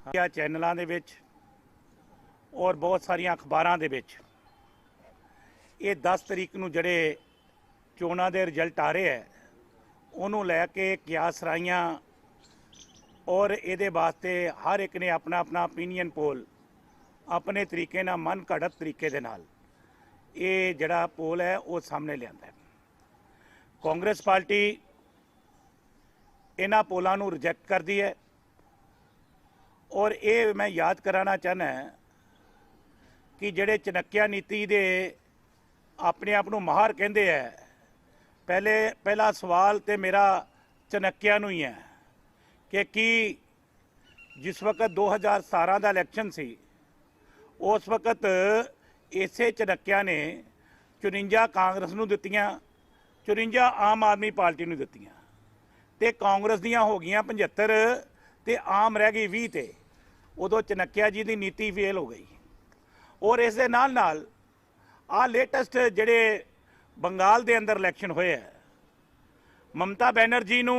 ਚੈਨਲਾਂ ਦੇ ਵਿੱਚ ਔਰ ਬਹੁਤ ਸਾਰੀਆਂ ਅਖਬਾਰਾਂ ਦੇ ਵਿੱਚ ਇਹ 10 ਤਰੀਕ ਨੂੰ ਜਿਹੜੇ ਚੋਣਾਂ ਦੇ ਰਿਜ਼ਲਟ ਆ ਰਹੇ ਹੈ ਉਹਨੂੰ ਲੈ ਕੇ ਕਿਆਸ ਰਾਈਆਂ ਔਰ ਇਹਦੇ ਵਾਸਤੇ ਹਰ ਇੱਕ ਨੇ ਆਪਣਾ ਆਪਣਾ ਓਪੀਨੀਅਨ ਪੋਲ ਆਪਣੇ ਤਰੀਕੇ ਨਾਲ ਮਨ ਘੜਤ ਤਰੀਕੇ ਦੇ ਨਾਲ ਇਹ ਜਿਹੜਾ ਪੋਲ ਹੈ ਉਹ ਸਾਹਮਣੇ ਲਿਆਂਦਾ ਹੈ। ਕਾਂਗਰਸ ਪਾਰਟੀ ਇਹਨਾਂ ਪੋਲਾਂ ਨੂੰ ਰਿਜੈਕਟ ਕਰਦੀ ਹੈ ਔਰ ਇਹ मैं याद कराना चाहना है कि ਜਿਹੜੇ ਚਨਕਿਆ ਨੀਤੀ ਦੇ ਆਪਣੇ ਆਪ ਨੂੰ ਮਾਹਰ ਕਹਿੰਦੇ ਹੈ ਪਹਿਲਾ ਸਵਾਲ ਤੇ ਮੇਰਾ ਚਨਕਿਆ ਨੂੰ ਹੀ ਹੈ ਕਿ ਜਿਸ ਵਕਤ 2017 ਦਾ ਇਲੈਕਸ਼ਨ ਸੀ ਉਸ ਵਕਤ ਇਸੇ ਚਨਕਿਆ ਨੇ 54 ਕਾਂਗਰਸ ਨੂੰ ਦਿੱਤੀਆਂ 54 ਆਮ ਆਦਮੀ ਪਾਰਟੀ ਨੂੰ ਦਿੱਤੀਆਂ ਤੇ ਕਾਂਗਰਸ ਦੀਆਂ ਹੋ ਗਈਆਂ 75 ਤੇ ਆਮ ਰਹਿ ਗਈ 20 ਤੇ ਉਦੋਂ ਚਨਕਿਆ ਜੀ ਦੀ ਨੀਤੀ ਫੇਲ ਹੋ ਗਈ ਔਰ ਇਸ ਦੇ ਨਾਲ ਆ ਲੇਟੈਸਟ ਜਿਹੜੇ ਬੰਗਾਲ ਦੇ ਅੰਦਰ ਇਲੈਕਸ਼ਨ ਹੋਏ ਹੈ ਮਮਤਾ ਬੈਨਰਜੀ ਨੂੰ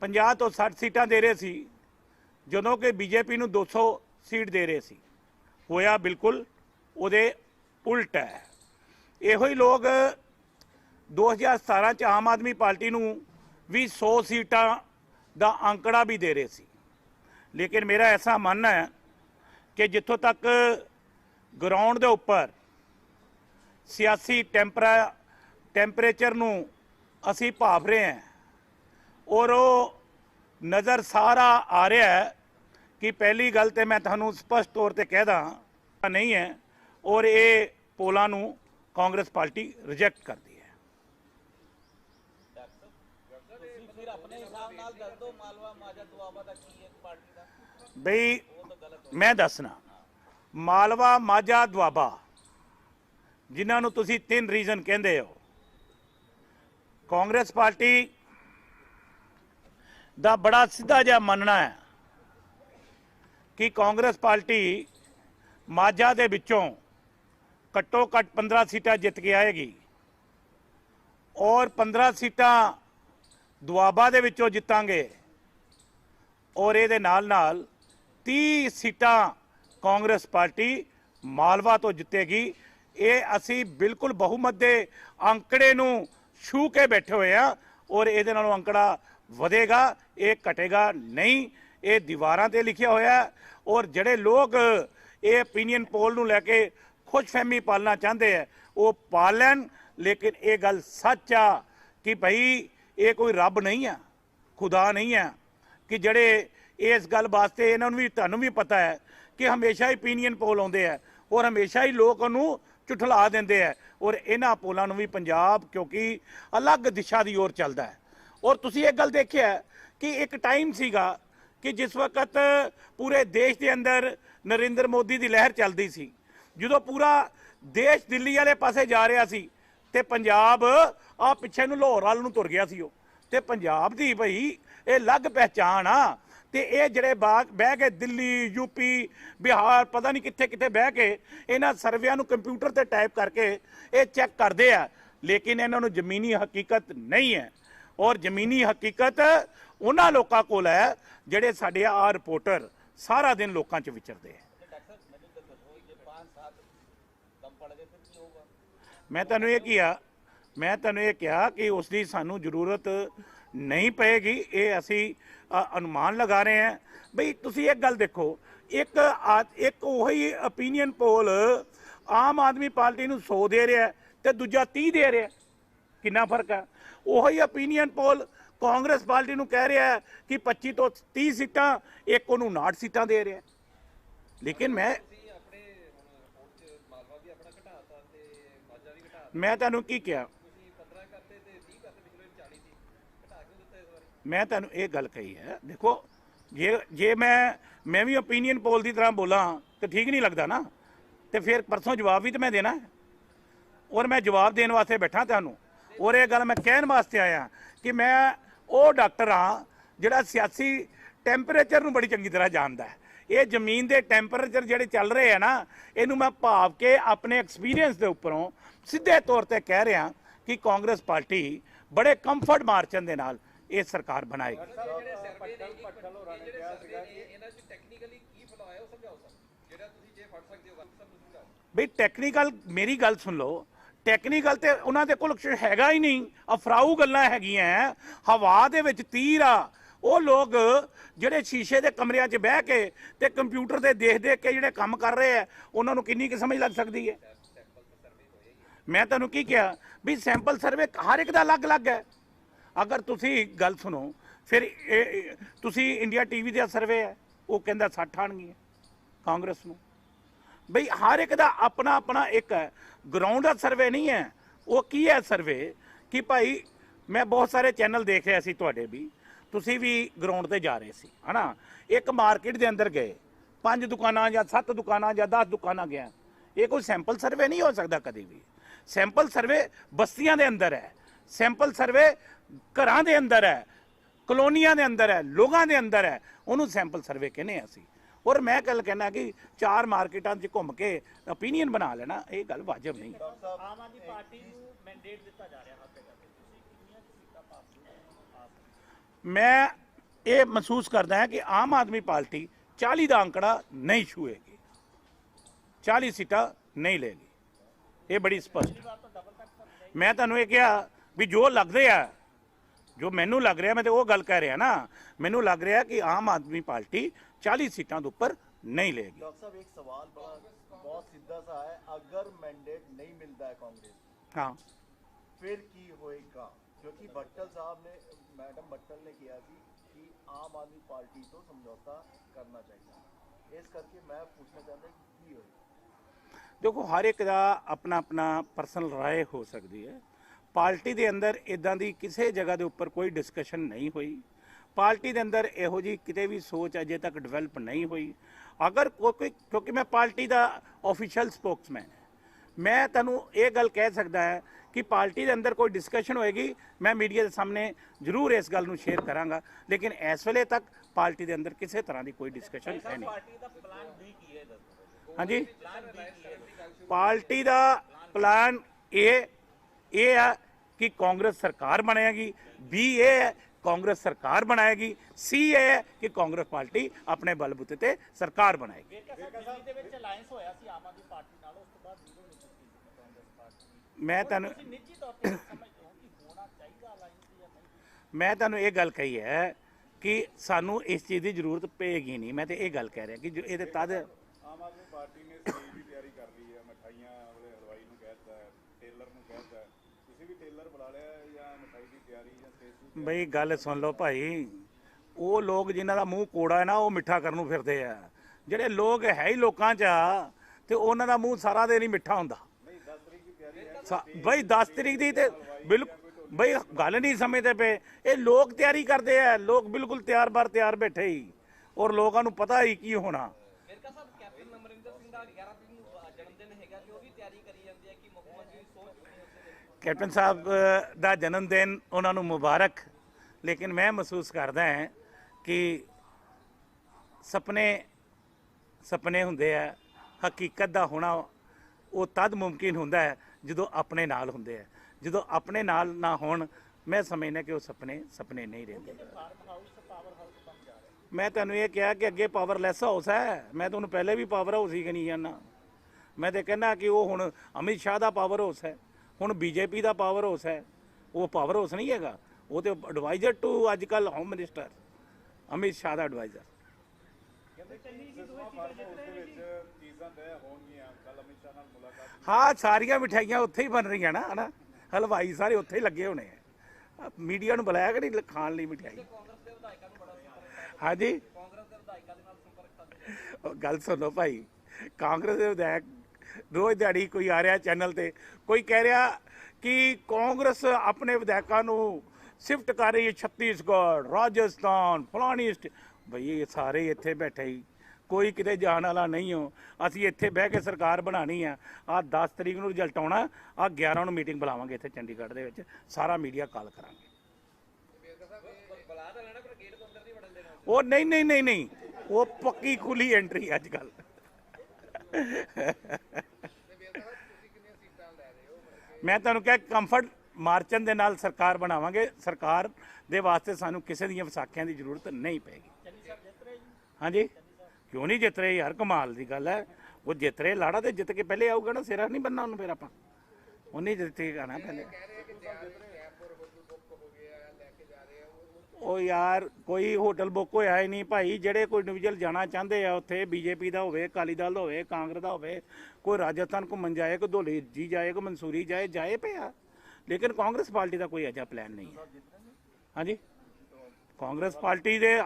50 ਤੋਂ 60 ਸੀਟਾਂ ਦੇ ਰਹੇ ਸੀ ਜਦੋਂ ਕਿ ਬੀਜੇਪੀ ਨੂੰ 200 ਸੀਟ ਦੇ ਰਹੇ ਸੀ ਹੋਇਆ ਬਿਲਕੁਲ ਉਹਦੇ ਉਲਟ ਹੈ। ਇਹੋ ਹੀ ਲੋਕ 2017 ਚ ਆਮ ਆਦਮੀ ਪਾਰਟੀ ਨੂੰ ਵੀ 100 ਸੀਟਾਂ ਦਾ ਅੰਕੜਾ भी दे रहे सी लेकिन मेरा ऐसा मानना है कि जितों तक ग्राउंड के उपर सियासी टैंपरेचर नूं असी भाप रहे हैं और वो नज़र सारा आ रहा है कि पहली गल तो मैं तुहानूं स्पष्ट तौर पर कह दा नहीं है और ये पोलां नूं कांग्रेस पार्टी रिजैक्ट करती है। बई मैं दसना मालवा माझा दुआबा जिन्होंने तुसी 3 रीजन कहते हो कांग्रेस पार्टी दा बड़ा सीधा जिहा मनना है कि कांग्रेस पार्टी माझा दे विचों घट्टो घट 15 सीटां जित के आएगी और 15 सीटां दुआबा दे विचों जितांगे और ये नाल 30 सीटां कांग्रेस पार्टी मालवा तो जितेगी। ये असी बिल्कुल बहुमत के अंकड़े नूं छू के बैठे हुए हैं और ये अंकड़ा वधेगा ये घटेगा नहीं। ये दीवारां ते लिखिया होया और जड़े लोग ये ओपीनियन पोल नूं लैके खुशफहमी पालना चाहते हैं वो पाल लैन लेकिन ये गल सच आ कि भाई ये कोई रब नहीं है खुदा नहीं है कि जड़े इस गल वास्ते इन्होंने भी तुहानूं भी पता है कि हमेशा ही ओपीनियन पोल आउंदे है और हमेशा ही लोग उन्होंने झुठला देंदे है और इन्हां पोलां नूं भी पंजाब क्योंकि अलग दिशा की ओर चलता है। और तुसीं एक गल देखिया कि एक टाइम सीगा कि जिस वक्त पूरे देश के अंदर नरेंद्र मोदी की लहर चलती सी जो पूरा देश दिल्ली वाले पासे जा रहा सी ते पंजाब आ पिछे नूं लाहौर वाल नूं तुर गया सी ते पंजाब दी भाई ये अलग पहचान आ ते ये जड़े बह के दिल्ली यूपी बिहार पता नहीं कित्थे कित्थे बह के इन्हां सर्वियां नूं कंप्यूटर ते टाइप करके ये चैक करते हैं लेकिन इन्हां नूं जमीनी हकीकत नहीं है और जमीनी हकीकत उन्हां लोकां कोल है जिहड़े साडे आ रिपोर्टर सारा दिन लोकां च विचरदे हैं। मैं तुहानूं ये कहा कि उसकी सानू जरूरत नहीं पेगी ये असी अनुमान लगा रहे हैं। बई तुसी एक गल देखो एक वही ओपीनियन पोल आम आदमी पार्टी नूं 100 दे रहा है तो दूजा 30 दे रहा है कितना फर्क है। वही ओपीनियन पोल कांग्रेस पार्टी नूं कह रहा है कि 25 तो 30 सीटां एक उन्होंने 59 सीटां दे रहा है लेकिन मैं तुहानूं की कहा मैं तुहानूं ये गल कही है देखो जे मैं भी ओपीनियन पोल की तरह बोला तो ठीक नहीं लगता ना तो फिर परसों जवाब भी तो मैं देना है और मैं जवाब देने वास्ते बैठा तुहानूं और ये गल मैं कहने वास्ते आया कि मैं वो डॉक्टर हाँ जिहड़ा सियासी टैंपरेचर नूं बड़ी चंगी तरह जानता है। ये जमीन के टैंपरेचर जिहड़े चल रहे हैं ना इनू मैं भाव के अपने एक्सपीरियंस के उपरों सीधे तौर पर कह रहा कि कांग्रेस पार्टी बड़े कंफर्ट मार्जन के नाल ਇਹ ਸਰਕਾਰ ਬਣਾਏਗੀ। ਬਈ ਟੈਕਨੀਕਲ, ਮੇਰੀ ਗੱਲ ਸੁਣ ਲਓ, ਟੈਕਨੀਕਲ ਤੇ ਉਹਨਾਂ ਦੇ ਕੋਲ ਕੁਛ ਹੈਗਾ ਹੀ ਨਹੀਂ, ਅਫਰਾਊ ਗੱਲਾਂ ਹੈਗੀਆਂ, ਹਵਾ ਦੇ ਵਿੱਚ ਤੀਰ ਆ। ਉਹ ਲੋਕ ਜਿਹੜੇ ਸ਼ੀਸ਼ੇ ਦੇ ਕਮਰਿਆਂ 'ਚ ਬਹਿ ਕੇ ਤੇ ਕੰਪਿਊਟਰ ਤੇ ਦੇਖ ਦੇਖ ਕੇ ਜਿਹੜੇ ਕੰਮ ਕਰ ਰਹੇ ਆ, ਉਹਨਾਂ ਨੂੰ ਕਿੰਨੀ ਕੁ ਸਮਝ ਲੱਗ ਸਕਦੀ ਹੈ? ਮੈਂ ਤੁਹਾਨੂੰ ਕੀ ਕਿਹਾ ਵੀ ਸੈਂਪਲ ਸਰਵੇ ਹਰ ਇੱਕ ਦਾ ਅਲੱਗ-ਅਲੱਗ ਹੈ। ਅਗਰ ਤੁਸੀਂ ਗੱਲ ਸੁਣੋ, ਫਿਰ ਤੁਸੀਂ ਇੰਡੀਆ ਟੀਵੀ ਦਾ ਸਰਵੇ ਹੈ, ਉਹ ਕਹਿੰਦਾ 60 ਆਣਗੀਆਂ ਕਾਂਗਰਸ ਨੂੰ। ਬਈ ਹਰ ਇੱਕ ਦਾ ਆਪਣਾ ਆਪਣਾ ਇੱਕ ਹੈ, ਗਰਾਊਂਡ ਦਾ ਸਰਵੇ ਨਹੀਂ ਹੈ। ਉਹ ਕੀ ਹੈ ਸਰਵੇ ਕਿ ਭਾਈ ਮੈਂ ਬਹੁਤ ਸਾਰੇ ਚੈਨਲ ਦੇਖ ਰਿਹਾ ਸੀ, ਤੁਹਾਡੇ ਵੀ, ਤੁਸੀਂ ਵੀ ਗਰਾਊਂਡ ਤੇ ਜਾ ਰਹੇ ਸੀ ਹੈ ਨਾ। ਇੱਕ ਮਾਰਕੀਟ ਦੇ ਅੰਦਰ ਗਏ, 5 ਦੁਕਾਨਾਂ ਜਾਂ 7 ਦੁਕਾਨਾਂ ਜਾਂ 10 ਦੁਕਾਨਾਂ ਗਿਆ, ਇਹ ਕੋਈ ਸੈਂਪਲ ਸਰਵੇ ਨਹੀਂ ਹੋ ਸਕਦਾ ਕਦੇ ਵੀ। ਸੈਂਪਲ ਸਰਵੇ ਬਸਤੀਆਂ ਦੇ ਅੰਦਰ ਹੈ, ਸੈਂਪਲ ਸਰਵੇ ਘਰਾਂ ਦੇ ਅੰਦਰ ਹੈ, ਕਲੋਨੀਆਂ ਦੇ ਅੰਦਰ ਹੈ, ਲੋਕਾਂ ਦੇ ਅੰਦਰ ਹੈ, ਉਹਨੂੰ ਸੈਂਪਲ ਸਰਵੇ ਕਹਿੰਦੇ ਅਸੀਂ। ਔਰ ਮੈਂ ਗੱਲ ਕਹਿਣਾ ਕਿ 4 ਮਾਰਕੀਟਾਂ 'ਚ ਘੁੰਮ ਕੇ ਓਪੀਨੀਅਨ ਬਣਾ ਲੈਣਾ, ਇਹ ਗੱਲ ਵਾਜਬ ਨਹੀਂ। ਆਮ ਆਦਮੀ ਪਾਰਟੀ ਨੂੰ ਮੈਂਡੇਟ ਦਿੱਤਾ ਜਾ ਰਿਹਾ ਹਰ ਜਗ੍ਹਾ ਤੇ, ਤੁਸੀਂ ਕਿੰਨੀਆਂ ਸੀਟਾਂ ਪਾਸ? ਮੈਂ ਇਹ ਮਹਿਸੂਸ ਕਰਦਾ ਹਾਂ ਕਿ ਆਮ ਆਦਮੀ ਪਾਰਟੀ 40 ਦਾ ਅੰਕੜਾ ਨਹੀਂ ਛੂਏਗੀ, 40 ਸੀਟਾਂ ਨਹੀਂ ਲਏਗੀ, ਇਹ ਬੜੀ ਸਪਸ਼ਟ। ਮੈਂ ਤੁਹਾਨੂੰ ਇਹ ਕਿਹਾ ਵੀ ਜੋ ਲੱਗਦੇ ਆ, ਜੋ ਮੈਨੂੰ ਲੱਗ ਰਿਹਾ, ਮੈਂ ਤੇ ਉਹ ਗੱਲ ਕਹਿ ਰਿਹਾ ਨਾ, ਮੈਨੂੰ ਲੱਗ ਰਿਹਾ कि आम आदमी पार्टी 40 सीटों के ऊपर नहीं लेगी। डॉक्टर साहब एक सवाल बड़ा बहुत सीधा सा है, अगर मैंडेट नहीं मिलता है कांग्रेस, हाँ फिर की होएगा? क्योंकि भट्टल साहब ने, मैडम भट्टल ने किया कि आम आदमी पार्टी तो समझौता करना चाहिए, इस करके मैं पूछना चाहता कि की होएगा? देखो हर एक का अपना अपना पर्सनल राय हो सकती है। पार्टी के अंदर इदां दी किसी जगह के उपर कोई डिस्कशन नहीं हुई, पार्टी के अंदर इहो जी किते भी सोच अजे तक डिवेलप नहीं हुई। अगर कोई, क्योंकि मैं पार्टी का ऑफिशियल स्पोक्समैन है, मैं तुहानूं ये गल कह सकता है कि पार्टी के अंदर कोई डिस्कशन होएगी, मैं मीडिया के सामने जरूर इस गल नूं शेयर करांगा, लेकिन इस वेले तक पार्टी के अंदर किसी तरह की कोई डिस्कशन है नहीं। हाँ जी, पार्टी का प्लान ए है कि कांग्रेस सरकार बनेगी, बी ए है कांग्रेस सरकार बनाएगी, सी ए है कि कांग्रेस पार्टी अपने बलबूते ते सरकार बनाएगी। मैं तुहानूं ये गल कही है कि सानू इस चीज़ की जरूरत पेगी नहीं। मैं तो ये गल कह रहा कि जो ये तद आम आदमी पार्टी ने स्टेज की तैयारी कर ली है, मिठाइयां वाले हलवाई ਨੂੰ ਕਹਿਤਾ ਹੈ, ਟੇਲਰ ਨੂੰ ਕਹਿਤਾ ਹੈ, ਤੁਸੀਂ ਵੀ ਟੇਲਰ ਬੁਲਾ ਲਿਆ ਜਾਂ ਮਿਠਾਈ ਦੀ ਤਿਆਰੀ ਜਾਂ ਸਟੇਜ? ਬਈ ਗੱਲ ਸੁਣ ਲਓ ਭਾਈ, ਉਹ ਲੋਕ ਜਿਨ੍ਹਾਂ ਦਾ ਮੂੰਹ ਕੋੜਾ ਹੈ ਨਾ, ਉਹ ਮਿੱਠਾ ਕਰਨ ਨੂੰ ਫਿਰਦੇ ਆ। ਜਿਹੜੇ ਲੋਕ ਹੈ ਹੀ ਲੋਕਾਂ 'ਚ ਆ ਤੇ ਉਹਨਾਂ ਦਾ ਮੂੰਹ ਸਾਰਾ ਦਿਨ ਹੀ ਮਿੱਠਾ ਹੁੰਦਾ। ਨਹੀਂ 10 ਤਰੀਕ ਦੀ ਤਿਆਰੀ ਹੈ ਬਈ 10 ਤਰੀਕ ਦੀ ਤੇ ਬਿਲਕੁਲ ਬਈ ਗੱਲ ਨਹੀਂ ਸਮਝਦੇ ਪਏ। ਇਹ ਲੋਕ ਤਿਆਰੀ ਕਰਦੇ ਆ, ਲੋਕ ਬਿਲਕੁਲ ਤਿਆਰ ਬਾਰ ਤਿਆਰ ਬੈਠੇ ਹੀ, ਔਰ ਲੋਕਾਂ ਨੂੰ ਪਤਾ ਹੀ ਕੀ ਹੋਣਾ। कैप्टन साहब का जन्मदिन उन्होंने मुबारक, लेकिन मैं महसूस करता है कि सपने सपने होंदे है, हकीकत का होना वो तद मुमकिन होंदा है जो अपने नाल होंदे है। जो अपने नाल ना होण, मैं समझना कि वो सपने सपने नहीं रहते। मैं तुहानूं ये कहा कि अगे पावरलैस हाउस है, मैं तुहानूं पहले भी पावर हाउस ही कही जाना। मैं तो कहना कि वो हुण अमित शाह का पावर हाउस है, हुण बीजेपी का पावर हाउस है। वो पावर हाउस नहीं हैगा, वो तो एडवाइजर टू अजकल होम मिनिस्टर अमित शाह का एडवाइजर। हाँ सारिया मिठाइयां उत्थे ही बन रही ना, है ना, हलवाई सारे उत्थे ही लगे होने हैं। मीडिया नूं बुलाया कि नहीं खाण लई मिठाई? हाँ जी, गल सुनो भाई, कांग्रेस के विधायक रोज़ दिहाड़ी कोई आ रहा चैनल ते, कोई कह रहा कि कांग्रेस अपने विधायकों को शिफ्ट कर रही है छत्तीसगढ़, राजस्थान, फलानी भई ये सारे इत्थे बैठे ही, कोई किते जाने वाला नहीं हो। असी इत्थे बह के सरकार बनानी है। आ 10 तरीक नूं रिजल्ट आउणा, आ 11 नूं मीटिंग बुलावांगे इत्थे चंडीगढ़ दे विच, सारा मीडिया कॉल करांगे। वो नहीं नहीं नहीं नहीं, वो पक्की खुली एंट्री अजकल। मैं तुहानूं कहा ਮਾਰਚਨ ਦੇ ਨਾਲ ਸਰਕਾਰ ਬਣਾਵਾਂਗੇ। ਸਰਕਾਰ ਦੇ ਵਾਸਤੇ ਸਾਨੂੰ ਕਿਸੇ ਦੀਆਂ ਵਿਸਾਖੀਆਂ ਦੀ ਜ਼ਰੂਰਤ ਨਹੀਂ ਪੈਗੀ। ਚੰਨੀ ਸਾਹਿਬ ਜਿੱਤ ਰਹੇ ਜੀ। ਹਾਂਜੀ, ਕਿਉਂ ਨਹੀਂ ਜਿੱਤ ਰਹੇ ਯਾਰ, ਕਮਾਲ ਦੀ ਗੱਲ ਹੈ। ਉਹ ਜਿੱਤ ਰਹੇ, ਲਾੜਾ ਤੇ ਜਿੱਤ ਕੇ ਪਹਿਲੇ ਆਊਗਾ ਨਾ, ਸਿਰਾ ਨਹੀਂ ਬੰਨਣਾ ਉਹਨੂੰ, ਫਿਰ ਆਪਾਂ ਉਹਨੇ ਜਿੱਤੇਗਾ ਨਾ ਪਹਿਲੇ। ਉਹ ਯਾਰ ਕੋਈ ਹੋਟਲ ਬੁੱਕ ਹੋਇਆ ਹੀ ਨਹੀਂ ਭਾਈ। ਜਿਹੜੇ ਕੋਈ ਇੰਡੀਵਿਜੂਅਲ ਜਾਣਾ ਚਾਹੁੰਦੇ ਆ ਉੱਥੇ, ਬੀਜੇਪੀ ਦਾ ਹੋਵੇ, ਅਕਾਲੀ ਦਲ ਦਾ ਹੋਵੇ, ਕਾਂਗਰਸ ਦਾ ਹੋਵੇ, ਕੋਈ ਰਾਜਸਥਾਨ ਘੁੰਮਣ ਜਾਏ, ਕੋਈ ਧੌਲੀ ਜੀ ਜਾਏ, ਕੋਈ ਮਨਸੂਰੀ ਜਾਏ ਪਿਆ। ਲੇਕਿਨ ਕਾਂਗਰਸ ਪਾਰਟੀ ਦਾ ਕੋਈ ਅਜਿਹਾ ਪਲਾਨ ਨਹੀਂ ਹੈ। ਹਾਂਜੀ, ਕਾਂਗਰਸ ਪਾਰਟੀ ਦੇ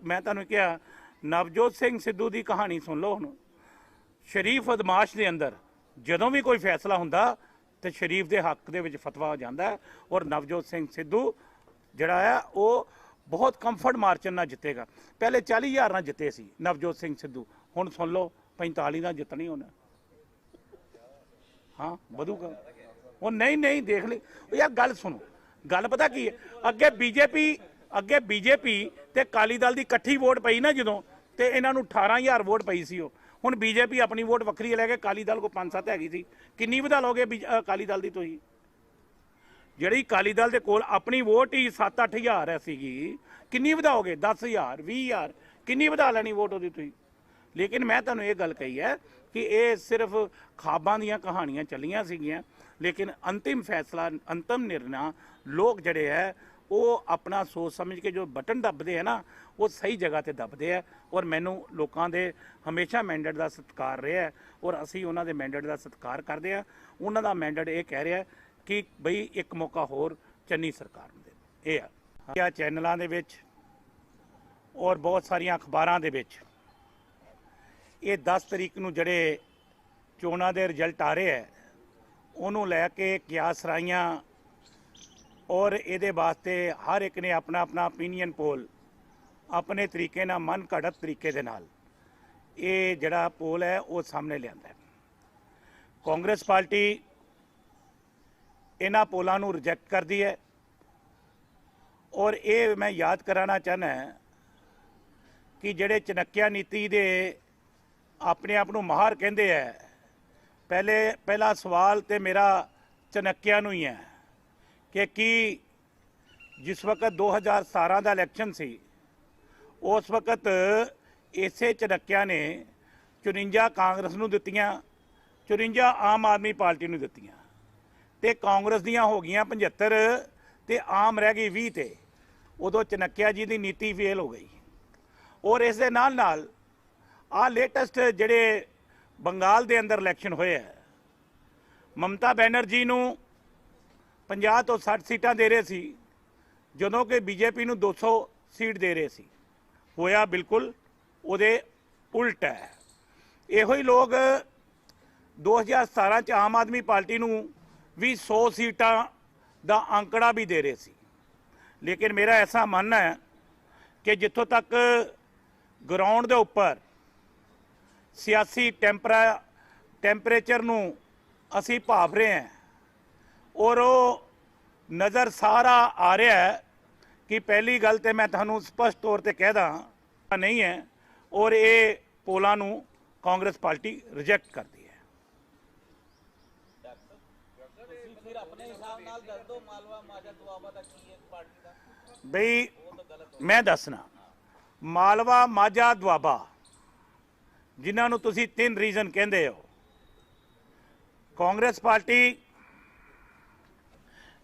ਮੈਂ ਤੁਹਾਨੂੰ ਕਿਹਾ, ਨਵਜੋਤ ਸਿੰਘ ਸਿੱਧੂ ਦੀ ਕਹਾਣੀ ਸੁਣ ਲਓ। ਹੁਣ ਸ਼ਰੀਫ ਅਦਮਾਸ਼ ਦੇ ਅੰਦਰ ਜਦੋਂ ਵੀ ਕੋਈ ਫੈਸਲਾ ਹੁੰਦਾ ਤੇ ਸ਼ਰੀਫ ਦੇ ਹੱਕ ਦੇ ਵਿੱਚ ਫਤਵਾ ਹੋ ਜਾਂਦਾ, ਔਰ ਨਵਜੋਤ ਸਿੰਘ ਸਿੱਧੂ ਜਿਹੜਾ ਹੈ ਉਹ ਬਹੁਤ ਕੰਫਰਟ ਮਾਰਜਨ ਨਾਲ ਜਿੱਤੇਗਾ। ਪਹਿਲੇ 40,000 ਨਾਲ ਜਿੱਤੇ ਸੀ ਨਵਜੋਤ ਸਿੰਘ ਸਿੱਧੂ, ਹੁਣ ਸੁਣ ਲਓ 45 ਨਾਲ ਜਿੱਤਣੀ ਉਹਨੇ। ਹਾਂ ਵਧੂਗਾ ਉਹ। ਨਹੀਂ ਦੇਖ ਲਈ ਯਾਰ, ਗੱਲ ਸੁਣੋ। ਗੱਲ ਪਤਾ ਕੀ ਹੈ, ਅੱਗੇ ਬੀਜੇਪੀ ਤੇ ਅਕਾਲੀ ਦਲ ਦੀ ਇਕੱਠੀ ਵੋਟ ਪਈ ਨਾ ਜਦੋਂ, ਤੇ ਇਹਨਾਂ ਨੂੰ 18,000 ਵੋਟ ਪਈ ਸੀ। ਉਹ ਹੁਣ ਬੀਜੇਪੀ ਆਪਣੀ ਵੋਟ ਵੱਖਰੀ ਲੈ ਕੇ, ਅਕਾਲੀ ਦਲ ਕੋ 5-7 ਹੈਗੀ ਸੀ। ਕਿੰਨੀ ਵਧਾ ਲਓਗੇ ਅਕਾਲੀ ਦਲ ਦੀ ਤੁਸੀਂ? ਜਿਹੜੀ ਅਕਾਲੀ ਦਲ ਦੇ ਕੋਲ ਆਪਣੀ ਵੋਟ ਹੀ 7-8,000 ਹੈ ਸੀਗੀ, ਕਿੰਨੀ ਵਧਾਓਗੇ? 10,000 20,000 ਕਿੰਨੀ ਵਧਾ ਲੈਣੀ ਵੋਟ ਉਹਦੀ ਤੁਸੀਂ? ਲੇਕਿਨ ਮੈਂ ਤੁਹਾਨੂੰ ਇਹ ਗੱਲ ਕਹੀ ਹੈ ਕਿ ਇਹ ਸਿਰਫ ਖਾਬਾਂ ਦੀਆਂ ਕਹਾਣੀਆਂ ਚੱਲੀਆਂ ਸੀਗੀਆਂ, ਲੇਕਿਨ ਅੰਤਿਮ ਫੈਸਲਾ, ਅੰਤਮ ਨਿਰਣਾ ਲੋਕ ਜਿਹੜੇ ਹੈ ਉਹ ਆਪਣਾ ਸੋਚ ਸਮਝ ਕੇ ਜੋ ਬਟਨ ਦੱਬਦੇ ਹੈ ਨਾ, ਉਹ ਸਹੀ ਜਗ੍ਹਾ ਤੇ ਦੱਬਦੇ ਆ। ਔਰ ਮੈਨੂੰ ਲੋਕਾਂ ਦੇ ਹਮੇਸ਼ਾ ਮੈਂਡੇਟ ਦਾ ਸਤਿਕਾਰ ਰਿਹਾ ਹੈ, ਔਰ ਅਸੀਂ ਉਹਨਾਂ ਦੇ ਮੈਂਡੇਟ ਦਾ ਸਤਿਕਾਰ ਕਰਦੇ ਆ। ਉਹਨਾਂ ਦਾ ਮੈਂਡੇਟ ਇਹ ਕਹਿ ਰਿਹਾ ਕਿ ਬਈ ਇੱਕ ਮੌਕਾ ਹੋਰ ਚੰਨੀ ਸਰਕਾਰ ਨੂੰ ਦੇ। ਇਹ ਆ ਚੈਨਲਾਂ ਦੇ ਵਿੱਚ ਔਰ ਬਹੁਤ ਸਾਰੀਆਂ ਅਖਬਾਰਾਂ ਦੇ ਵਿੱਚ ਇਹ 10 ਤਰੀਕ ਨੂੰ ਜਿਹੜੇ ਚੋਣਾਂ ਦੇ ਰਿਜ਼ਲਟ ਆ ਰਹੇ ਹੈ, ਉਹਨੂੰ ਲੈ ਕੇ ਕਿਆਸ ਰਾਈਆਂ, ਔਰ ਇਹਦੇ ਵਾਸਤੇ ਹਰ ਇੱਕ ਨੇ ਆਪਣਾ ਓਪੀਨੀਅਨ ਪੋਲ ਆਪਣੇ ਤਰੀਕੇ ਨਾਲ, ਮਨ ਘੜਤ ਤਰੀਕੇ ਦੇ ਨਾਲ ਇਹ ਜਿਹੜਾ ਪੋਲ ਹੈ ਉਹ ਸਾਹਮਣੇ ਲਿਆਂਦਾ ਹੈ। ਕਾਂਗਰਸ ਪਾਰਟੀ ਇਹਨਾਂ ਪੋਲਾਂ ਨੂੰ ਰਿਜੈਕਟ ਕਰਦੀ ਹੈ। ਔਰ ਇਹ ਮੈਂ ਯਾਦ ਕਰਾਉਣਾ ਚਾਹੁੰਦਾ ਕਿ ਜਿਹੜੇ ਚਨੱਕਿਆ ਨੀਤੀ ਦੇ ਆਪਣੇ ਆਪ ਨੂੰ ਮਾਹਰ ਕਹਿੰਦੇ ਹੈ, ਪਹਿਲਾ ਸਵਾਲ ਤੇ ਮੇਰਾ ਚਨੱਕਿਆ ਨੂੰ ਹੀ ਹੈ ਕਿ ਕੀ ਜਿਸ ਵਕਤ 2017 ਦਾ ਇਲੈਕਸ਼ਨ ਸੀ, ਉਸ ਵਕਤ ਇਸੇ ਚਨੱਕਿਆ ਨੇ 54 ਕਾਂਗਰਸ ਨੂੰ ਦਿੱਤੀਆਂ, 54 ਆਮ ਆਦਮੀ ਪਾਰਟੀ ਨੂੰ ਦਿੱਤੀਆਂ, ਤੇ ਕਾਂਗਰਸ ਦੀਆਂ ਹੋ ਗਈਆਂ 75 ਤੇ ਆਮ ਰਹਿ ਗਈ 20 ਤੇ। ਉਦੋਂ ਚਨੱਕਿਆ ਜੀ ਦੀ ਨੀਤੀ ਫੇਲ ਹੋ ਗਈ। ਔਰ ਇਸ ਦੇ ਨਾਲ ਆਹ ਲੇਟੈਸਟ ਜਿਹੜੇ ਬੰਗਾਲ ਦੇ ਅੰਦਰ ਇਲੈਕਸ਼ਨ ਹੋਏ ਹੈ, ਮਮਤਾ ਬੈਨਰਜੀ ਨੂੰ 50 ਤੋਂ 60 ਸੀਟਾਂ ਦੇ ਰਹੇ ਸੀ, ਜਦੋਂ ਕਿ ਬੀਜੇਪੀ ਨੂੰ 200 ਸੀਟ ਦੇ ਰਹੇ ਸੀ। ਹੋਇਆ ਬਿਲਕੁਲ ਉਹਦੇ ਉਲਟ ਹੈ। ਇਹੋ ਹੀ ਲੋਕ 2017 ਚ ਆਮ ਆਦਮੀ ਪਾਰਟੀ ਨੂੰ ਵੀ 100 ਸੀਟਾਂ ਦਾ ਅੰਕੜਾ ਵੀ ਦੇ ਰਹੇ ਸੀ। ਲੇਕਿਨ ਮੇਰਾ ਐਸਾ ਮੰਨਣਾ ਹੈ ਕਿ ਜਿੱਥੋਂ ਤੱਕ ਗਰਾਊਂਡ ਦੇ ਉੱਪਰ ਸਿਆਸੀ ਟੈਂਪਰੇਚਰ ਨੂੰ ਅਸੀਂ ਭਾਪ ਰਹੇ ਹਾਂ, ਔਰ ਉਹ ਨਜ਼ਰ ਸਾਰਾ ਆ ਰਿਹਾ ਹੈ ਕਿ ਪਹਿਲੀ ਗੱਲ ਤੇ ਮੈਂ ਤੁਹਾਨੂੰ ਸਪਸ਼ਟ ਤੌਰ ਤੇ ਕਹਿ ਦਾਂ ਨਹੀਂ ਹੈ, ਔਰ ਇਹ ਪੋਲਾਂ ਨੂੰ ਕਾਂਗਰਸ ਪਾਰਟੀ ਰਿਜੈਕਟ ਕਰਦੀ ਹੈ। ਫਿਰ ਆਪਣੇ ਹਿਸਾਬ ਨਾਲ ਦੱਸ ਦਿਓ, ਮਾਲਵਾ ਮਾਝਾ ਦੁਆਬਾ ਦਾ ਕੀ ਹੈ ਪਾਰਟੀ ਦਾ? ਬਈ ਮੈਂ ਦੱਸਣਾ, ਮਾਲਵਾ ਮਾਝਾ ਦੁਆਬਾ ਜਿਨ੍ਹਾਂ ਨੂੰ ਤੁਸੀਂ 3 ਰੀਜ਼ਨ ਕਹਿੰਦੇ ਹੋ, ਕਾਂਗਰਸ ਪਾਰਟੀ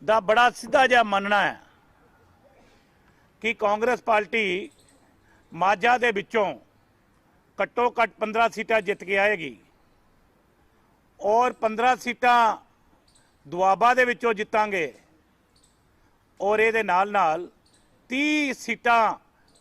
ਦਾ ਬੜਾ ਸਿੱਧਾ ਜਿਹਾ ਮੰਨਣਾ ਹੈ ਕਿ ਕਾਂਗਰਸ ਪਾਰਟੀ ਮਾਝਾ ਦੇ ਵਿੱਚੋਂ ਘੱਟੋ ਘੱਟ 15 ਸੀਟਾਂ ਜਿੱਤ ਕੇ ਆਏਗੀ, ਔਰ 15 ਸੀਟਾਂ ਦੁਆਬਾ ਦੇ ਵਿੱਚੋਂ ਜਿੱਤਾਂਗੇ, ਔਰ ਇਹਦੇ ਨਾਲ 30 ਸੀਟਾਂ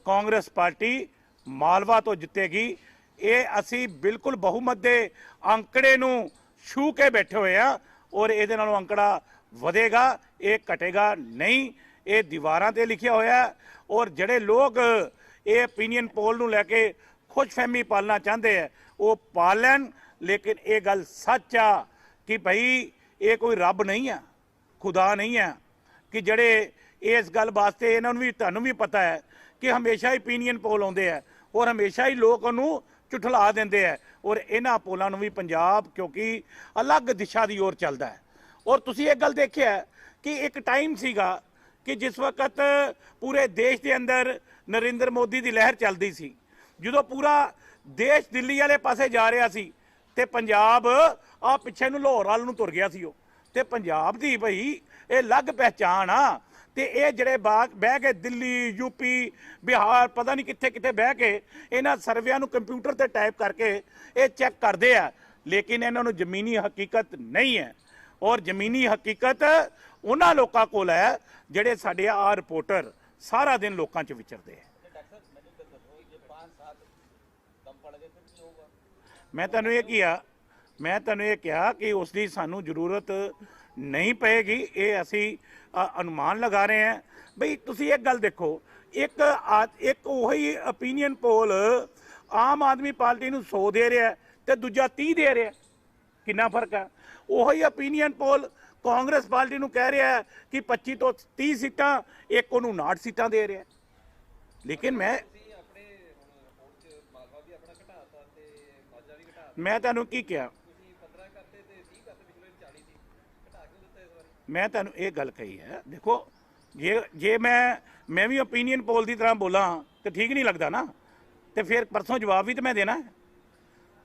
ਕਾਂਗਰਸ ਪਾਰਟੀ ਮਾਲਵਾ ਤੋਂ ਜਿੱਤੇਗੀ। ਇਹ ਅਸੀਂ ਬਿਲਕੁਲ ਬਹੁਮਤ ਦੇ ਅੰਕੜੇ ਨੂੰ ਛੂ ਕੇ ਬੈਠੇ ਹੋਏ ਆ, ਔਰ ਇਹਦੇ ਨਾਲੋਂ ਅੰਕੜਾ ਵਧੇਗਾ, ਇਹ ਘਟੇਗਾ ਨਹੀਂ। ਇਹ ਦੀਵਾਰਾਂ ਤੇ ਲਿਖਿਆ ਹੋਇਆ, ਔਰ ਜਿਹੜੇ ਲੋਕ ਇਹ ਓਪੀਨੀਅਨ ਪੋਲ ਨੂੰ ਲੈ ਕੇ ਖੁਸ਼ਫਹਿਮੀ ਪਾਲਣਾ ਚਾਹੁੰਦੇ ਆ ਉਹ ਪਾਲ ਲੈਣ। ਲੇਕਿਨ ਇਹ ਗੱਲ ਸੱਚ ਆ ਕਿ ਭਾਈ ਇਹ ਕੋਈ ਰੱਬ ਨਹੀਂ ਆ, ਖੁਦਾ ਨਹੀਂ ਆ, ਕਿ ਜਿਹੜੇ ਇਸ ਗੱਲ ਵਾਸਤੇ ਇਹਨਾਂ ਨੂੰ ਵੀ, ਤੁਹਾਨੂੰ ਵੀ ਪਤਾ ਹੈ ਕਿ ਹਮੇਸ਼ਾ ਹੀ ਓਪੀਨੀਅਨ ਪੋਲ ਆਉਂਦੇ ਆ, ਔਰ ਹਮੇਸ਼ਾ ਹੀ ਲੋਕ ਉਹਨੂੰ ਝੁਠਲਾ ਦਿੰਦੇ ਆ। ਔਰ ਇਹਨਾਂ ਪੋਲਾਂ ਨੂੰ ਵੀ ਪੰਜਾਬ ਕਿਉਂਕਿ ਅਲੱਗ ਦਿਸ਼ਾ ਦੀ ओर ਚੱਲਦਾ ਹੈ। ਔਰ ਤੁਸੀਂ ਇਹ ਗੱਲ ਦੇਖਿਆ ਕਿ ਇੱਕ ਟਾਈਮ ਸੀਗਾ ਕਿ ਜਿਸ ਵਕਤ ਪੂਰੇ ਦੇਸ਼ ਦੇ ਅੰਦਰ ਨਰਿੰਦਰ ਮੋਦੀ ਦੀ ਲਹਿਰ ਚੱਲਦੀ ਸੀ, ਜਦੋਂ ਪੂਰਾ ਦੇਸ਼ ਦਿੱਲੀ ਵਾਲੇ ਪਾਸੇ ਜਾ ਰਿਹਾ ਸੀ ਤੇ ਪੰਜਾਬ ਆ ਪਿੱਛੇ ਨੂੰ ਲਾਹੌਰ ਵੱਲ ਨੂੰ ਤੁਰ ਗਿਆ ਸੀ ਉਹ। ਤੇ ਪੰਜਾਬ ਦੀ ਭਈ ਇਹ ਅਲੱਗ ਪਹਿਚਾਣ ਆ। ਤੇ ਇਹ ਜਿਹੜੇ ਬਹਿ ਕੇ ਦਿੱਲੀ, ਯੂਪੀ, ਬਿਹਾਰ, ਪਤਾ ਨਹੀਂ ਕਿੱਥੇ ਕਿੱਥੇ ਬਹਿ ਕੇ ਇਹਨਾਂ ਸਰਵਿਆਂ ਨੂੰ ਕੰਪਿਊਟਰ ਤੇ ਟਾਈਪ ਕਰਕੇ ਇਹ ਚੈੱਕ ਕਰਦੇ ਆ, ਲੇਕਿਨ ਇਹਨਾਂ ਨੂੰ ਜ਼ਮੀਨੀ ਹਕੀਕਤ ਨਹੀਂ ਹੈ। ਔਰ ਜ਼ਮੀਨੀ ਹਕੀਕਤ ਉਹਨਾਂ ਲੋਕਾਂ ਕੋਲ ਹੈ ਜਿਹੜੇ ਸਾਡੇ ਆ ਰਿਪੋਰਟਰ ਸਾਰਾ ਦਿਨ ਲੋਕਾਂ 'ਚ ਵਿਚਰਦੇ ਆ। ਮੈਂ ਤੁਹਾਨੂੰ ਇਹ ਕਿਹਾ ਕਿ ਉਸ ਦੀ ਸਾਨੂੰ ਜ਼ਰੂਰਤ ਨਹੀਂ ਪਏਗੀ। ਇਹ ਅਸੀਂ ਅਨੁਮਾਨ ਲਗਾ ਰਹੇ ਹਾਂ। ਬਈ ਤੁਸੀਂ ਇੱਕ ਗੱਲ ਦੇਖੋ, ਇੱਕ ਉਹੀ ਓਪੀਨੀਅਨ ਪੋਲ ਆਮ ਆਦਮੀ ਪਾਰਟੀ ਨੂੰ 100 ਦੇ ਰਿਹਾ ਤੇ ਦੂਜਾ 30 ਦੇ ਰਿਹਾ, ਕਿੰਨਾ ਫਰਕ ਹੈ। ਉਹੀ ਓਪੀਨੀਅਨ ਪੋਲ ਕਾਂਗਰਸ ਪਾਰਟੀ ਨੂੰ ਕਹਿ ਰਿਹਾ ਕਿ 25 ਤੋਂ 30 ਸੀਟਾਂ, ਇੱਕ ਉਹਨੂੰ 59 ਸੀਟਾਂ ਦੇ ਰਿਹਾ। ਲੇਕਿਨ ਮੈਂ ਤੁਹਾਨੂੰ ਕੀ ਕਿਹਾ, ਮੈਂ ਤੁਹਾਨੂੰ ਇਹ ਗੱਲ ਕਹੀ ਹੈ। ਦੇਖੋ ਜੇ ਮੈਂ ਵੀ ਓਪੀਨੀਅਨ ਪੋਲ ਦੀ ਤਰ੍ਹਾਂ ਬੋਲਾਂ ਤੇ ਠੀਕ ਨਹੀਂ ਲੱਗਦਾ ਨਾ, ਤੇ ਫਿਰ ਪਰਸੋਂ ਜਵਾਬ ਵੀ ਤਾਂ ਮੈਂ ਦੇਣਾ,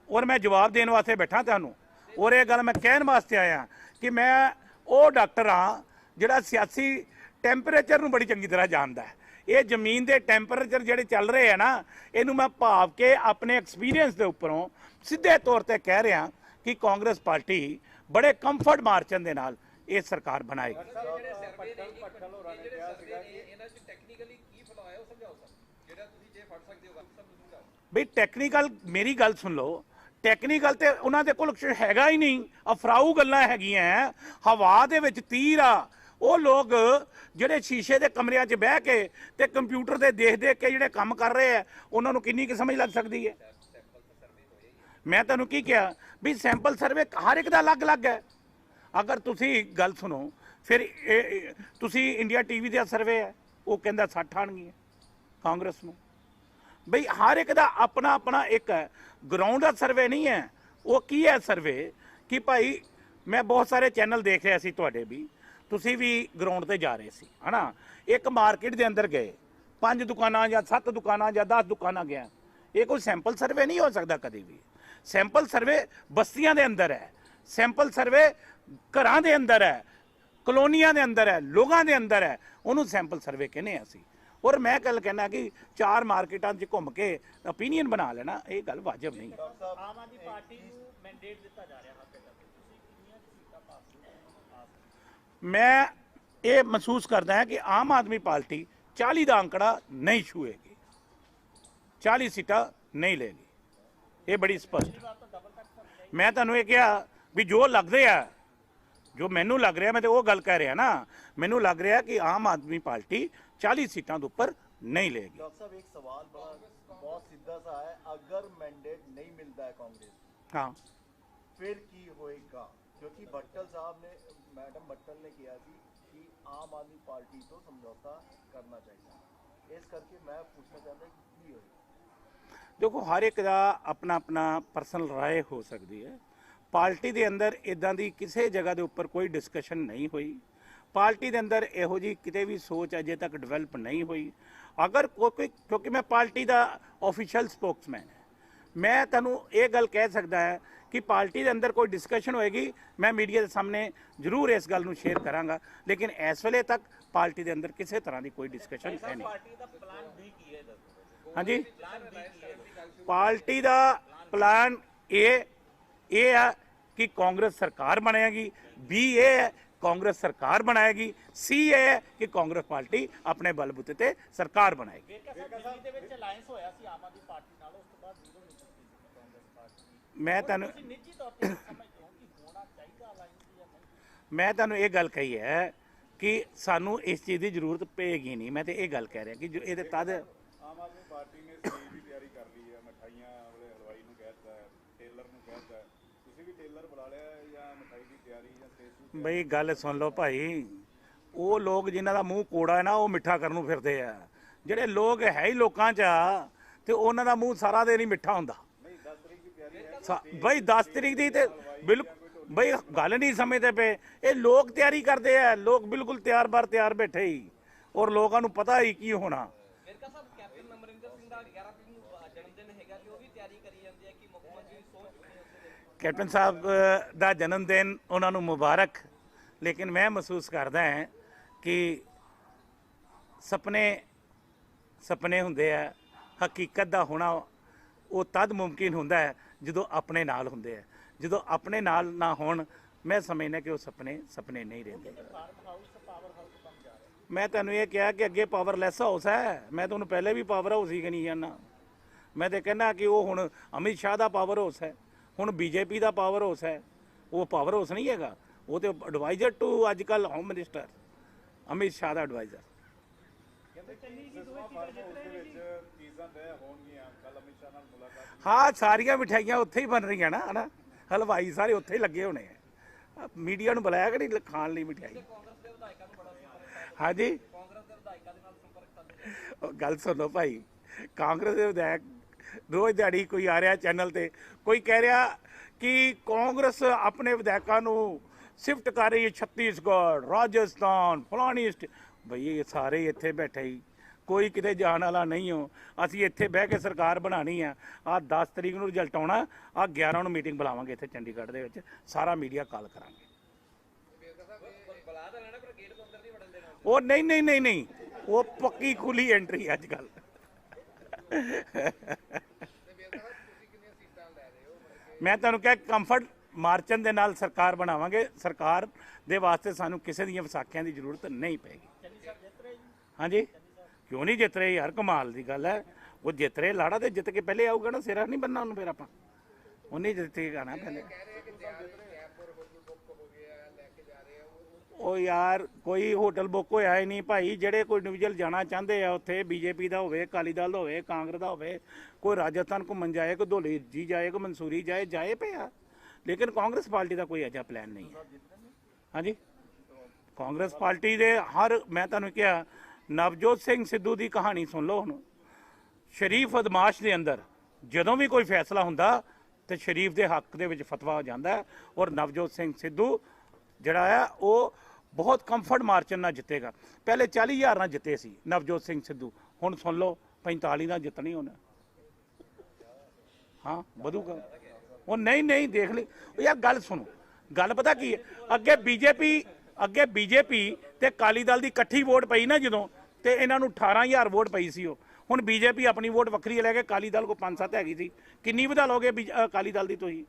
ਔਰ ਮੈਂ ਜਵਾਬ ਦੇਣ ਵਾਸਤੇ ਬੈਠਾ ਤੁਹਾਨੂੰ। ਔਰ ਇਹ ਗੱਲ ਮੈਂ ਕਹਿਣ ਵਾਸਤੇ ਆਇਆ ਕਿ ਮੈਂ ਉਹ ਡਾਕਟਰ ਹਾਂ ਜਿਹੜਾ ਸਿਆਸੀ ਟੈਂਪਰੇਚਰ ਨੂੰ ਬੜੀ ਚੰਗੀ ਤਰ੍ਹਾਂ ਜਾਣਦਾ ਹੈ। ਇਹ ਜ਼ਮੀਨ ਦੇ ਟੈਂਪਰੇਚਰ ਜਿਹੜੇ ਚੱਲ ਰਹੇ ਆ ਨਾ, ਇਹਨੂੰ ਮੈਂ ਭਾਵ ਕੇ ਆਪਣੇ ਐਕਸਪੀਰੀਅੰਸ ਦੇ ਉੱਪਰੋਂ ਸਿੱਧੇ ਤੌਰ ਤੇ ਕਹਿ ਰਿਹਾ ਕਿ ਕਾਂਗਰਸ ਪਾਰਟੀ ਬੜੇ ਕੰਫਰਟ ਮਾਰਜਨ ਦੇ ਨਾਲ ਇਹ ਸਰਕਾਰ ਬਣਾਏਗੀ। ਬਈ ਟੈਕਨੀਕਲ, ਮੇਰੀ ਗੱਲ ਸੁਣ ਲਓ, ਟੈਕਨੀਕਲ ਤੇ ਉਹਨਾਂ ਦੇ ਕੋਲ ਹੈਗਾ ਹੀ ਨਹੀਂ, ਅਫਰਾਊ ਗੱਲਾਂ ਹੈਗੀਆਂ। ਹਵਾ ਦੇ ਵਿੱਚ ਤੀਰ ਆ। ਉਹ ਲੋਕ ਜਿਹੜੇ ਸ਼ੀਸ਼ੇ ਦੇ ਕਮਰਿਆਂ 'ਚ ਬਹਿ ਕੇ ਤੇ ਕੰਪਿਊਟਰ ਤੇ ਦੇਖ ਕੇ ਜਿਹੜੇ ਕੰਮ ਕਰ ਰਹੇ ਆ, ਉਹਨਾਂ ਨੂੰ ਕਿੰਨੀ ਕੁ ਸਮਝ ਲੱਗ ਸਕਦੀ ਹੈ। ਮੈਂ ਤੁਹਾਨੂੰ ਕੀ ਕਿਹਾ ਵੀ ਸੈਂਪਲ ਸਰਵੇ ਹਰ ਇੱਕ ਦਾ ਅਲੱਗ-ਅਲੱਗ ਹੈ। ਅਗਰ ਤੁਸੀਂ ਗੱਲ ਸੁਣੋ, ਫਿਰ ਤੁਸੀਂ ਇੰਡੀਆ ਟੀਵੀ ਦਾ ਸਰਵੇ ਹੈ, ਉਹ ਕਹਿੰਦਾ 60 ਆਣਗੀਆਂ ਕਾਂਗਰਸ ਨੂੰ। ਬਈ ਹਰ ਇੱਕ ਦਾ ਆਪਣਾ ਆਪਣਾ ਇੱਕ ਹੈ, ਗਰਾਊਂਡ ਦਾ ਸਰਵੇ ਨਹੀਂ ਹੈ। ਉਹ ਕੀ ਹੈ ਸਰਵੇ ਕਿ ਭਾਈ ਮੈਂ ਬਹੁਤ ਸਾਰੇ ਚੈਨਲ ਦੇਖ ਰਿਹਾ ਸੀ, ਤੁਹਾਡੇ ਵੀ, ਤੁਸੀਂ ਵੀ ਗਰਾਊਂਡ ਤੇ ਜਾ ਰਹੇ ਸੀ ਹੈ ਨਾ। ਇੱਕ ਮਾਰਕੀਟ ਦੇ ਅੰਦਰ ਗਏ, 5 ਦੁਕਾਨਾਂ ਜਾਂ 7 ਦੁਕਾਨਾਂ ਜਾਂ 10 ਦੁਕਾਨਾਂ ਗਿਆ, ਇਹ ਕੋਈ ਸੈਂਪਲ ਸਰਵੇ ਨਹੀਂ ਹੋ ਸਕਦਾ ਕਦੇ ਵੀ। ਸੈਂਪਲ ਸਰਵੇ ਬਸਤੀਆਂ ਦੇ ਅੰਦਰ ਹੈ, ਸੈਂਪਲ ਸਰਵੇ ਘਰਾਂ ਦੇ ਅੰਦਰ ਹੈ, ਕਲੋਨੀਆਂ ਦੇ ਅੰਦਰ ਹੈ, ਲੋਕਾਂ ਦੇ ਅੰਦਰ ਹੈ, ਉਹਨੂੰ ਸੈਂਪਲ ਸਰਵੇ ਕਹਿੰਦੇ ਆ ਅਸੀਂ। ਔਰ ਮੈਂ ਕੱਲ ਕਹਿਣਾ ਕਿ 4 ਮਾਰਕੀਟਾਂ 'ਚ ਘੁੰਮ ਕੇ ਓਪੀਨੀਅਨ ਬਣਾ ਲੈਣਾ, ਇਹ ਗੱਲ ਵਾਜਬ ਨਹੀਂ। ਆਮ ਆਦਮੀ ਪਾਰਟੀ ਨੂੰ ਮੈਂਡੇਟ ਦਿੱਤਾ ਜਾ ਰਿਹਾ ਹੱਥ ਤੇ ਕਰਕੇ, ਤੁਸੀਂ ਕਿੰਨੀਆਂ ਸੀਟਾਂ ਪਾਸ ਕਰੋਗੇ? ਮੈਂ ਇਹ ਮਹਿਸੂਸ ਕਰਦਾ ਹਾਂ ਕਿ ਆਮ ਆਦਮੀ ਪਾਰਟੀ 40 ਦਾ ਅੰਕੜਾ ਨਹੀਂ ਛੂਏਗੀ, 40 ਸੀਟਾਂ ਨਹੀਂ ਲੇਗੀ, ਇਹ ਬੜੀ ਸਪਸ਼ਟ। ਮੈਂ ਤੁਹਾਨੂੰ ਇਹ ਕਿਹਾ ਵੀ ਜੋ ਲੱਗਦੇ ਆ, ਜੋ ਮੈਨੂੰ ਲੱਗ ਰਿਹਾ, ਮੈਂ ਤੇ ਉਹ ਗੱਲ ਕਹਿ ਰਿਹਾ ਨਾ, ਮੈਨੂੰ ਲੱਗ ਰਿਹਾ कि आम आदमी पार्टी 40 सीटों के ऊपर नहीं लेगी। डॉक्टर साहब, एक सवाल बहुत सीधा सा है, अगर मैंडेट नहीं मिलता है कांग्रेस, हाँ, फिर की होएगा? क्योंकि भट्टल साहब ने, मैडम भट्टल ने किया थी कि आम आदमी पार्टी तो समझौता करना चाहिए, इस करके मैं पूछना चाहता कि की होएगा? देखो हर एक का अपना अपना परसनल राय हो सकती है। पार्टी के अंदर इदां दी किसी जगह के उपर कोई डिस्कशन नहीं हुई। पार्टी के अंदर इहो जी किते भी सोच अजे तक डिवेलप नहीं हुई। अगर कोई, क्योंकि मैं पार्टी का ऑफिशियल स्पोक्समैन है, मैं तुहानूं ये गल कह सकता है कि पार्टी के अंदर कोई डिस्कशन होएगी, मैं मीडिया के सामने जरूर इस गल नूं शेयर करांगा, लेकिन इस वेले तक पार्टी के अंदर किसी तरह की कोई डिस्कशन है नहीं। हाँ जी, पार्टी का प्लान ए है कि कांग्रेस सरकार बनेगी, बी ए है कांग्रेस सरकार बनाएगी, सी है कि कांग्रेस पार्टी अपने बलबूते ते सरकार बनाएगी। मैं तुहानूं ये गल कही है कि सानू इस चीज़ की जरूरत पेगी नहीं। मैं तो ये गल कह रहा कि जो ये तद आम आदमी पार्टी ने स्टेज की तैयारी कर ली है, मिठाइयां वाले हलवाई ਨੂੰ ਕਹਿਤਾ ਹੈ, ਟੇਲਰ ਨੂੰ ਕਹਿਤਾ ਹੈ, ਤੁਸੀਂ ਵੀ ਟੇਲਰ ਬੁਲਾ ਲਿਆ ਜਾਂ ਮਿਠਾਈ ਦੀ ਤਿਆਰੀ ਜਾਂ ਸਟੇਜ ਦੀ? ਬਈ ਗੱਲ ਸੁਣ ਲਓ ਭਾਈ, ਉਹ ਲੋਕ ਜਿਨ੍ਹਾਂ ਦਾ ਮੂੰਹ ਕੋੜਾ ਹੈ ਨਾ, ਉਹ ਮਿੱਠਾ ਕਰਨ ਨੂੰ ਫਿਰਦੇ ਆ। ਜਿਹੜੇ ਲੋਕ ਹੈ ਹੀ ਲੋਕਾਂ 'ਚ ਆ ਤੇ ਉਹਨਾਂ ਦਾ ਮੂੰਹ ਸਾਰਾ ਦਿਨ ਹੀ ਮਿੱਠਾ ਹੁੰਦਾ। ਨਹੀਂ 10 ਤਰੀਕ ਦੀ ਤਿਆਰੀ ਹੈ ਬਈ 10 ਤਰੀਕ ਦੀ ਤੇ ਬਈ ਗੱਲ ਨਹੀਂ ਸਮਝਦੇ ਪਏ। ਇਹ ਲੋਕ ਤਿਆਰੀ ਕਰਦੇ ਆ, ਲੋਕ ਬਿਲਕੁਲ ਤਿਆਰ ਬੈਠੇ ਹੀ, ਔਰ ਲੋਕਾਂ ਨੂੰ ਪਤਾ ਹੀ ਕੀ ਹੋਣਾ। ਵੇਰਕਾ ਸਾਹਿਬ, ਕੈਪਟਨ ਅਮਰਿੰਦਰ ਸਿੰਘ ਦਾ 11 ਤਰੀਕ ਨੂੰ ਜਨਮ ਦਿਨ ਹੈਗਾ ਤੇ ਉਹ ਵੀ ਤਿਆਰੀ ਕਰੀ ਜਾਂਦੇ ਆ ਕਿ ਮੁੱਖ ਮੰਤਰੀ ਸੋਚ ਚੁੱਕੇ ਨੇ ਉਸ ਦਿਨ। ਕੈਪਟਨ ਸਾਹਿਬ ਦਾ ਜਨਮ ਦਿਨ ਉਹਨਾਂ ਨੂੰ ਮੁਬਾਰਕ, ਲੇਕਿਨ ਮੈਂ ਮਹਿਸੂਸ ਕਰਦਾ ਹਾਂ ਕਿ ਸੁਪਨੇ ਹੁੰਦੇ ਆ, ਹਕੀਕਤ ਦਾ ਹੋਣਾ ਉਹ ਤਦ ਮੁਮਕਿਨ ਹੁੰਦਾ ਹੈ ਜਦੋਂ ਆਪਣੇ ਨਾਲ ਹੁੰਦੇ ਆ। ਜਦੋਂ ਆਪਣੇ ਨਾਲ ਨਾ ਹੋਣ, ਮੈਂ ਸਮਝਦਾ ਕਿ ਉਹ ਸੁਪਨੇ ਨਹੀਂ ਰਹਿੰਦੇ। ਮੈਂ ਤੁਹਾਨੂੰ ਇਹ ਕਿਹਾ ਕਿ ਅੱਗੇ ਪਾਵਰਲੈਸ ਹਾਊਸ ਹੈ, ਮੈਂ ਤੁਹਾਨੂੰ ਪਹਿਲੇ ਵੀ ਪਾਵਰ ਹਾਊਸ ਹੀ ਨਹੀਂ ਜਾਣਾ। ਮੈਂ ਤਾਂ ਕਹਿੰਦਾ ਕਿ ਉਹ ਹੁਣ ਅਮਿਤ ਸ਼ਾਹ ਦਾ ਪਾਵਰ ਹਾਊਸ ਹੈ, ਹੁਣ ਬੀਜੇਪੀ ਦਾ ਪਾਵਰ ਹਾਊਸ ਹੈ। ਉਹ ਪਾਵਰ ਹਾਊਸ ਨਹੀਂ ਹੈਗਾ, ਉਹ ਤੇ ਐਡਵਾਈਜ਼ਰ ਟੂ ਅੱਜ ਕੱਲ੍ਹ ਹੋਮ ਮਿਨਿਸਟਰ ਅਮਿਤ ਸ਼ਾਹ ਦਾ ਐਡਵਾਈਜ਼ਰ। ਹਾਂ, ਸਾਰੀਆਂ ਮਿਠਾਈਆਂ ਉੱਥੇ ਹੀ ਬਣ ਰਹੀਆਂ ਨਾ, ਹਨਾ, ਹਲਵਾਈ ਸਾਰੇ ਉੱਥੇ ਹੀ ਲੱਗੇ ਹੋਣੇ ਆ। ਮੀਡੀਆ ਨੂੰ ਬੁਲਾਇਆ ਕਿ ਨਹੀਂ ਖਾਣ ਲਈ ਮਿਠਾਈ? ਹਾਂਜੀ, ਗੱਲ ਸੁਣੋ ਭਾਈ, ਕਾਂਗਰਸ ਦੇ ਵਿਧਾਇਕ ਰੋਜ਼ ਦਿਹਾੜੀ ਕੋਈ ਆ ਰਿਹਾ ਚੈਨਲ ਤੇ, ਕੋਈ ਕਹਿ ਰਿਹਾ ਕਿ ਕਾਂਗਰਸ ਆਪਣੇ ਵਿਧਾਇਕਾਂ ਨੂੰ ਸ਼ਿਫਟ ਕਰ ਰਹੀ ਹੈ ਛੱਤੀਸਗੜ੍ਹ, ਰਾਜਸਥਾਨ, ਫਲਾਣੀ ਬਈ ਇਹ ਸਾਰੇ ਇੱਥੇ ਬੈਠੇ ਹੀ, ਕੋਈ ਕਿਤੇ ਜਾਣ ਵਾਲਾ ਨਹੀਂ ਹੋ। ਅਸੀਂ ਇੱਥੇ ਬਹਿ ਕੇ ਸਰਕਾਰ ਬਣਾਉਣੀ ਆ। ਆਹ 10 ਤਰੀਕ ਨੂੰ ਰਿਜ਼ਲਟ ਆਉਣਾ, ਆਹ 11 ਨੂੰ ਮੀਟਿੰਗ ਬੁਲਾਵਾਂਗੇ ਇੱਥੇ ਚੰਡੀਗੜ੍ਹ ਦੇ ਵਿੱਚ, ਸਾਰਾ ਮੀਡੀਆ ਕਾਲ ਕਰਾਂਗੇ। ਉਹ ਨਹੀਂ, ਉਹ ਪੱਕੀ ਖੁੱਲੀ ਐਂਟਰੀ ਅੱਜ ਕੱਲ। ਮੈਂ ਤੁਹਾਨੂੰ ਕਿਹਾ ਕੰਫਰਟ ਮਾਰਚਨ ਦੇ ਨਾਲ ਸਰਕਾਰ ਬਣਾਵਾਂਗੇ। ਸਰਕਾਰ ਦੇ ਵਾਸਤੇ ਸਾਨੂੰ ਕਿਸੇ ਦੀਆਂ ਵਿਸਾਖੀਆਂ ਦੀ ਜ਼ਰੂਰਤ ਨਹੀਂ ਪਏਗੀ। ਹਾਂਜੀ, ਕਿਉਂ ਨਹੀਂ ਜਿੱਤ ਰਹੇ ਯਾਰ, ਕਮਾਲ ਦੀ ਗੱਲ ਹੈ। ਉਹ ਜਿੱਤ ਰਹੇ, ਲਾੜਾ ਤੇ ਜਿੱਤ ਕੇ ਪਹਿਲੇ ਆਊਗਾ ਨਾ, ਸਿਰਾ ਨਹੀਂ ਬੰਨਾ ਉਹਨੂੰ, ਫਿਰ ਆਪਾਂ ਉਹਨੇ ਜਿੱਤ ਕੇ ਆਣਾ ਪਹਿਲੇ। ਉਹ ਯਾਰ ਕੋਈ ਹੋਟਲ ਬੁੱਕ ਹੋਇਆ ਹੀ ਨਹੀਂ ਭਾਈ। ਜਿਹੜੇ ਕੋਈ ਇੰਡੀਵਿਜੂਅਲ ਜਾਣਾ ਚਾਹੁੰਦੇ ਆ ਉੱਥੇ, ਬੀਜੇਪੀ ਦਾ ਹੋਵੇ, ਅਕਾਲੀ ਦਲ ਦਾ ਹੋਵੇ, ਕਾਂਗਰਸ ਦਾ ਹੋਵੇ, ਕੋਈ ਰਾਜਸਥਾਨ ਘੁੰਮਣ ਜਾਏ, ਕੋਈ ਧੌਲੀ ਜੀ ਜਾਏ, ਕੋਈ ਮਨਸੂਰੀ ਜਾਏ ਪਿਆ, ਲੇਕਿਨ ਕਾਂਗਰਸ ਪਾਰਟੀ ਦਾ ਕੋਈ ਅਜਿਹਾ ਪਲਾਨ ਨਹੀਂ ਹੈ। ਹਾਂਜੀ, ਕਾਂਗਰਸ ਪਾਰਟੀ ਦੇ ਮੈਂ ਤੁਹਾਨੂੰ ਕਿਹਾ, ਨਵਜੋਤ ਸਿੰਘ ਸਿੱਧੂ ਦੀ ਕਹਾਣੀ ਸੁਣ ਲਓ। ਹੁਣ ਸ਼ਰੀਫ ਅਦਮਾਸ਼ ਦੇ ਅੰਦਰ ਜਦੋਂ ਵੀ ਕੋਈ ਫੈਸਲਾ ਹੁੰਦਾ ਤੇ ਸ਼ਰੀਫ ਦੇ ਹੱਕ ਦੇ ਵਿੱਚ ਫਤਵਾ ਹੋ ਜਾਂਦਾ, ਔਰ ਨਵਜੋਤ ਸਿੰਘ ਸਿੱਧੂ ਜਿਹੜਾ ਆ ਉਹ ਬਹੁਤ ਕੰਫਰਟ ਮਾਰਜਨ ਨਾਲ ਜਿੱਤੇਗਾ। ਪਹਿਲੇ 40,000 ਨਾਲ ਜਿੱਤੇ ਸੀ ਨਵਜੋਤ ਸਿੰਘ ਸਿੱਧੂ, ਹੁਣ ਸੁਣ ਲਓ 45 ਨਾਲ ਜਿੱਤਣੀ ਉਹਨੇ। ਹਾਂ, ਵਧੂਗਾ ਉਹ। ਨਹੀਂ ਦੇਖ ਲਈ ਯਾਰ, ਗੱਲ ਸੁਣੋ, ਗੱਲ ਪਤਾ ਕੀ ਹੈ, ਅੱਗੇ ਬੀਜੇਪੀ ਤੇ ਅਕਾਲੀ ਦਲ ਦੀ ਇਕੱਠੀ ਵੋਟ ਪਈ ਨਾ ਜਦੋਂ, ਤੇ ਇਹਨਾਂ ਨੂੰ 18,000 ਵੋਟ ਪਈ ਸੀ। ਉਹ ਹੁਣ ਬੀਜੇਪੀ ਆਪਣੀ ਵੋਟ ਵੱਖਰੀ ਲੈ ਕੇ, ਅਕਾਲੀ ਦਲ ਕੋ 5-7 ਹੈਗੀ ਸੀ। ਕਿੰਨੀ ਵਧਾ ਲਓਗੇ ਅਕਾਲੀ ਦਲ ਦੀ ਤੁਸੀਂ?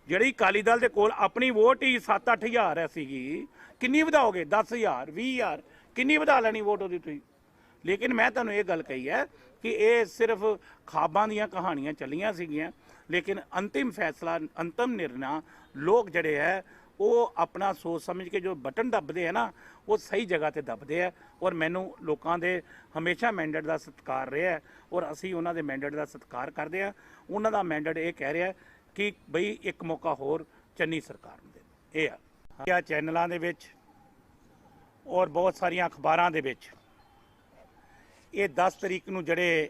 ਜਿਹੜੀ ਅਕਾਲੀ ਦਲ ਦੇ ਕੋਲ ਆਪਣੀ ਵੋਟ ਹੀ 7-8 ਹਜ਼ਾਰ ਸੀਗੀ, ਕਿੰਨੀ ਵਧਾਓਗੇ? 10,000, 20,000, ਕਿੰਨੀ ਵਧਾ ਲੈਣੀ ਵੋਟ ਉਹਦੀ ਤੁਸੀਂ? ਲੇਕਿਨ ਮੈਂ ਤੁਹਾਨੂੰ ਇਹ ਗੱਲ ਕਹੀ ਹੈ ਕਿ ਇਹ ਸਿਰਫ ਖਾਬਾਂ ਦੀਆਂ ਕਹਾਣੀਆਂ ਚੱਲੀਆਂ ਸੀਗੀਆਂ, ਲੇਕਿਨ ਅੰਤਿਮ ਫੈਸਲਾ, ਅੰਤਿਮ ਨਿਰਣਾ ਲੋਕ ਜਿਹੜੇ ਹੈ ਉਹ ਆਪਣਾ ਸੋਚ ਸਮਝ ਕੇ ਜੋ ਬਟਨ ਦੱਬਦੇ ਹੈ ਨਾ, ਉਹ ਸਹੀ ਜਗ੍ਹਾ ਤੇ ਦੱਬਦੇ ਆ। ਔਰ ਮੈਨੂੰ ਲੋਕਾਂ ਦੇ ਹਮੇਸ਼ਾ ਮੈਂਡੇਟ ਦਾ ਸਤਿਕਾਰ ਰਿਹਾ, ਔਰ ਅਸੀਂ ਉਹਨਾਂ ਦੇ ਮੈਂਡੇਟ ਦਾ ਸਤਿਕਾਰ ਕਰਦੇ ਆ। ਉਹਨਾਂ ਦਾ ਮੈਂਡੇਟ ਇਹ ਕਹਿ ਰਿਹਾ ਕਿ ਬਈ ਇੱਕ ਮੌਕਾ ਹੋਰ ਚੰਨੀ ਸਰਕਾਰ ਨੂੰ ਦੇ। ਇਹ ਆ ਚੈਨਲਾਂ ਦੇ ਵਿੱਚ ਔਰ ਬਹੁਤ ਸਾਰੀਆਂ ਅਖਬਾਰਾਂ ਦੇ ਵਿੱਚ ਇਹ 10 ਤਰੀਕ ਨੂੰ ਜਿਹੜੇ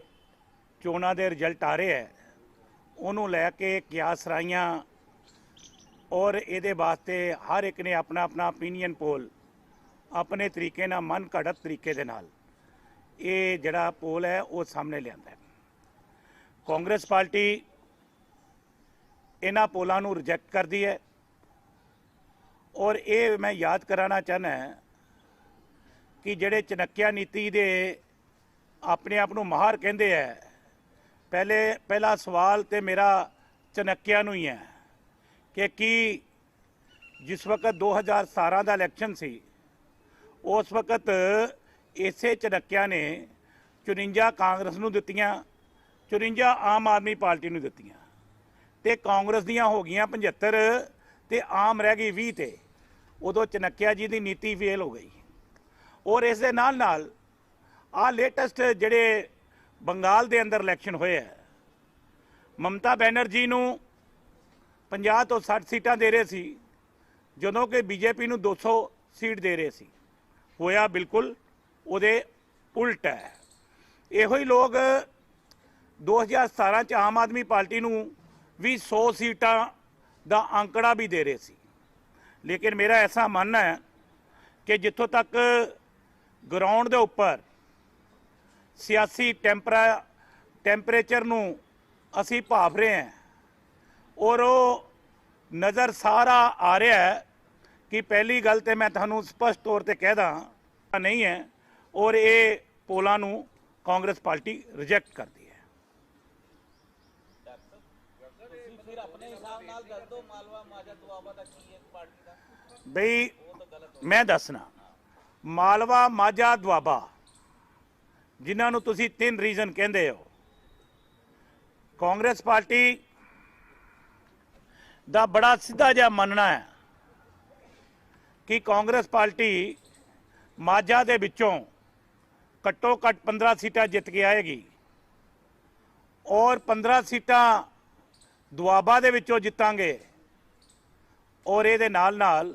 ਚੋਣਾਂ ਦੇ ਰਿਜ਼ਲਟ ਆ ਰਹੇ ਹੈ, ਉਹਨੂੰ ਲੈ ਕੇ ਕਿਆਸ ਰਾਈਆਂ, ਔਰ ਇਹਦੇ ਵਾਸਤੇ ਹਰ ਇੱਕ ਨੇ ਆਪਣਾ ਓਪੀਨੀਅਨ ਪੋਲ ਆਪਣੇ ਤਰੀਕੇ ਨਾਲ, ਮਨ ਘੜਤ ਤਰੀਕੇ ਦੇ ਨਾਲ ਇਹ ਜਿਹੜਾ ਪੋਲ ਹੈ ਉਹ ਸਾਹਮਣੇ ਲਿਆਂਦਾ ਹੈ। ਕਾਂਗਰਸ ਪਾਰਟੀ ਇਹਨਾਂ ਪੋਲਾਂ ਨੂੰ ਰਿਜੈਕਟ ਕਰਦੀ ਹੈ, ਔਰ ਇਹ ਮੈਂ ਯਾਦ ਕਰਾਉਣਾ ਚਾਹੁੰਦਾ ਕਿ ਜਿਹੜੇ ਚਨੱਕਿਆ ਨੀਤੀ ਦੇ ਆਪਣੇ ਆਪ ਨੂੰ ਮਾਹਰ ਕਹਿੰਦੇ ਹੈ, ਪਹਿਲਾ ਸਵਾਲ ਤੇ ਮੇਰਾ ਚਨੱਕਿਆ ਨੂੰ ਹੀ ਹੈ ਕਿ ਕੀ ਜਿਸ ਵਕਤ 2017 ਦਾ ਇਲੈਕਸ਼ਨ ਸੀ, ਉਸ ਵਕਤ ਇਸੇ ਚਨੱਕਿਆ ਨੇ 54 ਕਾਂਗਰਸ ਨੂੰ ਦਿੱਤੀਆਂ, 54 ਆਮ ਆਦਮੀ ਪਾਰਟੀ ਨੂੰ ਦਿੱਤੀਆਂ, ਤੇ ਕਾਂਗਰਸ ਦੀਆਂ ਹੋ ਗਈਆਂ 75 ਤੇ ਆਮ ਰਹਿ ਗਈ 20 ਤੇ। ਉਦੋਂ ਚਨੱਕਿਆ ਜੀ ਦੀ ਨੀਤੀ ਫੇਲ ਹੋ ਗਈ। ਔਰ ਇਸ ਦੇ ਨਾਲ ਆਹ ਲੇਟੈਸਟ ਜਿਹੜੇ ਬੰਗਾਲ ਦੇ ਅੰਦਰ ਇਲੈਕਸ਼ਨ ਹੋਏ ਹੈ, ਮਮਤਾ ਬੈਨਰਜੀ ਨੂੰ 50 ਤੋਂ 60 ਸੀਟਾਂ ਦੇ ਰਹੇ ਸੀ, ਜਦੋਂ ਕਿ ਬੀਜੇਪੀ ਨੂੰ 200 ਸੀਟ ਦੇ ਰਹੇ ਸੀ। ਹੋਇਆ ਬਿਲਕੁਲ ਉਹਦੇ ਉਲਟ ਹੈ। ਇਹੋ ਹੀ ਲੋਕ 2017 ਚ ਆਮ ਆਦਮੀ ਪਾਰਟੀ ਨੂੰ ਵੀ 100 ਸੀਟਾਂ ਦਾ ਅੰਕੜਾ ਵੀ ਦੇ ਰਹੇ ਸੀ। ਲੇਕਿਨ ਮੇਰਾ ਐਸਾ ਮੰਨਣਾ ਹੈ ਕਿ ਜਿੱਥੋਂ ਤੱਕ ਗਰਾਊਂਡ ਦੇ ਉੱਪਰ ਸਿਆਸੀ ਟੈਂਪਰੇਚਰ ਨੂੰ ਅਸੀਂ ਭਾਪ ਰਹੇ ਹਾਂ ਔਰ ਉਹ ਨਜ਼ਰ ਸਾਰਾ ਆ ਰਿਹਾ ਹੈ ਕਿ ਪਹਿਲੀ ਗੱਲ ਤੇ ਮੈਂ ਤੁਹਾਨੂੰ ਸਪਸ਼ਟ ਤੌਰ ਤੇ ਕਹਿ ਦਾਂ ਨਹੀਂ ਹੈ ਔਰ ਇਹ ਪੋਲਾਂ ਨੂੰ ਕਾਂਗਰਸ ਪਾਰਟੀ ਰਿਜੈਕਟ ਕਰਦੀ ਹੈ। ਤੁਸੀਂ ਫਿਰ ਆਪਣੇ ਹਿਸਾਬ ਨਾਲ ਦੱਸ ਦਿਓ ਮਾਲਵਾ ਮਾਝਾ ਦੁਆਬਾ ਦਾ ਕੀ ਹੈ ਪਾਰਟੀ ਦਾ। ਬਈ ਮੈਂ ਦੱਸਣਾ ਮਾਲਵਾ ਮਾਝਾ ਦੁਆਬਾ ਜਿਨ੍ਹਾਂ ਨੂੰ ਤੁਸੀਂ ਤਿੰਨ ਰੀਜ਼ਨ ਕਹਿੰਦੇ ਹੋ, ਕਾਂਗਰਸ ਪਾਰਟੀ ਦਾ ਬੜਾ ਸਿੱਧਾ ਜਿਹਾ ਮੰਨਣਾ ਹੈ ਕਿ ਕਾਂਗਰਸ ਪਾਰਟੀ ਮਾਝਾ ਦੇ ਵਿੱਚੋਂ ਘੱਟੋ ਘੱਟ 15 ਸੀਟਾਂ ਜਿੱਤ ਕੇ ਆਏਗੀ ਔਰ 15 ਸੀਟਾਂ ਦੁਆਬਾ ਦੇ ਵਿੱਚੋਂ ਜਿੱਤਾਂਗੇ ਔਰ ਇਹਦੇ ਨਾਲ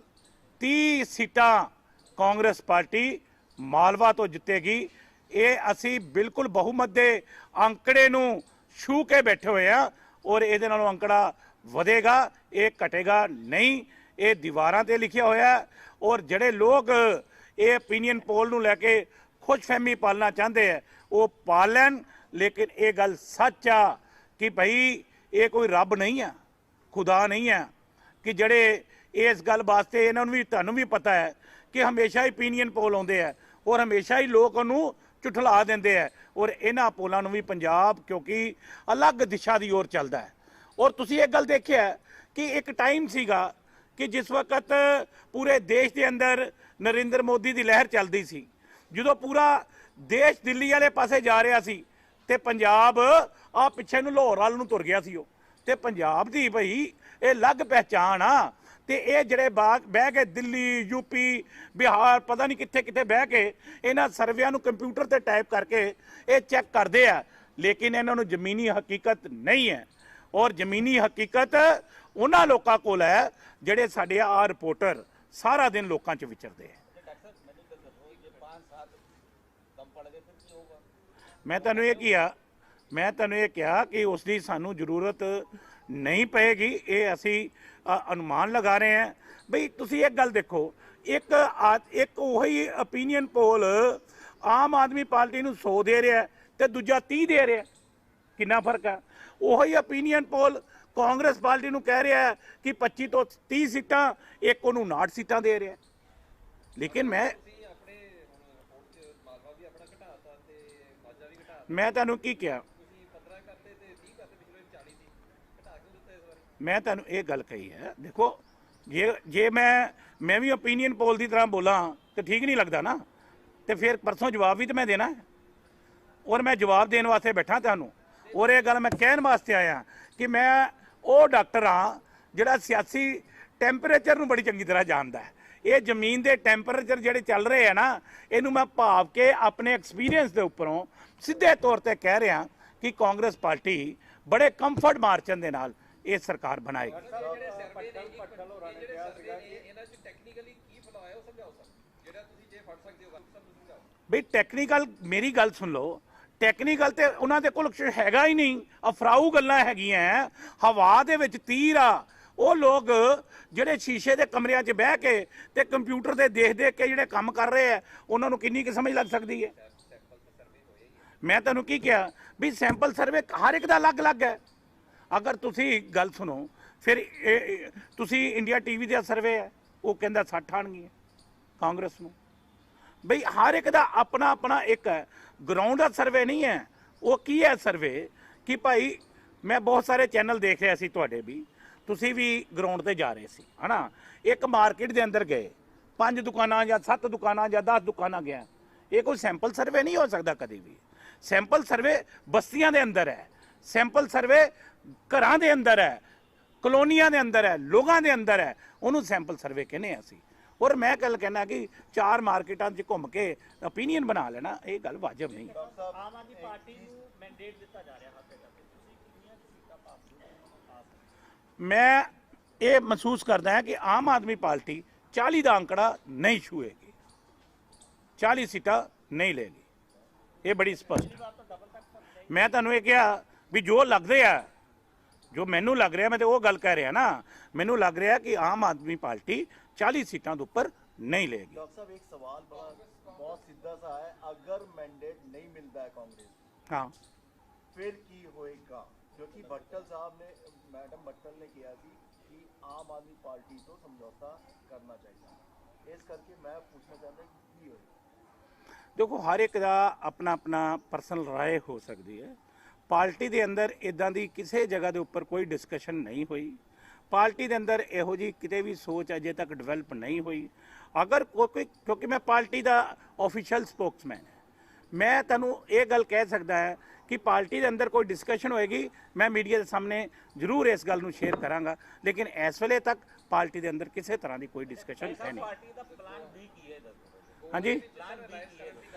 30 ਸੀਟਾਂ ਕਾਂਗਰਸ ਪਾਰਟੀ ਮਾਲਵਾ ਤੋਂ ਜਿੱਤੇਗੀ। ਇਹ ਅਸੀਂ ਬਿਲਕੁਲ ਬਹੁਮਤ ਦੇ ਅੰਕੜੇ ਨੂੰ ਛੂ ਕੇ ਬੈਠੇ ਹੋਏ ਆ ਔਰ ਇਹਦੇ ਨਾਲੋਂ ਅੰਕੜਾ ਵਧੇਗਾ, ਇਹ ਘਟੇਗਾ ਨਹੀਂ। ਇਹ ਦੀਵਾਰਾਂ ਤੇ ਲਿਖਿਆ ਹੋਇਆ ਔਰ ਜਿਹੜੇ ਲੋਕ ਇਹ ਓਪੀਨੀਅਨ ਪੋਲ ਨੂੰ ਲੈ ਕੇ ਖੁਸ਼ਫਹਿਮੀ ਪਾਲਣਾ ਚਾਹੁੰਦੇ ਆ ਉਹ ਪਾਲ ਲੈਣ। ਲੇਕਿਨ ਇਹ ਗੱਲ ਸੱਚ ਆ ਕਿ ਭਾਈ ਇਹ ਕੋਈ ਰੱਬ ਨਹੀਂ ਆ, ਖੁਦਾ ਨਹੀਂ ਆ ਕਿ ਜਿਹੜੇ ਇਸ ਗੱਲ ਵਾਸਤੇ ਇਹਨਾਂ ਨੂੰ ਵੀ ਤੁਹਾਨੂੰ ਵੀ ਪਤਾ ਹੈ ਕਿ ਹਮੇਸ਼ਾ ਹੀ ਓਪੀਨੀਅਨ ਪੋਲ ਆਉਂਦੇ ਆ ਔਰ ਹਮੇਸ਼ਾ ਹੀ ਲੋਕ ਉਹਨੂੰ ਝੁਠਲਾ ਦਿੰਦੇ ਆ ਔਰ ਇਹਨਾਂ ਪੋਲਾਂ ਨੂੰ ਵੀ ਪੰਜਾਬ ਕਿਉਂਕਿ ਅਲੱਗ ਦਿਸ਼ਾ ਦੀ ओर ਚੱਲਦਾ ਹੈ। ਔਰ ਤੁਸੀਂ ਇਹ ਗੱਲ ਦੇਖਿਆ ਕਿ ਇੱਕ ਟਾਈਮ ਸੀਗਾ ਕਿ ਜਿਸ ਵਕਤ ਪੂਰੇ ਦੇਸ਼ ਦੇ ਅੰਦਰ ਨਰਿੰਦਰ ਮੋਦੀ ਦੀ ਲਹਿਰ ਚੱਲਦੀ ਸੀ, ਜਦੋਂ ਪੂਰਾ ਦੇਸ਼ ਦਿੱਲੀ ਵਾਲੇ ਪਾਸੇ ਜਾ ਰਿਹਾ ਸੀ ਤੇ ਪੰਜਾਬ ਆ ਪਿੱਛੇ ਨੂੰ ਲਾਹੌਰ ਵੱਲ ਨੂੰ ਤੁਰ ਗਿਆ ਸੀ। ਉਹ ਤੇ ਪੰਜਾਬ ਦੀ ਭਈ ਇਹ ਅਲੱਗ ਪਹਿਚਾਣ ਆ ਤੇ ਇਹ ਜਿਹੜੇ ਬਹਿ ਕੇ ਦਿੱਲੀ ਯੂਪੀ ਬਿਹਾਰ ਪਤਾ ਨਹੀਂ ਕਿੱਥੇ ਕਿੱਥੇ ਬਹਿ ਕੇ ਇਹਨਾਂ ਸਰਵਿਆਂ ਨੂੰ ਕੰਪਿਊਟਰ ਤੇ ਟਾਈਪ ਕਰਕੇ ਇਹ ਚੈੱਕ ਕਰਦੇ ਆ, ਲੇਕਿਨ ਇਹਨਾਂ ਨੂੰ ਜ਼ਮੀਨੀ ਹਕੀਕਤ ਨਹੀਂ ਹੈ। ਔਰ ਜ਼ਮੀਨੀ ਹਕੀਕਤ ਉਹਨਾਂ ਲੋਕਾਂ ਕੋਲ ਹੈ ਜਿਹੜੇ ਸਾਡੇ ਆ ਰਿਪੋਰਟਰ ਸਾਰਾ ਦਿਨ ਲੋਕਾਂ 'ਚ ਵਿਚਰਦੇ ਆ। ਡਾਕਟਰ ਮੈਨੂੰ ਤਾਂ ਦੱਸੋ ਜੇ 5 ਸਾਲ ਕਮ ਪੜ ਗਏ ਫਿਰ ਕੀ ਹੋਊਗਾ। ਮੈਂ ਤੁਹਾਨੂੰ ਇਹ ਕਿਹਾ ਕਿ ਉਸ ਦੀ ਸਾਨੂੰ ਜ਼ਰੂਰਤ ਨਹੀਂ ਪਏਗੀ। ਇਹ ਅਸੀਂ ਅਨੁਮਾਨ ਲਗਾ ਰਹੇ ਹਾਂ। ਬਈ ਤੁਸੀਂ ਇੱਕ ਗੱਲ ਦੇਖੋ, ਇੱਕ ਉਹੀ ਓਪੀਨੀਅਨ ਪੋਲ ਆਮ ਆਦਮੀ ਪਾਰਟੀ ਨੂੰ 100 ਦੇ ਰਿਹਾ ਤੇ ਦੂਜਾ 30 ਦੇ ਰਿਹਾ, ਕਿੰਨਾ ਫਰਕ ਹੈ। ਉਹੀ ਓਪੀਨੀਅਨ ਪੋਲ ਕਾਂਗਰਸ ਪਾਰਟੀ ਨੂੰ ਕਹਿ ਰਿਹਾ ਕਿ 25 ਤੋਂ 30 ਸੀਟਾਂ, ਇੱਕ ਉਹਨੂੰ 59 ਸੀਟਾਂ ਦੇ ਰਿਹਾ। ਲੇਕਿਨ ਮੈਂ ਤੁਹਾਨੂੰ ਕੀ ਕਿਹਾ, ਮੈਂ ਤੁਹਾਨੂੰ ਇਹ ਗੱਲ ਕਹੀ ਹੈ। ਦੇਖੋ ਜੇ ਮੈਂ ਵੀ ਓਪੀਨੀਅਨ ਪੋਲ ਦੀ ਤਰ੍ਹਾਂ ਬੋਲਾਂ ਤੇ ਠੀਕ ਨਹੀਂ ਲੱਗਦਾ ਨਾ, ਤੇ ਫਿਰ ਪਰਸੋਂ ਜਵਾਬ ਵੀ ਤਾਂ ਮੈਂ ਦੇਣਾ ਹੈ ਔਰ ਮੈਂ ਜਵਾਬ ਦੇਣ ਵਾਸਤੇ ਬੈਠਾ ਤੁਹਾਨੂੰ। ਔਰ ਇਹ ਗੱਲ ਮੈਂ ਕਹਿਣ ਵਾਸਤੇ ਆਇਆ ਕਿ ਮੈਂ ਉਹ ਡਾਕਟਰ ਹਾਂ ਜਿਹੜਾ ਸਿਆਸੀ ਟੈਂਪਰੇਚਰ ਨੂੰ ਬੜੀ ਚੰਗੀ ਤਰ੍ਹਾਂ ਜਾਣਦਾ ਹੈ। ਇਹ ਜ਼ਮੀਨ ਦੇ ਟੈਂਪਰੇਚਰ ਜਿਹੜੇ ਚੱਲ ਰਹੇ ਆ ਨਾ, ਇਹਨੂੰ ਮੈਂ ਭਾਵ ਕੇ ਆਪਣੇ ਐਕਸਪੀਰੀਅੰਸ ਦੇ ਉੱਪਰੋਂ ਸਿੱਧੇ ਤੌਰ ਤੇ ਕਹਿ ਰਿਹਾ ਕਿ ਕਾਂਗਰਸ ਪਾਰਟੀ ਬੜੇ ਕੰਫਰਟ ਮਾਰਜਨ ਦੇ ਨਾਲ ਇਹ ਸਰਕਾਰ ਬਣਾਏਗੀ। ਬਈ ਟੈਕਨੀਕਲ, ਮੇਰੀ ਗੱਲ ਸੁਣ ਲਓ, ਟੈਕਨੀਕਲ ਤੇ ਉਹਨਾਂ ਦੇ ਕੋਲ ਹੈਗਾ ਹੀ ਨਹੀਂ, ਅਫਰਾਊ ਗੱਲਾਂ ਹੈਗੀਆਂ। ਹਵਾ ਦੇ ਵਿੱਚ ਤੀਰ ਆ। ਉਹ ਲੋਕ ਜਿਹੜੇ ਸ਼ੀਸ਼ੇ ਦੇ ਕਮਰਿਆਂ 'ਚ ਬਹਿ ਕੇ ਤੇ ਕੰਪਿਊਟਰ ਤੇ ਦੇਖ ਕੇ ਜਿਹੜੇ ਕੰਮ ਕਰ ਰਹੇ ਆ, ਉਹਨਾਂ ਨੂੰ ਕਿੰਨੀ ਕੁ ਸਮਝ ਲੱਗ ਸਕਦੀ ਹੈ। ਮੈਂ ਤੁਹਾਨੂੰ ਕੀ ਕਿਹਾ ਵੀ ਸੈਂਪਲ ਸਰਵੇ ਹਰ ਇੱਕ ਦਾ ਅਲੱਗ-ਅਲੱਗ ਹੈ। ਅਗਰ ਤੁਸੀਂ ਗੱਲ ਸੁਣੋ, ਫਿਰ ਤੁਸੀਂ ਇੰਡੀਆ ਟੀਵੀ ਦਾ ਸਰਵੇ ਹੈ, ਉਹ ਕਹਿੰਦਾ 60 ਆਣਗੀਆਂ ਕਾਂਗਰਸ ਨੂੰ। ਬਈ ਹਰ ਇੱਕ ਦਾ ਆਪਣਾ ਆਪਣਾ ਇੱਕ ਹੈ, ਗਰਾਊਂਡ ਦਾ ਸਰਵੇ ਨਹੀਂ ਹੈ। ਉਹ ਕੀ ਹੈ ਸਰਵੇ ਕਿ ਭਾਈ ਮੈਂ ਬਹੁਤ ਸਾਰੇ ਚੈਨਲ ਦੇਖ ਰਿਹਾ ਸੀ, ਤੁਹਾਡੇ ਵੀ, ਤੁਸੀਂ ਵੀ ਗਰਾਊਂਡ ਤੇ ਜਾ ਰਹੇ ਸੀ ਹੈ ਨਾ। ਇੱਕ ਮਾਰਕੀਟ ਦੇ ਅੰਦਰ ਗਏ, 5 ਦੁਕਾਨਾਂ ਜਾਂ 7 ਦੁਕਾਨਾਂ ਜਾਂ 10 ਦੁਕਾਨਾਂ ਗਿਆ, ਇਹ ਕੋਈ ਸੈਂਪਲ ਸਰਵੇ ਨਹੀਂ ਹੋ ਸਕਦਾ ਕਦੇ ਵੀ। ਸੈਂਪਲ ਸਰਵੇ ਬਸਤੀਆਂ ਦੇ ਅੰਦਰ ਹੈ, ਸੈਂਪਲ ਸਰਵੇ ਘਰਾਂ ਦੇ ਅੰਦਰ ਹੈ, ਕਲੋਨੀਆਂ ਦੇ ਅੰਦਰ ਹੈ, ਲੋਕਾਂ ਦੇ ਅੰਦਰ ਹੈ, ਉਹਨੂੰ ਸੈਂਪਲ ਸਰਵੇ ਕਹਿੰਦੇ ਆ ਅਸੀਂ। ਔਰ ਮੈਂ ਗੱਲ ਕਹਿਣਾ ਕਿ 4 ਮਾਰਕੀਟਾਂ 'ਚ ਘੁੰਮ ਕੇ ਓਪੀਨੀਅਨ ਬਣਾ ਲੈਣਾ, ਇਹ ਗੱਲ ਵਾਜਬ ਨਹੀਂ। ਆਮ ਆਦਮੀ ਪਾਰਟੀ ਨੂੰ ਮੈਂਡੇਟ ਦਿੱਤਾ ਜਾ ਰਿਹਾ ਹੱਥ ਤੇ ਤੁਸੀਂ ਕਿੰਨੀਆਂ ਸੀਟਾਂ ਪਾਸ ਮੈਂ ਇਹ ਮਹਿਸੂਸ ਕਰਦਾ ਹਾਂ ਕਿ ਆਮ ਆਦਮੀ ਪਾਰਟੀ 40 ਦਾ ਅੰਕੜਾ ਨਹੀਂ ਛੂਏਗੀ, 40 ਸੀਟਾਂ ਨਹੀਂ ਲੇਗੀ। ਇਹ ਬੜੀ ਸਪਸ਼ਟ। ਮੈਂ ਤੁਹਾਨੂੰ ਇਹ ਕਿਹਾ ਵੀ ਜੋ ਲੱਗਦੇ ਆ ਜੋ ਮੈਨੂੰ ਲੱਗ ਰਿਹਾ, ਮੈਂ ਤੇ ਉਹ ਗੱਲ ਕਹਿ ਰਿਹਾ ਨਾ, ਮੈਨੂੰ ਲੱਗ ਰਿਹਾ ਕਿ ਆਮ ਆਦਮੀ ਪਾर्टी 40 सीटां ਦੇ ਉੱਪਰ नहीं लेगी। डॉक्टर साहब एक सवाल बड़ा बहुत सीधा सा है, अगर मैंडेट नहीं मिलता है कांग्रेस हाँ फिर की होएगा? क्योंकि भट्टल साहब ने, मैडम भट्टल ने किया थी कि आम आदमी पार्टी तो समझौता करना चाहिए, इस करके मैं पूछना चाहता कि की होएगा? देखो हर एक का अपना अपना परसनल राय हो सकती है। पार्टी के अंदर इदां दी किसी जगह के उपर कोई डिस्कशन नहीं हुई। पार्टी के अंदर इहो जी किते भी सोच अजे तक डिवेलप नहीं हुई। अगर कोई, क्योंकि मैं पार्टी का ऑफिशियल स्पोक्समैन है, मैं तैनूं ये गल कह सकता है कि पार्टी के अंदर कोई डिस्कशन होएगी, मैं मीडिया के सामने जरूर इस गल नूं शेयर करांगा, लेकिन इस वेले तक पार्टी के अंदर किसी तरह की कोई डिस्कशन है नहीं। ਪਾਰਟੀ ਦਾ ਪਲਾਨ B ਕੀ ਹੈ ਦੱਸੋ? हाँ जी, ਪਲਾਨ B ਕੀ ਹੈ?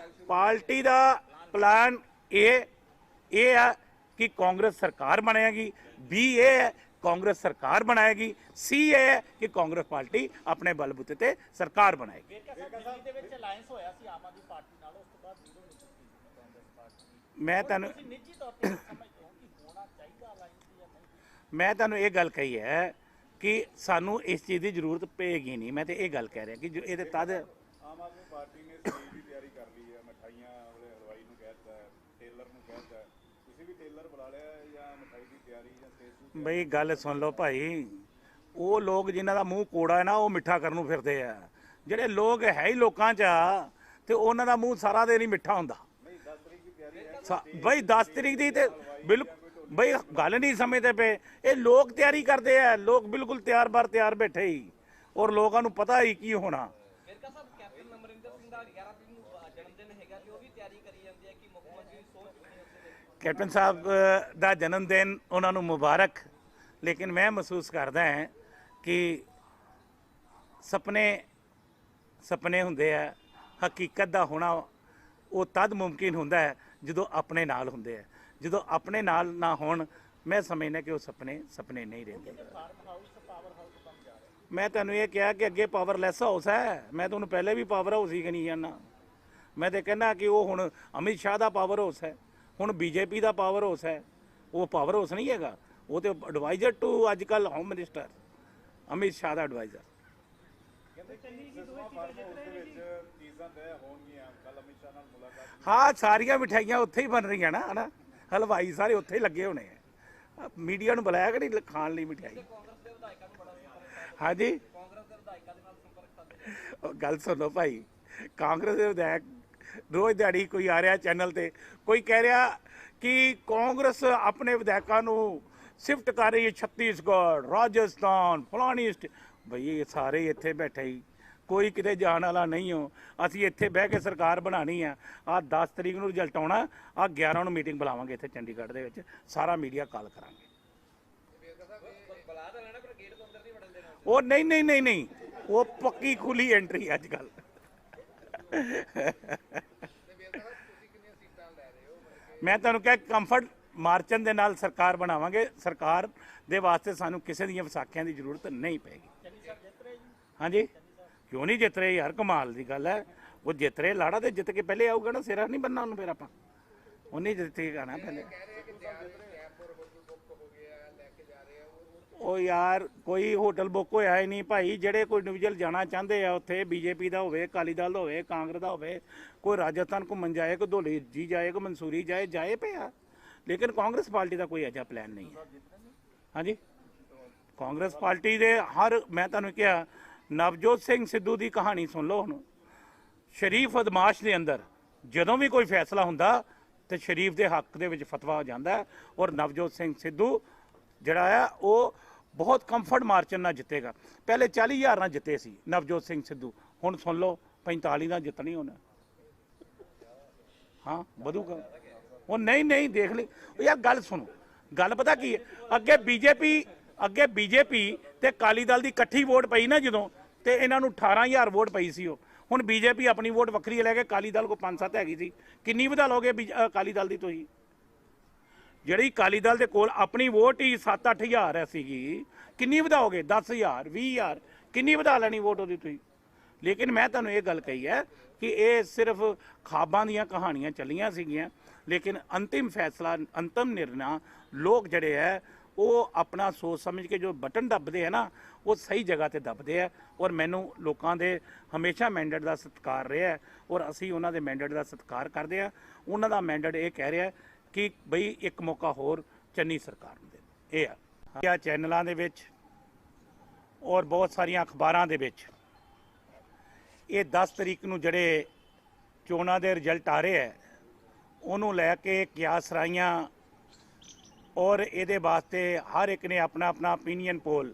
पार्टी का प्लान ए है कि कांग्रेस सरकार बनेगी, बी ए है कांग्रेस सरकार बनाएगी, सी ए है कि कांग्रेस पार्टी अपने बलबूते ते सरकार बनाएगी। ਵੇਰਕਾ ਸਾਹਿਬ ਦਿੱਲੀ ਦੇ ਵਿੱਚ ਅਲਾਈਅੰਸ ਹੋਇਆ ਸੀ ਆਮ ਆਦਮੀ ਪਾਰਟੀ ਨਾਲ, ਉਸ ਤੋਂ ਬਾਅਦ ਜ਼ੀਰੋ ਨਿਕਲੀ ਕਾਂਗਰਸ ਪਾਰਟੀ। मैं तैनूं ਤੁਸੀਂ ਨਿੱਜੀ ਤੌਰ ਤੇ ਸਮਝਦੇ ਹੋ ਕਿ ਹੋਣਾ ਚਾਹੀਦਾ ਅਲਾਈਅੰਸ ਜਾਂ ਨਹੀਂ? मैं तैनूं ये गल कही है कि सानू इस चीज़ की जरूरत पेगी नहीं। मैं तो ये गल कह रहा कि जो ये तद ਆਮ ਆਦਮੀ ਪਾਰਟੀ ਨੇ ਸਟੇਜ ਦੀ ਤਿਆਰੀ ਕਰ ਲਈ ਹੈ, ਮਠਾਈਆਂ ਵਾਲੇ ਹਲਵਾਈ ਨੂੰ ਕਹਿ ਦਿੱਤਾ ਹੈ, ਟੇਲਰ ਨੂੰ ਕਹਿ ਦਿੱਤਾ ਹੈ, ਤੁਸੀਂ ਵੀ ਟੇਲਰ ਬੁਲਾ ਲਿਆ ਹੈ ਜਾਂ ਮਠਾਈ ਦੀ ਤਿਆਰੀ ਜਾਂ ਸਟੇਜ ਦੀ बई गल सुन लो भाई, वो लोग जिन्हों का मूँह कौड़ा है ना वो मिठा करन नूं फिरदे आ। ਜਿਹੜੇ ਲੋਕ ਹੈ ਹੀ ਲੋਕਾਂ 'ਚ ਆ ਤੇ ਉਹਨਾਂ ਦਾ ਮੂੰਹ ਸਾਰਾ ਦਿਨ ਹੀ ਮਿੱਠਾ ਹੁੰਦਾ। ਬਈ 10 ਤਰੀਕ ਦੀ ਤੇ ਬਿਲਕੁਲ ਬਈ ਗੱਲ ਨਹੀਂ ਸਮਝਦੇ ਪਏ। ਇਹ ਲੋਕ ਤਿਆਰੀ ਕਰਦੇ ਆ, ਲੋਕ ਬਿਲਕੁਲ ਤਿਆਰ ਬਾਰ ਤਿਆਰ ਬੈਠੇ ਹੀ, ਔਰ ਲੋਕਾਂ ਨੂੰ ਪਤਾ ਹੀ ਕੀ ਹੋਣਾ। ਵੇਰਕਾ ਸਾਹਿਬ ਕੈਪਟਨ ਅਮਰਿੰਦਰ ਸਿੰਘ ਦਾ 11 ਤਰੀਕ ਨੂੰ ਜਨਮ ਦਿਨ ਹੈਗਾ ਤੇ ਉਹ ਵੀ ਤਿਆਰੀ ਕਰੀ ਜਾਂਦੇ ਆ ਕਿ ਮੁੱਖ ਮੰਤਰੀ ਦੀ ਸੋਚ ਚੁੱਕੀ ਹੈ ਉਸ ਦੇ। ਕੈਪਟਨ ਸਾਹਿਬ ਦਾ ਜਨਮ ਦਿਨ ਉਹਨਾਂ ਨੂੰ ਮੁਬਾਰਕ, ਲੇਕਿਨ ਮੈਂ ਮਹਿਸੂਸ ਕਰਦਾ ਹਾਂ ਕਿ ਸੁਪਨੇ ਹੁੰਦੇ ਆ, ਹਕੀਕਤ ਦਾ ਹੋਣਾ ਉਹ ਤਦ ਮੁਮਕਿਨ ਹੁੰਦਾ ਹੈ ਜਦੋਂ ਆਪਣੇ ਨਾਲ ਹੁੰਦੇ ਆ। ਜਦੋਂ ਆਪਣੇ ਨਾਲ ਨਾ ਹੋਣ, ਮੈਂ ਸਮਝਦਾ ਕਿ ਉਹ ਸੁਪਨੇ ਨਹੀਂ ਰਹਿੰਦੇ। ਫਾਰਮ ਹਾਊਸ ਪਾਵਰ ਹਾਊਸ ਬਣ ਜਾ ਰਿਹਾ। ਮੈਂ ਤੁਹਾਨੂੰ ਇਹ ਕਿਹਾ ਕਿ ਅੱਗੇ ਪਾਵਰਲੈਸ ਹਾਊਸ ਹੈ, ਮੈਂ ਤੁਹਾਨੂੰ ਪਹਿਲੇ ਵੀ ਪਾਵਰ ਹਾਊਸ ਹੀ ਕਹੀ ਜਾਂਦਾ। ਮੈਂ ਤੇ ਕਹਿੰਦਾ ਕਿ ਉਹ ਹੁਣ ਅਮਿਤ ਸ਼ਾਹ ਦਾ ਪਾਵਰ ਹਾਊਸ ਹੈ, ਹੁਣ ਬੀਜੇਪੀ ਦਾ ਪਾਵਰ ਹਾਊਸ ਹੈ। ਉਹ ਪਾਵਰ ਹਾਊਸ ਨਹੀਂ ਹੈਗਾ, ਉਹ ਤੇ ਐਡਵਾਈਜ਼ਰ ਟੂ ਅੱਜ ਕੱਲ੍ਹ ਹੋਮ ਮਿਨਿਸਟਰ ਅਮਿਤ ਸ਼ਾਹ ਦਾ ਐਡਵਾਈਜ਼ਰ। ਚੀਜ਼ਾਂ ਤੈਅ ਹੋਣਗੀਆਂ, ਕੱਲ ਅਮਿਤ ਸ਼ਾਹ ਨਾਲ ਮੁਲਾਕਾਤ। ਹਾਂ, ਸਾਰੀਆਂ ਮਿਠਾਈਆਂ ਉੱਥੇ ਹੀ ਬਣ ਰਹੀਆਂ ਨਾ, ਹਨਾ, ਹਲਵਾਈ ਸਾਰੇ ਉੱਥੇ ਹੀ ਲੱਗੇ ਹੋਣੇ ਆ। ਮੀਡੀਆ ਨੂੰ ਬੁਲਾਇਆ ਕਿ ਨਹੀਂ ਖਾਣ ਲਈ ਮਿਠਾਈ? ਕਾਂਗਰਸ ਦੇ ਵਿਧਾਇਕਾਂ ਨੂੰ ਬੜਾ ਸੰਪਰਕ ਹਾਂਜੀ, ਕਾਂਗਰਸ ਦੇ ਵਿਧਾਇਕਾਂ ਦੇ ਨਾਲ ਸੰਪਰਕ ਕਰਦੇ ਉਹ ਗੱਲ ਸੁਣੋ ਭਾਈ, ਕਾਂਗਰਸ ਦੇ ਵਿਧਾਇਕ ਰੋਜ਼ ਦਿਹਾੜੀ ਕੋਈ ਆ ਰਿਹਾ ਚੈਨਲ ਤੇ, ਕੋਈ ਕਹਿ ਰਿਹਾ ਕਿ ਕਾਂਗਰਸ ਆਪਣੇ ਵਿਧਾਇਕਾਂ ਨੂੰ ਸ਼ਿਫਟ ਕਰ ਰਹੀ ਹੈ ਛੱਤੀਸਗੜ੍ਹ, ਰਾਜਸਥਾਨ, ਫਲਾਣੀ ਬਈ ਇਹ ਸਾਰੇ ਇੱਥੇ ਬੈਠੇ ਹੀ, ਕੋਈ ਕਿਤੇ ਜਾਣ ਵਾਲਾ ਨਹੀਂ ਹੋ। ਅਸੀਂ ਇੱਥੇ ਬਹਿ ਕੇ ਸਰਕਾਰ ਬਣਾਉਣੀ ਆ। ਆਹ 10 ਤਰੀਕ ਨੂੰ ਰਿਜ਼ਲਟ ਆਉਣਾ, ਆਹ 11 ਨੂੰ ਮੀਟਿੰਗ ਬੁਲਾਵਾਂਗੇ ਇੱਥੇ ਚੰਡੀਗੜ੍ਹ ਦੇ ਵਿੱਚ, ਸਾਰਾ ਮੀਡੀਆ ਕਾਲ ਕਰਾਂਗੇ। ਬੁਲਾ ਤਾਂ ਲੈਣਾ ਪਰ ਗੇਟ ਤੋਂ ਅੰਦਰ ਨਹੀਂ ਵੜਨ ਦੇਣਾ। ਉਹ ਨਹੀਂ, ਉਹ ਪੱਕੀ ਖੁੱਲੀ ਐਂਟਰੀ ਅੱਜ ਕੱਲ। ਮੈਂ ਤੁਹਾਨੂੰ ਕਿਹਾ ਕੰਫਰਟ ਮਾਰਚਨ ਦੇ ਨਾਲ ਸਰਕਾਰ ਬਣਾਵਾਂਗੇ। ਸਰਕਾਰ ਦੇ ਵਾਸਤੇ ਸਾਨੂੰ ਕਿਸੇ ਦੀਆਂ ਵਿਸਾਖੀਆਂ ਦੀ ਜ਼ਰੂਰਤ ਨਹੀਂ ਪੈਗੀ। ਹਾਂਜੀ, ਕਿਉਂ ਨਹੀਂ ਜਿੱਤ ਰਹੇ ਯਾਰ, ਕਮਾਲ ਦੀ ਗੱਲ ਹੈ। ਉਹ ਜਿੱਤ ਰਹੇ, ਲਾੜਾ ਤੇ ਜਿੱਤ ਕੇ ਪਹਿਲੇ ਆਊਗਾ ਨਾ, ਸਿਰਾ ਨਹੀਂ ਬੰਨਣਾ ਉਹਨੂੰ, ਫਿਰ ਆਪਾਂ ਉਹਨੇ ਜਿੱਤ ਕੇ ਆਣਾ ਪਹਿਲੇ। ਉਹ ਯਾਰ ਕੋਈ ਹੋਟਲ ਬੁੱਕ ਹੋਇਆ ਹੀ ਨਹੀਂ ਭਾਈ। ਜਿਹੜੇ ਕੋਈ ਇੰਡੀਵਿਜੂਅਲ ਜਾਣਾ ਚਾਹੁੰਦੇ ਆ ਉੱਥੇ, ਬੀਜੇਪੀ ਦਾ ਹੋਵੇ, ਅਕਾਲੀ ਦਲ ਦਾ ਹੋਵੇ, ਕਾਂਗਰਸ ਦਾ ਹੋਵੇ, ਕੋਈ ਰਾਜਸਥਾਨ ਘੁੰਮਣ ਜਾਏ, ਕੋਈ ਧੌਲੀ ਜੀ ਜਾਏ, ਕੋਈ ਮਨਸੂਰੀ ਜਾਏ ਪਿਆ, ਲੇਕਿਨ ਕਾਂਗਰਸ ਪਾਰਟੀ ਦਾ ਕੋਈ ਅਜਿਹਾ ਪਲਾਨ ਨਹੀਂ ਹੈ। ਹਾਂਜੀ, ਕਾਂਗਰਸ ਪਾਰਟੀ ਦੇ ਮੈਂ ਤੁਹਾਨੂੰ ਕਿਹਾ, ਨਵਜੋਤ ਸਿੰਘ ਸਿੱਧੂ ਦੀ ਕਹਾਣੀ ਸੁਣ ਲਓ। ਹੁਣ ਸ਼ਰੀਫ ਅਦਮਾਸ਼ ਦੇ ਅੰਦਰ ਜਦੋਂ ਵੀ ਕੋਈ ਫੈਸਲਾ ਹੁੰਦਾ ਤੇ ਸ਼ਰੀਫ ਦੇ ਹੱਕ ਦੇ ਵਿੱਚ ਫਤਵਾ ਹੋ ਜਾਂਦਾ, ਔਰ ਨਵਜੋਤ ਸਿੰਘ ਸਿੱਧੂ ਜਿਹੜਾ ਆ ਉਹ ਬਹੁਤ ਕੰਫਰਟ ਮਾਰਜਨ ਨਾਲ ਜਿੱਤੇਗਾ। ਪਹਿਲੇ 40,000 ਨਾਲ ਜਿੱਤੇ ਸੀ ਨਵਜੋਤ ਸਿੰਘ ਸਿੱਧੂ, ਹੁਣ ਸੁਣ ਲਓ 45 ਨਾਲ ਜਿੱਤਣੀ ਹੋਣਾ। ਹਾਂ, ਵਧੂਗਾ ਉਹ। ਨਹੀਂ ਦੇਖ ਲਈ ਯਾਰ, ਗੱਲ ਸੁਣੋ, ਗੱਲ ਪਤਾ ਕੀ ਹੈ, ਅੱਗੇ ਬੀਜੇਪੀ ਤੇ ਅਕਾਲੀ ਦਲ ਦੀ ਇਕੱਠੀ ਵੋਟ ਪਈ ਨਾ ਜਦੋਂ, ਤੇ ਇਹਨਾਂ ਨੂੰ 18,000 ਵੋਟ ਪਈ ਸੀ। ਉਹ ਹੁਣ ਬੀਜੇਪੀ ਆਪਣੀ ਵੋਟ ਵੱਖਰੀ ਲੈ ਕੇ, ਅਕਾਲੀ ਦਲ ਕੋ 5-7 ਹੈਗੀ ਸੀ। ਕਿੰਨੀ ਵਧਾ ਲਓਗੇ ਅਕਾਲੀ ਦਲ ਦੀ ਤੁਸੀਂ? ਜਿਹੜੀ ਅਕਾਲੀ ਦਲ ਦੇ ਕੋਲ ਆਪਣੀ ਵੋਟ ਹੀ 7-8 ਹਜ਼ਾਰ ਸੀਗੀ, ਕਿੰਨੀ ਵਧਾਓਗੇ? 10,000, 20,000, ਕਿੰਨੀ ਵਧਾ ਲੈਣੀ ਵੋਟ ਉਹਦੀ ਤੁਸੀਂ? ਲੇਕਿਨ ਮੈਂ ਤੁਹਾਨੂੰ ਇਹ ਗੱਲ ਕਹੀ ਹੈ ਕਿ ਇਹ ਸਿਰਫ ਖਾਬਾਂ ਦੀਆਂ ਕਹਾਣੀਆਂ ਚੱਲੀਆਂ ਸੀਗੀਆਂ, ਲੇਕਿਨ ਅੰਤਿਮ ਫੈਸਲਾ, ਅੰਤਿਮ ਨਿਰਣਾ ਲੋਕ ਜਿਹੜੇ ਹੈ ਉਹ ਆਪਣਾ ਸੋਚ ਸਮਝ ਕੇ ਜੋ ਬਟਨ ਦੱਬਦੇ ਆ ਨਾ ਉਹ ਸਹੀ ਜਗ੍ਹਾ ਤੇ ਦੱਬਦੇ ਆ। ਔਰ ਮੈਨੂੰ ਲੋਕਾਂ ਦੇ ਹਮੇਸ਼ਾ ਮੈਂਡੇਟ ਦਾ ਸਤਿਕਾਰ ਰਿਹਾ ਹੈ ਔਰ ਅਸੀਂ ਉਹਨਾਂ ਦੇ ਮੈਂਡੇਟ ਦਾ ਸਤਿਕਾਰ ਕਰਦੇ ਆ। ਉਹਨਾਂ ਦਾ ਮੈਂਡੇਟ ਇਹ ਕਹਿ ਰਿਹਾ ਕਿ ਬਈ ਇੱਕ ਮੌਕਾ ਹੋਰ ਚੰਨੀ ਸਰਕਾਰ ਨੂੰ ਦੇ। ਇਹ ਆ ਚੈਨਲਾਂ ਦੇ ਵਿੱਚ ਔਰ ਬਹੁਤ ਸਾਰੀਆਂ ਅਖਬਾਰਾਂ ਦੇ ਵਿੱਚ ਇਹ 10 ਤਰੀਕ ਨੂੰ ਜਿਹੜੇ ਚੋਣਾਂ ਦੇ ਰਿਜ਼ਲਟ ਆ ਰਹੇ ਹੈ ਉਹਨੂੰ ਲੈ ਕੇ ਕਿਆਸ ਰਾਈਆਂ ਔਰ ਇਹਦੇ ਵਾਸਤੇ ਹਰ ਇੱਕ ਨੇ ਆਪਣਾ ਆਪਣਾ ਓਪੀਨੀਅਨ ਪੋਲ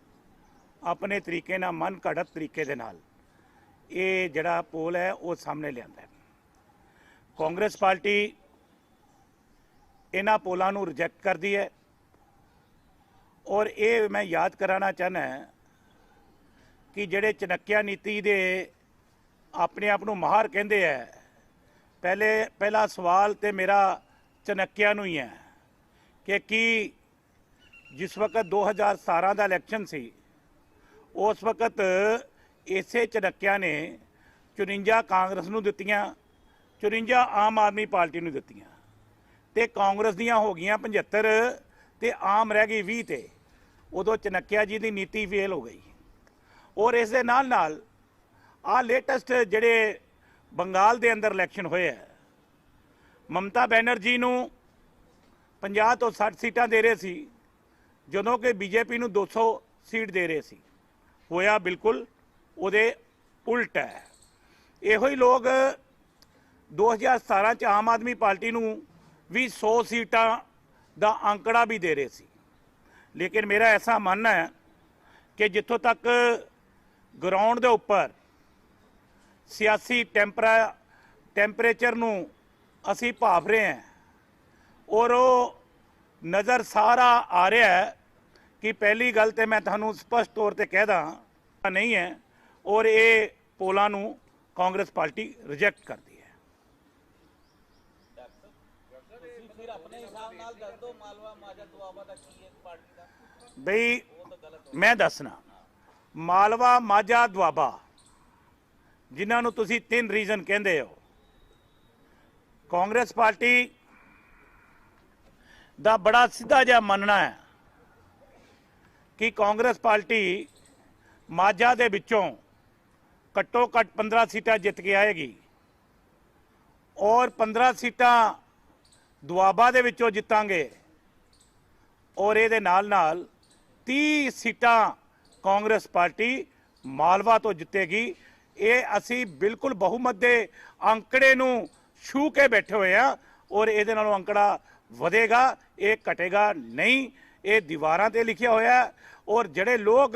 ਆਪਣੇ ਤਰੀਕੇ ਨਾਲ ਮਨ ਘੜਤ ਤਰੀਕੇ ਦੇ ਨਾਲ ਇਹ ਜਿਹੜਾ ਪੋਲ ਹੈ ਉਹ ਸਾਹਮਣੇ ਲਿਆਂਦਾ ਹੈ। ਕਾਂਗਰਸ ਪਾਰਟੀ ਇਹਨਾਂ ਪੋਲਾਂ ਨੂੰ ਰਿਜੈਕਟ ਕਰਦੀ ਹੈ ਔਰ ਇਹ ਮੈਂ ਯਾਦ ਕਰਾਉਣਾ ਚਾਹੁੰਦਾ ਕਿ ਜਿਹੜੇ ਚਨੱਕਿਆ ਨੀਤੀ ਦੇ ਆਪਣੇ ਆਪ ਨੂੰ ਮਾਹਰ ਕਹਿੰਦੇ ਹੈ, ਪਹਿਲਾ ਸਵਾਲ ਤੇ ਮੇਰਾ ਚਨੱਕਿਆ ਨੂੰ ਹੀ ਹੈ ਕਿ ਕੀ ਜਿਸ ਵਕਤ 2017 ਦਾ ਇਲੈਕਸ਼ਨ ਸੀ ਉਸ ਵਕਤ ਇਸੇ ਚਨੱਕਿਆ ਨੇ 54 ਕਾਂਗਰਸ ਨੂੰ ਦਿੱਤੀਆਂ, 54 ਆਮ ਆਦਮੀ ਪਾਰਟੀ ਨੂੰ ਦਿੱਤੀਆਂ ਤੇ ਕਾਂਗਰਸ ਦੀਆਂ ਹੋ ਗਈਆਂ 75 ਤੇ ਆਮ ਰਹਿ ਗਈ 20 ਤੇ ਉਦੋਂ ਚਨੱਕਿਆ ਜੀ ਦੀ ਨੀਤੀ ਫੇਲ ਹੋ ਗਈ। ਔਰ ਇਸ ਦੇ ਨਾਲ ਨਾਲ ਆ ਲੇਟੈਸਟ ਜਿਹੜੇ ਬੰਗਾਲ ਦੇ ਅੰਦਰ ਇਲੈਕਸ਼ਨ ਹੋਏ ਹੈ, ਮਮਤਾ ਬੈਨਰਜੀ ਨੂੰ 50 ਤੋਂ 60 ਸੀਟਾਂ ਦੇ ਰਹੇ ਸੀ ਜਦੋਂ ਕਿ ਬੀਜੇਪੀ ਨੂੰ 200 ਸੀਟ ਦੇ ਰਹੇ ਸੀ। ਹੋਇਆ ਬਿਲਕੁਲ ਉਹਦੇ ਉਲਟ ਹੈ। ਇਹੋ ਹੀ ਲੋਕ 2017 ਚ ਆਮ ਆਦਮੀ ਪਾਰਟੀ ਨੂੰ ਵੀ 100 ਸੀਟਾਂ ਦਾ ਅੰਕੜਾ ਵੀ ਦੇ ਰਹੇ ਸੀ। ਲੇਕਿਨ ਮੇਰਾ ਐਸਾ ਮੰਨਣਾ ਹੈ ਕਿ ਜਿੱਥੋਂ ਤੱਕ ਗਰਾਊਂਡ ਦੇ ਉੱਪਰ ਸਿਆਸੀ ਟੈਂਪਰੇਚਰ ਨੂੰ ਅਸੀਂ ਭਾਫ ਰਹੇ ਹਾਂ ਔਰ ਉਹ ਨਜ਼ਰ ਸਾਰਾ ਆ ਰਿਹਾ ਹੈ ਕਿ ਪਹਿਲੀ ਗੱਲ ਤੇ ਮੈਂ ਤੁਹਾਨੂੰ ਸਪਸ਼ਟ ਤੌਰ ਤੇ ਕਹਿ ਦਾਂ ਨਹੀਂ ਹੈ ਔਰ ਇਹ ਪੋਲਾਂ ਨੂੰ ਕਾਂਗਰਸ ਪਾਰਟੀ ਰਿਜੈਕਟ ਕਰਦੀ ਹੈ। ਤੁਸੀਂ ਫਿਰ ਆਪਣੇ ਹਿਸਾਬ ਨਾਲ ਦੱਸ ਦਿਓ ਮਾਲਵਾ ਮਾਝਾ ਦੁਆਬਾ ਦਾ ਕੀ ਹੈ ਪਾਰਟੀ ਦਾ। ਬਈ ਮੈਂ ਦੱਸਣਾ ਮਾਲਵਾ ਮਾਝਾ ਦੁਆਬਾ ਜਿਨ੍ਹਾਂ ਨੂੰ ਤੁਸੀਂ 3 ਰੀਜ਼ਨ ਕਹਿੰਦੇ ਹੋ, ਕਾਂਗਰਸ ਪਾਰਟੀ ਦਾ ਬੜਾ ਸਿੱਧਾ ਜਿਹਾ ਮੰਨਣਾ ਹੈ ਕਿ ਕਾਂਗਰਸ ਪਾਰਟੀ ਮਾਝਾ ਦੇ ਵਿੱਚੋਂ ਘੱਟੋ ਘੱਟ 15 ਸੀਟਾਂ ਜਿੱਤ ਕੇ ਆਏਗੀ ਔਰ 15 ਸੀਟਾਂ ਦੁਆਬਾ ਦੇ ਵਿੱਚੋਂ ਜਿੱਤਾਂਗੇ ਔਰ ਇਹਦੇ ਨਾਲ ਨਾਲ 30 ਸੀਟਾਂ ਕਾਂਗਰਸ ਪਾਰਟੀ ਮਾਲਵਾ ਤੋਂ ਜਿੱਤੇਗੀ। ਇਹ ਅਸੀਂ ਬਿਲਕੁਲ ਬਹੁਮਤ ਦੇ ਅੰਕੜੇ ਨੂੰ ਛੂ ਕੇ ਬੈਠੇ ਹੋਏ ਆ ਔਰ ਇਹਦੇ ਨਾਲੋਂ ਅੰਕੜਾ ਵਧੇਗਾ, ਇਹ ਘਟੇਗਾ ਨਹੀਂ। ਇਹ ਦੀਵਾਰਾਂ ਤੇ ਲਿਖਿਆ ਹੋਇਆ ਔਰ ਜਿਹੜੇ ਲੋਕ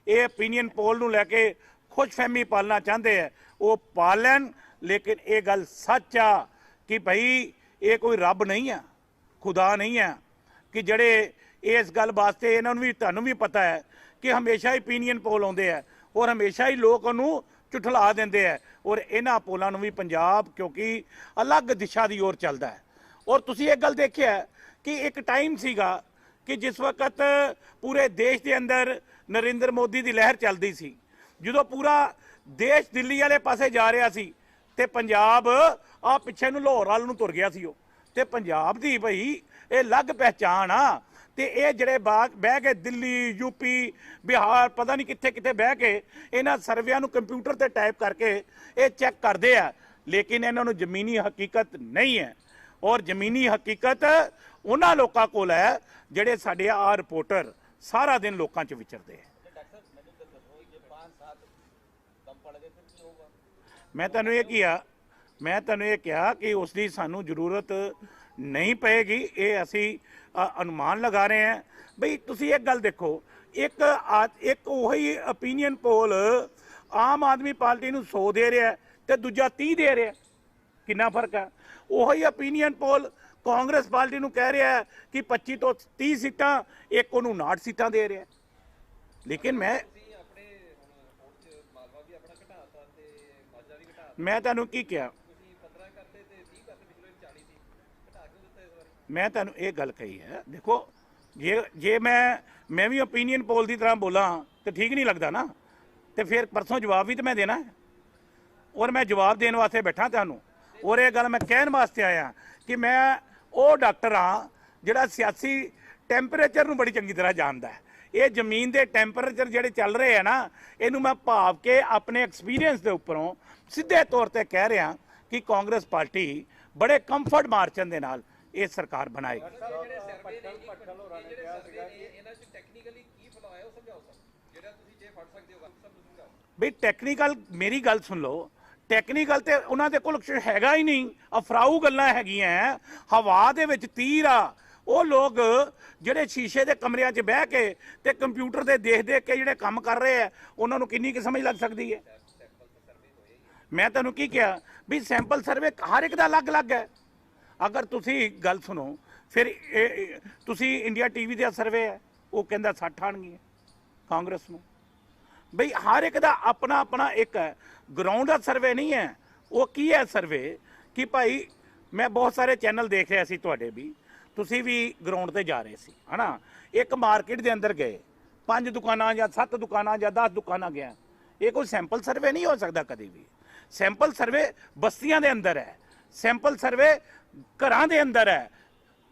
ਇਹ ਓਪੀਨੀਅਨ ਪੋਲ ਨੂੰ ਲੈ ਕੇ ਖੁਸ਼ਫਹਿਮੀ ਪਾਲਣਾ ਚਾਹੁੰਦੇ ਆ ਉਹ ਪਾਲ ਲੈਣ। ਲੇਕਿਨ ਇਹ ਗੱਲ ਸੱਚ ਆ ਕਿ ਭਾਈ ਇਹ ਕੋਈ ਰੱਬ ਨਹੀਂ ਆ, ਖੁਦਾ ਨਹੀਂ ਆ ਕਿ ਜਿਹੜੇ ਇਸ ਗੱਲ ਵਾਸਤੇ ਇਹਨਾਂ ਨੂੰ ਵੀ ਤੁਹਾਨੂੰ ਵੀ ਪਤਾ ਹੈ ਕਿ ਹਮੇਸ਼ਾ ਹੀ ਓਪੀਨੀਅਨ ਪੋਲ ਆਉਂਦੇ ਆ ਔਰ ਹਮੇਸ਼ਾ ਹੀ ਲੋਕ ਉਹਨੂੰ ਝੁਠਲਾ ਦਿੰਦੇ ਆ ਔਰ ਇਹਨਾਂ ਪੋਲਾਂ ਨੂੰ ਵੀ ਪੰਜਾਬ ਕਿਉਂਕਿ ਅਲੱਗ ਦਿਸ਼ਾ ਦੀ ओर ਚੱਲਦਾ ਹੈ। ਔਰ ਤੁਸੀਂ ਇਹ ਗੱਲ ਦੇਖਿਆ ਕਿ ਇੱਕ ਟਾਈਮ ਸੀਗਾ ਕਿ ਜਿਸ ਵਕਤ ਪੂਰੇ ਦੇਸ਼ ਦੇ ਅੰਦਰ ਨਰਿੰਦਰ ਮੋਦੀ ਦੀ ਲਹਿਰ ਚੱਲਦੀ ਸੀ, ਜਦੋਂ ਪੂਰਾ ਦੇਸ਼ ਦਿੱਲੀ ਵਾਲੇ ਪਾਸੇ ਜਾ ਰਿਹਾ ਸੀ ਤੇ ਪੰਜਾਬ ਆ ਪਿੱਛੇ ਨੂੰ ਲਾਹੌਰ ਵੱਲ ਨੂੰ ਤੁਰ ਗਿਆ ਸੀ ਉਹ। ਤੇ ਪੰਜਾਬ ਦੀ ਭਈ ਇਹ ਅਲੱਗ ਪਹਿਚਾਣ ਆ ਤੇ ਇਹ ਜਿਹੜੇ ਬਹਿ ਕੇ ਦਿੱਲੀ ਯੂਪੀ ਬਿਹਾਰ ਪਤਾ ਨਹੀਂ ਕਿੱਥੇ ਕਿੱਥੇ ਬਹਿ ਕੇ ਇਹਨਾਂ ਸਰਵਿਆਂ ਨੂੰ ਕੰਪਿਊਟਰ ਤੇ ਟਾਈਪ ਕਰਕੇ ਇਹ ਚੈੱਕ ਕਰਦੇ ਆ, ਲੇਕਿਨ ਇਹਨਾਂ ਨੂੰ ਜ਼ਮੀਨੀ ਹਕੀਕਤ ਨਹੀਂ ਹੈ। ਔਰ ਜ਼ਮੀਨੀ ਹਕੀਕਤ ਉਹਨਾਂ ਲੋਕਾਂ ਕੋਲ ਹੈ ਜਿਹੜੇ ਸਾਡੇ ਆ ਰਿਪੋਰਟਰ ਸਾਰਾ ਦਿਨ ਲੋਕਾਂ 'ਚ ਵਿਚਰਦੇ ਆ। ਡਾਕਟਰ ਮੈਨੂੰ ਤਾਂ ਦੱਸੋ ਜੇ 5 ਸਾਲ ਕਮ ਪੜ ਗਏ ਫਿਰ ਕੀ ਹੋਊਗਾ। ਮੈਂ ਤੁਹਾਨੂੰ ਇਹ ਕਿਹਾ ਕਿ ਉਸ ਦੀ ਸਾਨੂੰ ਜ਼ਰੂਰਤ ਨਹੀਂ ਪਏਗੀ। ਇਹ ਅਸੀਂ ਅਨੁਮਾਨ ਲਗਾ ਰਹੇ ਹਾਂ। ਬਈ ਤੁਸੀਂ ਇੱਕ ਗੱਲ ਦੇਖੋ, ਇੱਕ ਉਹੀ ਓਪੀਨੀਅਨ ਪੋਲ ਆਮ ਆਦਮੀ ਪਾਰਟੀ ਨੂੰ 100 ਦੇ ਰਿਹਾ ਤੇ ਦੂਜਾ 30 ਦੇ ਰਿਹਾ, ਕਿੰਨਾ ਫਰਕ ਹੈ। ਉਹੀ ਓਪੀਨੀਅਨ ਪੋਲ ਕਾਂਗਰਸ ਪਾਰਟੀ ਨੂੰ ਕਹਿ ਰਿਹਾ ਕਿ 25 ਤੋਂ 30 ਸੀਟਾਂ, ਇੱਕ ਉਹਨੂੰ 59 ਸੀਟਾਂ ਦੇ ਰਿਹਾ। ਲੇਕਿਨ ਮੈਂ ਤੁਹਾਨੂੰ ਕੀ ਕਿਹਾ, ਮੈਂ ਤੁਹਾਨੂੰ ਇਹ ਗੱਲ ਕਹੀ ਹੈ। ਦੇਖੋ ਜੇ ਮੈਂ ਵੀ ਓਪੀਨੀਅਨ ਪੋਲ ਦੀ ਤਰ੍ਹਾਂ ਬੋਲਾਂ ਤੇ ਠੀਕ ਨਹੀਂ ਲੱਗਦਾ ਨਾ, ਤੇ ਫਿਰ ਪਰਸੋਂ ਜਵਾਬ ਵੀ ਤਾਂ ਮੈਂ ਦੇਣਾ ਹੈ ਔਰ ਮੈਂ ਜਵਾਬ ਦੇਣ ਵਾਸਤੇ ਬੈਠਾ ਤੁਹਾਨੂੰ। ਔਰ ਇਹ ਗੱਲ ਮੈਂ ਕਹਿਣ ਵਾਸਤੇ ਆਇਆ ਕਿ ਮੈਂ ਉਹ ਡਾਕਟਰ ਹਾਂ ਜਿਹੜਾ ਸਿਆਸੀ ਟੈਂਪਰੇਚਰ ਨੂੰ ਬੜੀ ਚੰਗੀ ਤਰ੍ਹਾਂ ਜਾਣਦਾ ਹੈ। ਇਹ ਜ਼ਮੀਨ ਦੇ ਟੈਂਪਰੇਚਰ ਜਿਹੜੇ ਚੱਲ ਰਹੇ ਆ ਨਾ, ਇਹਨੂੰ ਮੈਂ ਭਾਵ ਕੇ ਆਪਣੇ ਐਕਸਪੀਰੀਅੰਸ ਦੇ ਉੱਪਰੋਂ ਸਿੱਧੇ ਤੌਰ ਤੇ ਕਹਿ ਰਿਹਾ ਕਿ ਕਾਂਗਰਸ ਪਾਰਟੀ ਬੜੇ ਕੰਫਰਟ ਮਾਰਜਨ ਦੇ ਨਾਲ ਇਹ ਸਰਕਾਰ ਬਣਾਏਗੀ। ਬਈ ਟੈਕਨੀਕਲ, ਮੇਰੀ ਗੱਲ ਸੁਣ ਲਓ, ਟੈਕਨੀਕਲ ਤੇ ਉਹਨਾਂ ਦੇ ਕੋਲ ਕੁਛ ਹੈਗਾ ਹੀ ਨਹੀਂ, ਅਫਰਾਊ ਗੱਲਾਂ ਹੈਗੀਆਂ, ਹਵਾ ਦੇ ਵਿੱਚ ਤੀਰ ਆ। ਉਹ ਲੋਕ ਜਿਹੜੇ ਸ਼ੀਸ਼ੇ ਦੇ ਕਮਰਿਆਂ 'ਚ ਬਹਿ ਕੇ ਤੇ ਕੰਪਿਊਟਰ ਤੇ ਦੇਖ ਕੇ ਜਿਹੜੇ ਕੰਮ ਕਰ ਰਹੇ ਆ, ਉਹਨਾਂ ਨੂੰ ਕਿੰਨੀ ਕੁ ਸਮਝ ਲੱਗ ਸਕਦੀ ਹੈ? ਮੈਂ ਤੁਹਾਨੂੰ ਕੀ ਕਿਹਾ ਵੀ ਸੈਂਪਲ ਸਰਵੇ ਹਰ ਇੱਕ ਦਾ ਅਲੱਗ-ਅਲੱਗ ਹੈ। ਅਗਰ ਤੁਸੀਂ ਗੱਲ ਸੁਣੋ, ਫਿਰ ਤੁਸੀਂ ਇੰਡੀਆ ਟੀਵੀ ਦਾ ਸਰਵੇ ਹੈ, ਉਹ ਕਹਿੰਦਾ 60 ਆਣਗੀਆਂ ਕਾਂਗਰਸ ਨੂੰ। ਬਈ ਹਰ ਇੱਕ ਦਾ ਆਪਣਾ ਆਪਣਾ ਇੱਕ ਹੈ, ਗਰਾਊਂਡ ਦਾ ਸਰਵੇ ਨਹੀਂ ਹੈ। ਉਹ ਕੀ ਹੈ ਸਰਵੇ ਕਿ ਭਾਈ ਮੈਂ ਬਹੁਤ ਸਾਰੇ ਚੈਨਲ ਦੇਖ ਰਿਹਾ ਸੀ, ਤੁਹਾਡੇ ਵੀ, ਤੁਸੀਂ ਵੀ ਗਰਾਊਂਡ ਤੇ ਜਾ ਰਹੇ ਸੀ ਹੈ ਨਾ। ਇੱਕ ਮਾਰਕੀਟ ਦੇ ਅੰਦਰ ਗਏ, 5 ਦੁਕਾਨਾਂ ਜਾਂ 7 ਦੁਕਾਨਾਂ ਜਾਂ 10 ਦੁਕਾਨਾਂ ਗਿਆ, ਇਹ ਕੋਈ ਸੈਂਪਲ ਸਰਵੇ ਨਹੀਂ ਹੋ ਸਕਦਾ ਕਦੇ ਵੀ। ਸੈਂਪਲ ਸਰਵੇ ਬਸਤੀਆਂ ਦੇ ਅੰਦਰ ਹੈ, ਸੈਂਪਲ ਸਰਵੇ ਘਰਾਂ ਦੇ ਅੰਦਰ ਹੈ,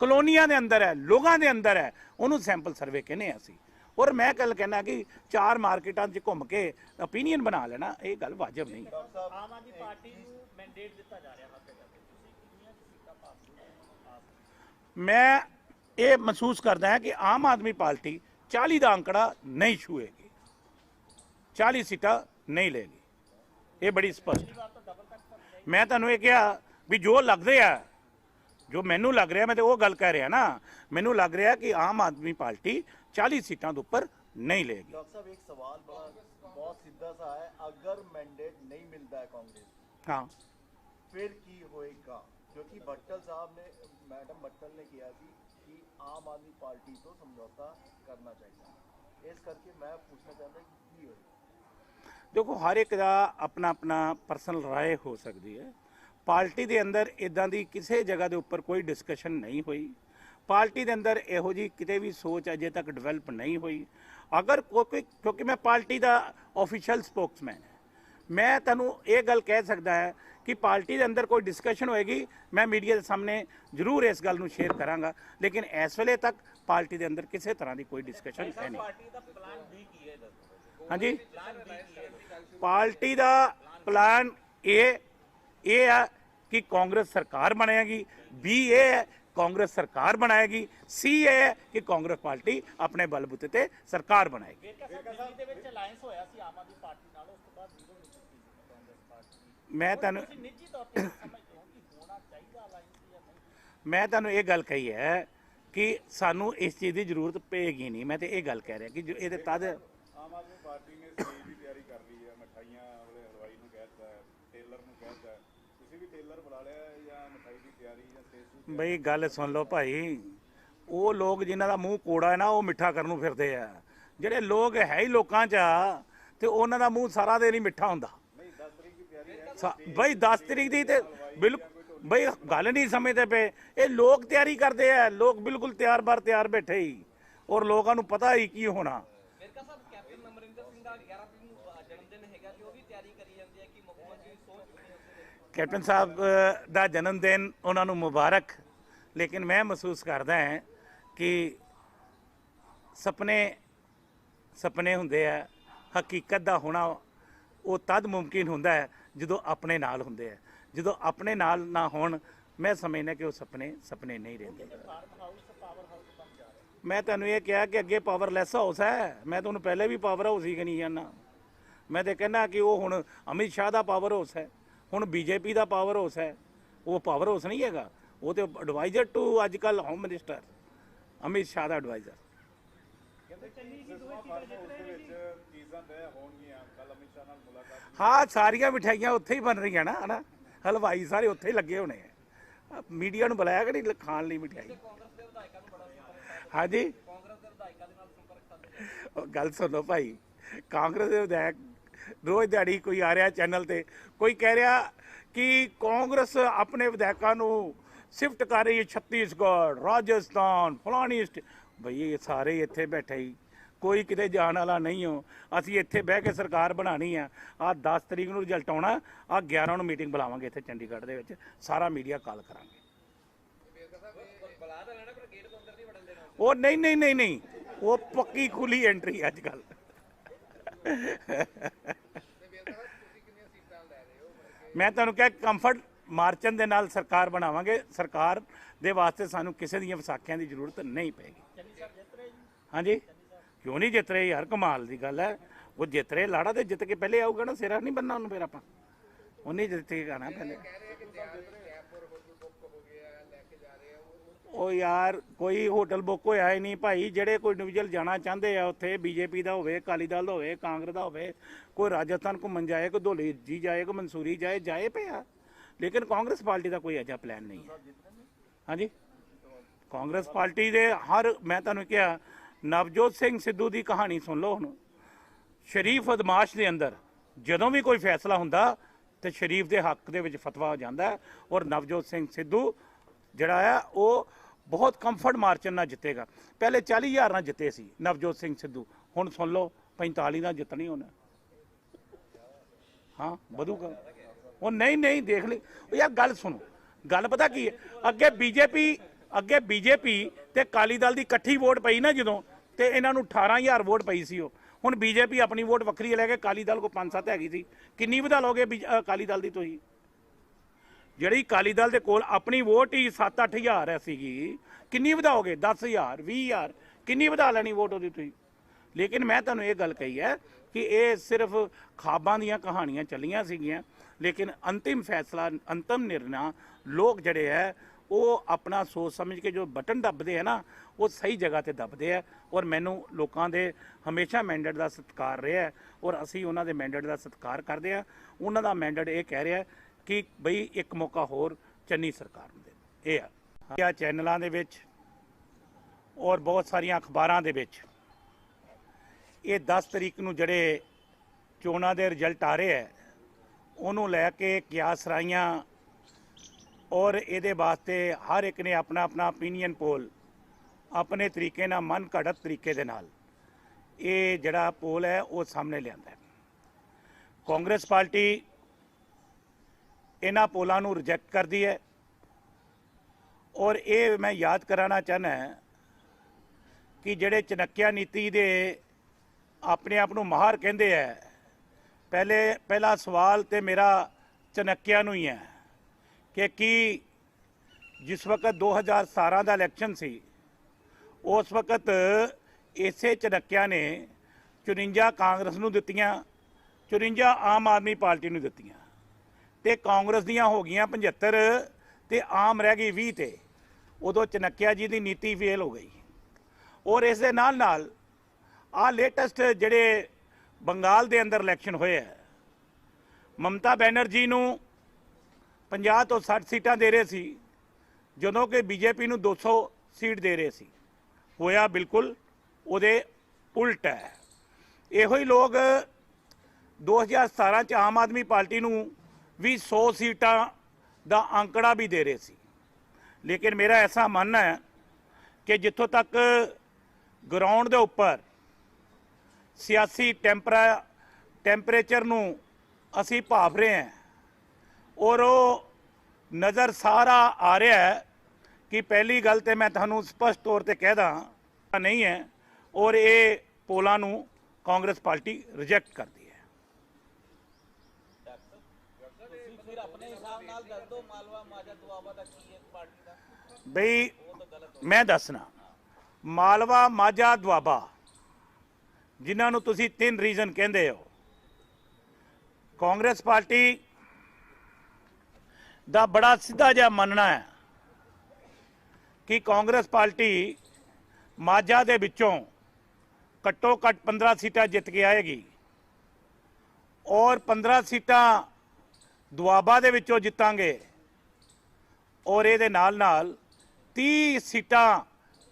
ਕਲੋਨੀਆਂ ਦੇ ਅੰਦਰ ਹੈ, ਲੋਕਾਂ ਦੇ ਅੰਦਰ ਹੈ, ਉਹਨੂੰ ਸੈਂਪਲ ਸਰਵੇ ਕਹਿੰਦੇ ਅਸੀਂ। ਔਰ ਮੈਂ ਗੱਲ ਕਹਿਣਾ ਕਿ 4 ਮਾਰਕੀਟਾਂ 'ਚ ਘੁੰਮ ਕੇ ਓਪੀਨੀਅਨ ਬਣਾ ਲੈਣਾ, ਇਹ ਗੱਲ ਵਾਜਬ ਨਹੀਂ। ਆਮ ਆਦਮੀ ਪਾਰਟੀ ਨੂੰ ਮੈਂਡੇਟ ਦਿੱਤਾ ਜਾ ਰਿਹਾ ਹੱਥ ਤੇ ਕਰਕੇ, ਤੁਸੀਂ ਕਿੰਨੀਆਂ ਸੀਟਾਂ ਪਾਸ? ਮੈਂ ਇਹ ਮਹਿਸੂਸ ਕਰਦਾ ਹਾਂ ਕਿ ਆਮ ਆਦਮੀ ਪਾਰਟੀ 40 ਦਾ ਅੰਕੜਾ ਨਹੀਂ ਛੂਏਗੀ, 40 ਸੀਟਾਂ ਨਹੀਂ ਲੇਗੀ, ਇਹ ਬੜੀ ਸਪਸ਼ਟ। ਮੈਂ ਤੁਹਾਨੂੰ ਇਹ ਕਿਹਾ ਵੀ ਜੋ ਲੱਗਦੇ ਆ, ਜੋ ਮੈਨੂੰ ਲੱਗ ਰਿਹਾ, ਮੈਂ ਤੇ ਉਹ ਗੱਲ ਕਹਿ ਰਿਹਾ ਨਾ, ਮੈਨੂੰ ਲੱਗ ਰਿਹਾ कि आम आदमी पार्टी 40 सीटों के ऊपर नहीं लेगी। डॉक्टर साहब एक सवाल बड़ा बहुत सीधा सा है, अगर मैंडेट नहीं मिलता है कांग्रेस, हाँ फिर की होएगा? क्योंकि भट्टल साहब ने, मैडम भट्टल ने किया थी कि आम आदमी पार्टी तो समझौता करना चाहिए, इस करके मैं पूछना चाहता कि की होएगा? देखो हर एक का अपना अपना पर्सनल राय हो सकती है। पार्टी के अंदर इदां दी किसी जगह के उपर कोई डिस्कशन नहीं हुई, पार्टी के अंदर इहो जी किते भी सोच अजे तक डिवेलप नहीं हुई। अगर कोई, क्योंकि मैं पार्टी का ऑफिशियल स्पोक्समैन है, मैं तुहानूं ये गल कह सकता है कि पार्टी के अंदर कोई डिस्कशन होएगी, मैं मीडिया के सामने जरूर इस गल नूं शेयर करांगा, लेकिन इस वेले तक पार्टी के अंदर किसी तरह की कोई डिस्कशन है नहीं। हाँ जी, पार्टी का प्लान ए है कि कांग्रेस सरकार बनेगी, बी ए है कांग्रेस सरकार बनाएगी, सी ए है कि कांग्रेस पार्टी अपने बलबूते ते सरकार बनाएगी। मैं तुहानूं ये गल कही है कि सानू इस चीज़ की जरूरत पेगी नहीं। मैं तो ये गल कह रहा कि जो ये तद आम आदमी पार्टी ने स्टेज की तैयारी कर ली है, मिठाइयां वाले हलवाई ਨੂੰ ਕਹਿਤਾ ਹੈ, ਟੇਲਰ ਨੂੰ ਕਹਿਤਾ ਹੈ, ਤੁਸੀਂ ਵੀ ਟੇਲਰ ਬੁਲਾ ਲਿਆ ਜਾਂ ਮਿਠਾਈ ਦੀ ਤਿਆਰੀ ਜਾਂ ਸਟੇਜ? ਬਈ ਗੱਲ ਸੁਣ ਲਓ ਭਾਈ, ਉਹ ਲੋਕ ਜਿਨ੍ਹਾਂ ਦਾ ਮੂੰਹ ਕੋੜਾ ਹੈ ਨਾ, ਉਹ ਮਿੱਠਾ ਕਰਨ ਨੂੰ ਫਿਰਦੇ ਆ। ਜਿਹੜੇ ਲੋਕ ਹੈ ਹੀ ਲੋਕਾਂ 'ਚ ਆ ਤੇ ਉਹਨਾਂ ਦਾ ਮੂੰਹ ਸਾਰਾ ਦਿਨ ਹੀ ਮਿੱਠਾ ਹੁੰਦਾ। ਨਹੀਂ 10 ਤਰੀਕ ਦੀ ਤਿਆਰੀ ਹੈ ਬਈ 10 ਤਰੀਕ ਦੀ ਤੇ ਬਿਲਕੁਲ ਬਈ ਗੱਲ ਨਹੀਂ ਸਮਝਦੇ ਪਏ। ਇਹ ਲੋਕ ਤਿਆਰੀ ਕਰਦੇ ਆ, ਲੋਕ ਬਿਲਕੁਲ ਤਿਆਰ ਬਾਰ ਤਿਆਰ ਬੈਠੇ ਹੀ, ਔਰ ਲੋਕਾਂ ਨੂੰ ਪਤਾ ਹੀ ਕੀ ਹੋਣਾ। कैप्टन साहब का जन्मदिन उन्होंने मुबारक, लेकिन मैं महसूस करता है कि सपने सपने होंदे है, हकीकत का होना वो तद मुमकिन होंदा है जो अपने नाल होंदे है। जो अपने नाल ना होण, मैं समझना कि वो सपने सपने नहीं रहते। मैं तुहानूं ये कहा कि अगे पावरलैस हाउस है, मैं तुहानूं पहले भी पावर हाउस ही कही जाना। मैं तो कहना कि वो हुण अमित शाह का पावर हाउस है, ਹੁਣ बीजेपी का पावर हाउस है, वो पावर हाउस नहीं है, वो तो एडवाइजर टू अजकल होम मिनिस्टर अमित शाह का एडवाइजर। हाँ सारिया मिठाइयां उत्थे ही बन रही ना, है ना, हलवाई सारे उत्थे ही लगे होने हैं। मीडिया नूं बुलाया कि नहीं खाण लई मिठाई? हाँ जी, गल सुनो भाई, कांग्रेस के विधायक रोज़ दिहाड़ी कोई आ रहा चैनल ते, कोई कह रहा कि कांग्रेस अपने विधायकों को शिफ्ट कर रही है छत्तीसगढ़, राजस्थान, फलानी भई ये सारे इत्थे बैठे ही, कोई किते जाण वाला नहीं हो। असीं इत्थे बह के सरकार बनानी है। आ 10 तरीक नूं रिजल्ट आउणा, आ 11 नूं मीटिंग बुलावांगे इत्थे चंडीगढ़ दे विच, सारा मीडिया कॉल करांगे। ਉਹ ਨਹੀਂ ਉਹ ਪੱਕੀ ਖੁੱਲੀ ਐਂਟਰੀ ਅੱਜ ਕੱਲ। ਮੈਂ ਤੁਹਾਨੂੰ ਕਿਹਾ ਕੰਫਰਟ ਮਾਰਚਨ ਦੇ ਨਾਲ ਸਰਕਾਰ ਬਣਾਵਾਂਗੇ। ਸਰਕਾਰ ਦੇ ਵਾਸਤੇ ਸਾਨੂੰ ਕਿਸੇ ਦੀਆਂ ਵਿਸਾਖੀਆਂ ਦੀ ਜ਼ਰੂਰਤ ਨਹੀਂ ਪਏਗੀ। ਚੰਨੀ ਸਾਹਿਬ ਜਿੱਤ ਰਹੇ ਜੀ? ਹਾਂਜੀ, ਕਿਉਂ ਨਹੀਂ ਜਿੱਤ ਰਹੇ ਯਾਰ, ਕਮਾਲ ਦੀ ਗੱਲ ਹੈ। ਉਹ ਜਿੱਤ ਰਹੇ, ਲਾੜਾ ਤੇ ਜਿੱਤ ਕੇ ਪਹਿਲੇ ਆਊਗਾ ਨਾ, ਸਿਰਾ ਨਹੀਂ ਬੰਨਣਾ ਉਹਨੂੰ। ਫਿਰ ਆਪਾਂ ਉਹਨੇ ਜਿੱਤ ਕੇ ਆਣਾ ਪਹਿਲੇ। ਉਹ ਯਾਰ ਕੋਈ ਹੋਟਲ ਬੁੱਕ ਹੋਇਆ ਹੀ ਨਹੀਂ ਭਾਈ। ਜਿਹੜੇ ਕੋਈ ਇੰਡੀਵਿਜੂਅਲ ਜਾਣਾ ਚਾਹੁੰਦੇ ਆ ਉੱਥੇ, ਬੀਜੇਪੀ ਦਾ ਹੋਵੇ, ਅਕਾਲੀ ਦਲ ਦਾ ਹੋਵੇ, ਕਾਂਗਰਸ ਦਾ ਹੋਵੇ, ਕੋਈ ਰਾਜਸਥਾਨ ਘੁੰਮਣ ਜਾਏ, ਕੋਈ ਧੌਲੀ ਜੀ ਜਾਏ, ਕੋਈ ਮਨਸੂਰੀ ਜਾਏ ਪਿਆ। ਲੇਕਿਨ ਕਾਂਗਰਸ ਪਾਰਟੀ ਦਾ ਕੋਈ ਅਜਿਹਾ ਪਲਾਨ ਨਹੀਂ ਹੈ। ਹਾਂਜੀ, ਕਾਂਗਰਸ ਪਾਰਟੀ ਦੇ ਮੈਂ ਤੁਹਾਨੂੰ ਕਿਹਾ, ਨਵਜੋਤ ਸਿੰਘ ਸਿੱਧੂ ਦੀ ਕਹਾਣੀ ਸੁਣ ਲਓ ਹੁਣ। ਸ਼ਰੀਫ ਅਦਮਾਸ਼ ਦੇ ਅੰਦਰ ਜਦੋਂ ਵੀ ਕੋਈ ਫੈਸਲਾ ਹੁੰਦਾ ਤੇ ਸ਼ਰੀਫ ਦੇ ਹੱਕ ਦੇ ਵਿੱਚ ਫਤਵਾ ਹੋ ਜਾਂਦਾ, ਔਰ ਨਵਜੋਤ ਸਿੰਘ ਸਿੱਧੂ ਜਿਹੜਾ ਹੈ ਉਹ ਬਹੁਤ ਕੰਫਰਟ ਮਾਰਜਨ ਨਾਲ ਜਿੱਤੇਗਾ। ਪਹਿਲੇ 40,000 ਨਾਲ ਜਿੱਤੇ ਸੀ ਨਵਜੋਤ ਸਿੰਘ ਸਿੱਧੂ, ਹੁਣ ਸੁਣ ਲਓ 45 ਨਾਲ ਜਿੱਤਣੀ ਹੋਣਾ। ਹਾਂ ਵਧੂਗਾ ਉਹ। ਨਹੀਂ ਦੇਖ ਲਈ ਯਾਰ, ਗੱਲ ਸੁਣੋ। ਗੱਲ ਪਤਾ ਕੀ ਹੈ, ਅੱਗੇ ਬੀਜੇਪੀ ਤੇ ਅਕਾਲੀ ਦਲ ਦੀ ਇਕੱਠੀ ਵੋਟ ਪਈ ਨਾ ਜਦੋਂ, ਤੇ ਇਹਨਾਂ ਨੂੰ 18,000 ਵੋਟ ਪਈ ਸੀ। ਉਹ ਹੁਣ ਬੀਜੇਪੀ ਆਪਣੀ ਵੋਟ ਵੱਖਰੀ ਲੈ ਕੇ, ਅਕਾਲੀ ਦਲ ਕੋ 5-7 ਹੈਗੀ ਸੀ। ਕਿੰਨੀ ਵਧਾ ਲਓਗੇ ਅਕਾਲੀ ਦਲ ਦੀ ਤੁਸੀਂ? ਜਿਹੜੀ ਅਕਾਲੀ ਦਲ ਦੇ ਕੋਲ ਆਪਣੀ ਵੋਟ ਹੀ 7-8,000 ਹੈ ਸੀਗੀ, ਕਿੰਨੀ ਵਧਾਓਗੇ? 10,000 20,000 ਕਿੰਨੀ ਵਧਾ ਲੈਣੀ ਵੋਟ ਉਹਦੀ ਤੁਸੀਂ? ਲੇਕਿਨ ਮੈਂ ਤੁਹਾਨੂੰ ਇਹ ਗੱਲ ਕਹੀ ਹੈ ਕਿ ਇਹ ਸਿਰਫ ਖਾਬਾਂ ਦੀਆਂ ਕਹਾਣੀਆਂ ਚੱਲੀਆਂ ਸੀਗੀਆਂ, ਲੇਕਿਨ ਅੰਤਿਮ ਫੈਸਲਾ, ਅੰਤਮ ਨਿਰਣਾ ਲੋਕ ਜਿਹੜੇ ਹੈ ਉਹ ਆਪਣਾ ਸੋਚ ਸਮਝ ਕੇ ਜੋ ਬਟਨ ਦੱਬਦੇ ਹੈ ਨਾ, ਉਹ ਸਹੀ ਜਗ੍ਹਾ ਤੇ ਦੱਬਦੇ ਆ। ਔਰ ਮੈਨੂੰ ਲੋਕਾਂ ਦੇ ਹਮੇਸ਼ਾ ਮੈਂਡੇਟ ਦਾ ਸਤਿਕਾਰ ਰਿਹਾ ਹੈ, ਔਰ ਅਸੀਂ ਉਹਨਾਂ ਦੇ ਮੈਂਡੇਟ ਦਾ ਸਤਿਕਾਰ ਕਰਦੇ ਆ। ਉਹਨਾਂ ਦਾ ਮੈਂਡੇਟ ਇਹ ਕਹਿ ਰਿਹਾ ਕਿ ਬਈ ਇੱਕ ਮੌਕਾ ਹੋਰ ਚੰਨੀ ਸਰਕਾਰ ਨੂੰ ਦੇ। ਇਹ ਆ ਚੈਨਲਾਂ ਦੇ ਵਿੱਚ ਔਰ ਬਹੁਤ ਸਾਰੀਆਂ ਅਖਬਾਰਾਂ ਦੇ ਵਿੱਚ ਇਹ 10 ਤਰੀਕ ਨੂੰ ਜਿਹੜੇ ਚੋਣਾਂ ਦੇ ਰਿਜ਼ਲਟ ਆ ਰਹੇ ਹੈ, ਉਹਨੂੰ ਲੈ ਕੇ ਕਿਆਸ ਰਾਈਆਂ, ਔਰ ਇਹਦੇ ਵਾਸਤੇ ਹਰ ਇੱਕ ਨੇ ਆਪਣਾ ਓਪੀਨੀਅਨ ਪੋਲ ਆਪਣੇ ਤਰੀਕੇ ਨਾਲ, ਮਨ ਘੜਤ ਤਰੀਕੇ ਦੇ ਨਾਲ ਇਹ ਜਿਹੜਾ ਪੋਲ ਹੈ ਉਹ ਸਾਹਮਣੇ ਲਿਆਂਦਾ ਹੈ। ਕਾਂਗਰਸ ਪਾਰਟੀ ਇਹਨਾਂ ਪੋਲਾਂ ਨੂੰ ਰਿਜੈਕਟ ਕਰਦੀ ਹੈ। ਔਰ ਇਹ ਮੈਂ ਯਾਦ ਕਰਾਉਣਾ ਚਾਹੁੰਦਾ ਕਿ ਜਿਹੜੇ ਚਨੱਕਿਆ ਨੀਤੀ ਦੇ ਆਪਣੇ ਆਪ ਨੂੰ ਮਾਹਰ ਕਹਿੰਦੇ ਹੈ, ਪਹਿਲਾ ਸਵਾਲ ਤੇ ਮੇਰਾ ਚਨੱਕਿਆ ਨੂੰ ਹੀ ਹੈ ਕਿ ਕੀ ਜਿਸ ਵਕਤ 2017 ਦਾ ਇਲੈਕਸ਼ਨ ਸੀ, ਉਸ ਵਕਤ ਇਸੇ ਚਨੱਕਿਆ ਨੇ 54 ਕਾਂਗਰਸ ਨੂੰ ਦਿੱਤੀਆਂ, 54 ਆਮ ਆਦਮੀ ਪਾਰਟੀ ਨੂੰ ਦਿੱਤੀਆਂ, ਤੇ ਕਾਂਗਰਸ ਦੀਆਂ ਹੋ ਗਈਆਂ 75 ਤੇ ਆਮ ਰਹਿ ਗਈ 20 ਤੇ। ਉਦੋਂ ਚਨੱਕਿਆ ਜੀ ਦੀ ਨੀਤੀ ਫੇਲ ਹੋ ਗਈ। ਔਰ ਇਸ ਦੇ ਨਾਲ ਆਹ ਲੇਟੈਸਟ ਜਿਹੜੇ ਬੰਗਾਲ ਦੇ ਅੰਦਰ ਇਲੈਕਸ਼ਨ ਹੋਏ ਹੈ, ਮਮਤਾ ਬੈਨਰਜੀ ਨੂੰ 50 ਤੋਂ 60 ਸੀਟਾਂ ਦੇ ਰਹੇ ਸੀ, ਜਦੋਂ ਕਿ ਬੀਜੇਪੀ ਨੂੰ 200 ਸੀਟ ਦੇ ਰਹੇ ਸੀ। ਹੋਇਆ ਬਿਲਕੁਲ ਉਹਦੇ ਉਲਟ ਹੈ। ਇਹੋ ਹੀ ਲੋਕ 2017 ਚ ਆਮ ਆਦਮੀ ਪਾਰਟੀ ਨੂੰ ਵੀ 100 ਸੀਟਾਂ ਦਾ ਅੰਕੜਾ ਵੀ ਦੇ ਰਹੇ ਸੀ। ਲੇਕਿਨ ਮੇਰਾ ਐਸਾ ਮੰਨਣਾ ਹੈ ਕਿ ਜਿੱਥੋਂ ਤੱਕ ਗਰਾਊਂਡ ਦੇ ਉੱਪਰ ਸਿਆਸੀ ਟੈਂਪਰੇਚਰ ਨੂੰ ਅਸੀਂ ਭਾਫ ਰਹੇ ਹਾਂ, ਔਰ ਉਹ ਨਜ਼ਰ ਸਾਰਾ ਆ ਰਿਹਾ ਹੈ ਕਿ ਪਹਿਲੀ ਗੱਲ ਤੇ ਮੈਂ ਤੁਹਾਨੂੰ ਸਪਸ਼ਟ ਤੌਰ ਤੇ ਕਹਿਦਾ ਨਹੀਂ ਹੈ, ਔਰ ਇਹ ਪੋਲਾਂ ਨੂੰ ਕਾਂਗਰਸ ਪਾਰਟੀ ਰਿਜੈਕਟ ਕਰਦੀ ਹੈ। ਫਿਰ ਆਪਣੇ ਹਿਸਾਬ ਨਾਲ ਦੱਸ ਦਿਓ ਮਾਲਵਾ ਮਾਝਾ ਦੁਆਬਾ ਦਾ ਕੀ ਹੈ ਪਾਰਟੀ ਦਾ? ਬਈ ਮੈਂ ਦੱਸਣਾ, ਮਾਲਵਾ ਮਾਝਾ ਦੁਆਬਾ ਜਿਨ੍ਹਾਂ ਨੂੰ ਤੁਸੀਂ 3 ਰੀਜ਼ਨ ਕਹਿੰਦੇ ਹੋ, ਕਾਂਗਰਸ ਪਾਰਟੀ ਦਾ ਬੜਾ ਸਿੱਧਾ ਜਿਹਾ ਮੰਨਣਾ ਹੈ ਕਿ ਕਾਂਗਰਸ ਪਾਰਟੀ ਮਾਝਾ ਦੇ ਵਿੱਚੋਂ ਘੱਟੋ ਘੱਟ 15 ਸੀਟਾਂ ਜਿੱਤ ਕੇ ਆਏਗੀ, ਔਰ 15 ਸੀਟਾਂ ਦੁਆਬਾ ਦੇ ਵਿੱਚੋਂ ਜਿੱਤਾਂਗੇ, ਔਰ ਇਹਦੇ ਨਾਲ 30 ਸੀਟਾਂ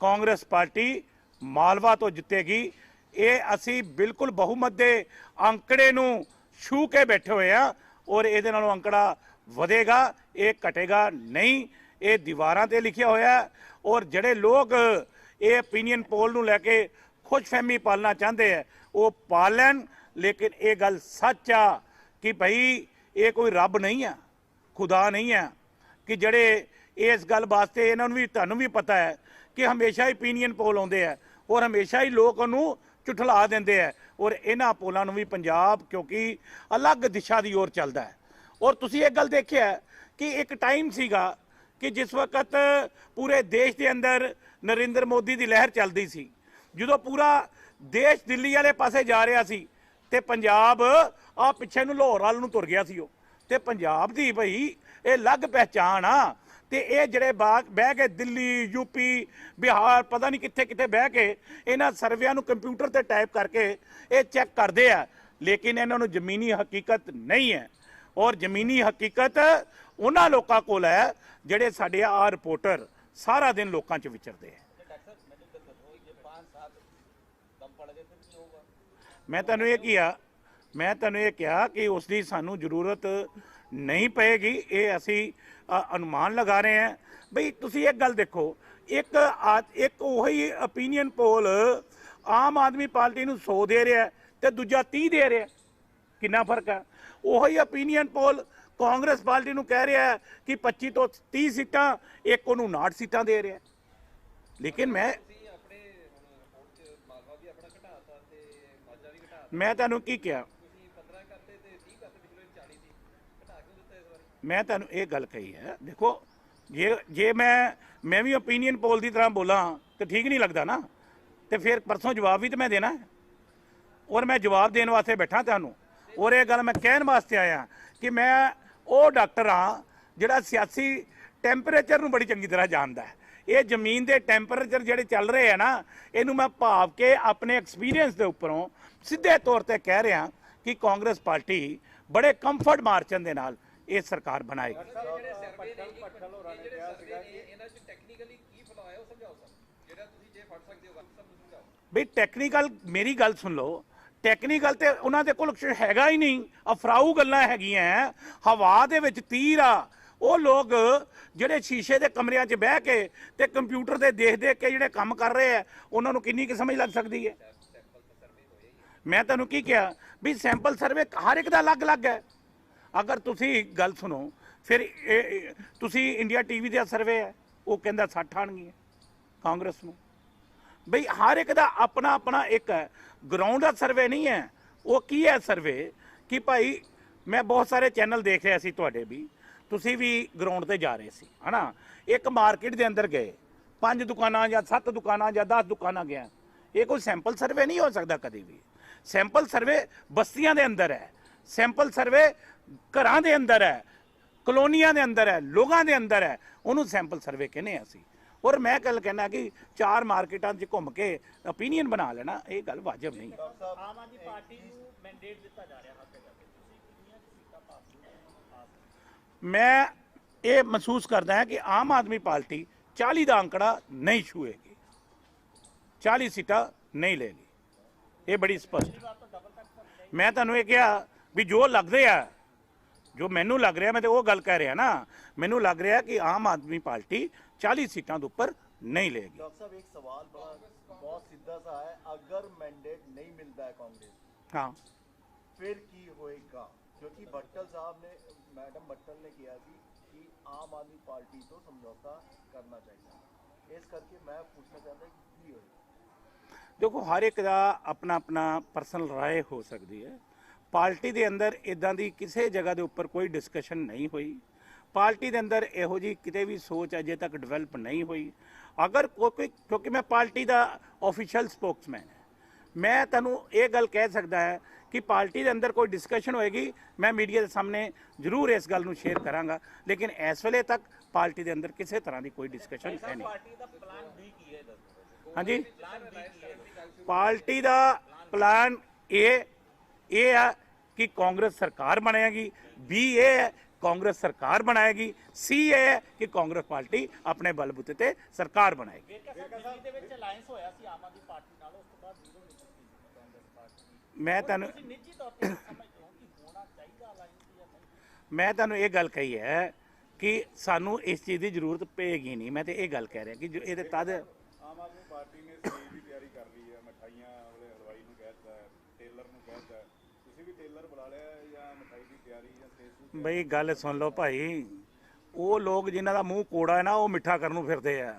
ਕਾਂਗਰਸ ਪਾਰਟੀ ਮਾਲਵਾ ਤੋਂ ਜਿੱਤੇਗੀ। ਇਹ ਅਸੀਂ ਬਿਲਕੁਲ ਬਹੁਮਤ ਦੇ ਅੰਕੜੇ ਨੂੰ ਛੂ ਕੇ ਬੈਠੇ ਹੋਏ ਆ, ਔਰ ਇਹਦੇ ਨਾਲੋਂ ਅੰਕੜਾ ਵਧੇਗਾ, ਇਹ ਘਟੇਗਾ ਨਹੀਂ। ਇਹ ਦੀਵਾਰਾਂ ਤੇ ਲਿਖਿਆ ਹੋਇਆ, ਔਰ ਜਿਹੜੇ ਲੋਕ ਇਹ ਓਪੀਨੀਅਨ ਪੋਲ ਨੂੰ ਲੈ ਕੇ ਖੁਸ਼ਫਹਿਮੀ ਪਾਲਣਾ ਚਾਹੁੰਦੇ ਆ ਉਹ ਪਾਲ ਲੈਣ। ਲੇਕਿਨ ਇਹ ਗੱਲ ਸੱਚ ਆ ਕਿ ਭਾਈ ਇਹ ਕੋਈ ਰੱਬ ਨਹੀਂ ਆ, ਖੁਦਾ ਨਹੀਂ ਆ, ਕਿ ਜਿਹੜੇ ਇਸ ਗੱਲ ਵਾਸਤੇ ਇਹਨਾਂ ਨੂੰ ਵੀ, ਤੁਹਾਨੂੰ ਵੀ ਪਤਾ ਹੈ ਕਿ ਹਮੇਸ਼ਾ ਹੀ ਓਪੀਨੀਅਨ ਪੋਲ ਆਉਂਦੇ ਆ ਔਰ ਹਮੇਸ਼ਾ ਹੀ ਲੋਕ ਉਹਨੂੰ ਝੁਠਲਾ ਦਿੰਦੇ ਆ ਔਰ ਇਹਨਾਂ ਪੋਲਾਂ ਨੂੰ ਵੀ ਪੰਜਾਬ ਕਿਉਂਕਿ ਅਲੱਗ ਦਿਸ਼ਾ ਦੀ ओर ਚੱਲਦਾ ਹੈ। ਔਰ ਤੁਸੀਂ ਇੱਕ ਗੱਲ ਦੇਖਿਆ ਕਿ ਇੱਕ ਟਾਈਮ ਸੀਗਾ ਕਿ ਜਿਸ ਵਕਤ ਪੂਰੇ ਦੇਸ਼ ਦੇ ਅੰਦਰ ਨਰਿੰਦਰ ਮੋਦੀ ਦੀ ਲਹਿਰ ਚੱਲਦੀ ਸੀ, ਜਦੋਂ ਪੂਰਾ ਦੇਸ਼ ਦਿੱਲੀ ਵਾਲੇ ਪਾਸੇ ਜਾ ਰਿਹਾ ਸੀ ਤੇ ਪੰਜਾਬ ਆ ਪਿੱਛੇ ਨੂੰ ਲਾਹੌਰ ਵੱਲ ਨੂੰ ਤੁਰ ਗਿਆ ਸੀ ਉਹ। ਤੇ ਪੰਜਾਬ ਦੀ ਭਈ ਇਹ ਅਲੱਗ ਪਹਿਚਾਣ ਆ ਤੇ ਇਹ ਜਿਹੜੇ ਬਹਿ ਕੇ ਦਿੱਲੀ ਯੂਪੀ ਬਿਹਾਰ ਪਤਾ ਨਹੀਂ ਕਿੱਥੇ ਕਿੱਥੇ ਬਹਿ ਕੇ ਇਹਨਾਂ ਸਰਵਿਆਂ ਨੂੰ ਕੰਪਿਊਟਰ ਤੇ ਟਾਈਪ ਕਰਕੇ ਇਹ ਚੈੱਕ ਕਰਦੇ ਆ, ਲੇਕਿਨ ਇਹਨਾਂ ਨੂੰ ਜ਼ਮੀਨੀ ਹਕੀਕਤ ਨਹੀਂ ਹੈ। ਔਰ ਜ਼ਮੀਨੀ ਹਕੀਕਤ ਉਹਨਾਂ ਲੋਕਾਂ ਕੋਲ ਹੈ ਜਿਹੜੇ ਸਾਡੇ ਆ ਰਿਪੋਰਟਰ ਸਾਰਾ ਦਿਨ ਲੋਕਾਂ 'ਚ ਵਿਚਰਦੇ ਆ। ਮੈਂ ਤੁਹਾਨੂੰ ਇਹ ਕਿਹਾ ਕਿ ਉਸ ਦੀ ਸਾਨੂੰ ਜ਼ਰੂਰਤ ਨਹੀਂ ਪਏਗੀ। ਇਹ ਅਸੀਂ ਅਨੁਮਾਨ ਲਗਾ ਰਹੇ ਹਾਂ। ਬਈ ਤੁਸੀਂ ਇੱਕ ਗੱਲ ਦੇਖੋ, ਇੱਕ ਉਹੀ ਓਪੀਨੀਅਨ ਪੋਲ ਆਮ ਆਦਮੀ ਪਾਰਟੀ ਨੂੰ 100 ਦੇ ਰਿਹਾ ਤੇ ਦੂਜਾ 30 ਦੇ ਰਿਹਾ, ਕਿੰਨਾ ਫਰਕ ਹੈ। ਉਹੀ ਓਪੀਨੀਅਨ ਪੋਲ ਕਾਂਗਰਸ ਪਾਰਟੀ ਨੂੰ ਕਹਿ ਰਿਹਾ ਕਿ 25 ਤੋਂ 30 ਸੀਟਾਂ, ਇੱਕ ਉਹਨੂੰ 59 ਸੀਟਾਂ ਦੇ ਰਿਹਾ। ਲੇਕਿਨ ਮੈਂ ਤੁਹਾਨੂੰ ਕੀ ਕਿਹਾ, ਮੈਂ ਤੁਹਾਨੂੰ ਇਹ ਗੱਲ ਕਹੀ ਹੈ। ਦੇਖੋ ਜੇ ਮੈਂ ਵੀ ਓਪੀਨੀਅਨ ਪੋਲ ਦੀ ਤਰ੍ਹਾਂ ਬੋਲਾਂ ਤੇ ਠੀਕ ਨਹੀਂ ਲੱਗਦਾ ਨਾ, ਤੇ ਫਿਰ ਪਰਸੋਂ ਜਵਾਬ ਵੀ ਤਾਂ ਮੈਂ ਦੇਣਾ ਹੈ ਔਰ ਮੈਂ ਜਵਾਬ ਦੇਣ ਵਾਸਤੇ ਬੈਠਾ ਤੁਹਾਨੂੰ। ਔਰ ਇਹ ਗੱਲ ਮੈਂ ਕਹਿਣ ਵਾਸਤੇ ਆਇਆ ਕਿ ਮੈਂ ਉਹ ਡਾਕਟਰ ਹਾਂ ਜਿਹੜਾ ਸਿਆਸੀ ਟੈਂਪਰੇਚਰ ਨੂੰ ਬੜੀ ਚੰਗੀ ਤਰ੍ਹਾਂ ਜਾਣਦਾ ਹੈ। ਇਹ ਜ਼ਮੀਨ ਦੇ ਟੈਂਪਰੇਚਰ ਜਿਹੜੇ ਚੱਲ ਰਹੇ ਆ ਨਾ, ਇਹਨੂੰ ਮੈਂ ਭਾਵ ਕੇ ਆਪਣੇ ਐਕਸਪੀਰੀਅੰਸ ਦੇ ਉੱਪਰੋਂ ਸਿੱਧੇ ਤੌਰ ਤੇ ਕਹਿ ਰਿਹਾ ਕਿ ਕਾਂਗਰਸ ਪਾਰਟੀ ਬੜੇ ਕੰਫਰਟ ਮਾਰਜਨ ਦੇ ਨਾਲ ਇਹ ਸਰਕਾਰ ਬਣਾਏਗੀ। ਬਈ ਟੈਕਨੀਕਲ, ਮੇਰੀ ਗੱਲ ਸੁਣ ਲਓ, ਟੈਕਨੀਕਲ ਤੇ ਉਹਨਾਂ ਦੇ ਕੋਲ ਹੈਗਾ ਹੀ ਨਹੀਂ, ਅਫਰਾਊ ਗੱਲਾਂ ਹੈਗੀਆਂ, ਹਵਾ ਦੇ ਵਿੱਚ ਤੀਰ ਆ। ਉਹ ਲੋਕ ਜਿਹੜੇ ਸ਼ੀਸ਼ੇ ਦੇ ਕਮਰਿਆਂ 'ਚ ਬਹਿ ਕੇ ਤੇ ਕੰਪਿਊਟਰ ਤੇ ਦੇਖ ਕੇ ਜਿਹੜੇ ਕੰਮ ਕਰ ਰਹੇ ਆ, ਉਹਨਾਂ ਨੂੰ ਕਿੰਨੀ ਕੁ ਸਮਝ ਲੱਗ ਸਕਦੀ ਹੈ। ਮੈਂ ਤੁਹਾਨੂੰ ਕੀ ਕਿਹਾ ਵੀ ਸੈਂਪਲ ਸਰਵੇ ਹਰ ਇੱਕ ਦਾ ਅਲੱਗ-ਅਲੱਗ ਹੈ। ਅਗਰ ਤੁਸੀਂ ਗੱਲ ਸੁਣੋ, ਫਿਰ ਤੁਸੀਂ ਇੰਡੀਆ ਟੀਵੀ ਦਾ ਸਰਵੇ ਹੈ, ਉਹ ਕਹਿੰਦਾ 60 ਆਣਗੀਆਂ ਕਾਂਗਰਸ ਨੂੰ। ਬਈ ਹਰ ਇੱਕ ਦਾ ਆਪਣਾ ਆਪਣਾ ਇੱਕ ਹੈ, ਗਰਾਊਂਡ ਦਾ ਸਰਵੇ ਨਹੀਂ ਹੈ। ਉਹ ਕੀ ਹੈ ਸਰਵੇ ਕਿ ਭਾਈ ਮੈਂ ਬਹੁਤ ਸਾਰੇ ਚੈਨਲ ਦੇਖ ਰਿਹਾ ਸੀ, ਤੁਹਾਡੇ ਵੀ, ਤੁਸੀਂ ਵੀ ਗਰਾਊਂਡ ਤੇ ਜਾ ਰਹੇ ਸੀ ਹੈ ਨਾ। ਇੱਕ ਮਾਰਕੀਟ ਦੇ ਅੰਦਰ ਗਏ, 5 ਦੁਕਾਨਾਂ ਜਾਂ 7 ਦੁਕਾਨਾਂ ਜਾਂ 10 ਦੁਕਾਨਾਂ ਗਿਆ, ਇਹ ਕੋਈ ਸੈਂਪਲ ਸਰਵੇ ਨਹੀਂ ਹੋ ਸਕਦਾ ਕਦੇ ਵੀ। ਸੈਂਪਲ ਸਰਵੇ ਬਸਤੀਆਂ ਦੇ ਅੰਦਰ ਹੈ, ਸੈਂਪਲ ਸਰਵੇ ਘਰਾਂ ਦੇ ਅੰਦਰ ਹੈ, ਕਲੋਨੀਆਂ ਦੇ ਅੰਦਰ ਹੈ, ਲੋਕਾਂ ਦੇ ਅੰਦਰ ਹੈ, ਉਹਨੂੰ ਸੈਂਪਲ ਸਰਵੇ ਕਹਿੰਦੇ ਅਸੀਂ। ਔਰ ਮੈਂ ਗੱਲ ਕਹਿਣਾ ਕਿ 4 ਮਾਰਕੀਟਾਂ 'ਚ ਘੁੰਮ ਕੇ ਓਪੀਨੀਅਨ ਬਣਾ ਲੈਣਾ, ਇਹ ਗੱਲ ਵਾਜਬ ਨਹੀਂ ਹੈ। ਆਮ ਆਦਮੀ ਪਾਰਟੀ ਨੂੰ ਮੈਂਡੇਟ ਦਿੱਤਾ ਜਾ ਰਿਹਾ ਹੱਥ ਤੇ ਕਰਕੇ, ਤੁਸੀਂ ਕਿੰਨੀਆਂ ਸੀਟਾਂ ਪਾਸ? ਮੈਂ ਇਹ ਮਹਿਸੂਸ ਕਰਦਾ ਹਾਂ ਕਿ ਆਮ ਆਦਮੀ ਪਾਰਟੀ 40 ਦਾ ਅੰਕੜਾ ਨਹੀਂ ਛੂਏਗੀ, 40 ਸੀਟਾਂ ਨਹੀਂ ਲੇਗੀ, ਇਹ ਬੜੀ ਸਪਸ਼ਟ। ਮੈਂ ਤੁਹਾਨੂੰ ਇਹ ਕਿਹਾ ਵੀ ਜੋ ਲੱਗਦੇ ਆ, ਜੋ ਮੈਨੂੰ ਲੱਗ ਰਿਹਾ, ਮੈਂ ਤੇ ਉਹ ਗੱਲ ਕਹਿ ਰਿਹਾ ਨਾ, ਮੈਨੂੰ ਲੱਗ ਰਿਹਾ कि आम आदमी पार्टी 40 सीटों के ऊपर नहीं लेगी। डॉक्टर साहब एक सवाल बहुत सीधा सा है, अगर मैंडेट नहीं मिलता है कांग्रेस, हाँ फिर की होएगा? क्योंकि भट्टल साहब ने, मैडम भट्टल ने किया थी कि आम आदमी पार्टी तो समझौता करना चाहिए, इस करके मैं पूछना चाहता कि की होएगा? देखो हर एक का अपना अपना पर्सनल राय हो सकती है। पार्टी के अंदर इदां दी किसी जगह के उपर कोई डिस्कशन नहीं हुई, पार्टी के अंदर इहो जी किते भी सोच अजे तक डिवेलप नहीं हुई। अगर कोई, क्योंकि मैं पार्टी का ऑफिशियल स्पोक्समैन है, मैं तुहानूं ये गल कह सकता है कि पार्टी के अंदर कोई डिस्कशन होएगी, मैं मीडिया के सामने जरूर इस गल नूं शेयर करांगा, लेकिन इस वेले तक पार्टी के अंदर किसी तरह की कोई डिस्कशन है नहीं। हाँ जी, पार्टी का प्लान ए है कि कांग्रेस सरकार बनेगी, बी ए है कांग्रेस सरकार बनाएगी, सी ए है कि कांग्रेस पार्टी अपने बलबूते ते सरकार बनाएगी। मैं तुहानूं ये गल कही है कि सानू इस चीज़ की जरूरत पेगी नहीं। मैं तो ये गल कह रहा कि जो ये तद आम आदमी पार्टी ने स्टेज की तैयारी कर ली है, मिठाइयां वाले हलवाई ਨੂੰ ਕਹਿਤਾ ਹੈ, ਟੇਲਰ ਨੂੰ ਕਹਿਤਾ ਹੈ, ਤੁਸੀਂ ਵੀ ਟੇਲਰ ਬੁਲਾ ਲਿਆ ਜਾਂ ਮਿਠਾਈ ਦੀ ਤਿਆਰੀ ਜਾਂ ਸਟੇਜ ਦੀ? ਬਈ ਗੱਲ ਸੁਣ ਲਓ ਭਾਈ, ਉਹ ਲੋਕ ਜਿਨ੍ਹਾਂ ਦਾ ਮੂੰਹ ਕੋੜਾ ਹੈ ਨਾ, ਉਹ ਮਿੱਠਾ ਕਰਨ ਨੂੰ ਫਿਰਦੇ ਆ।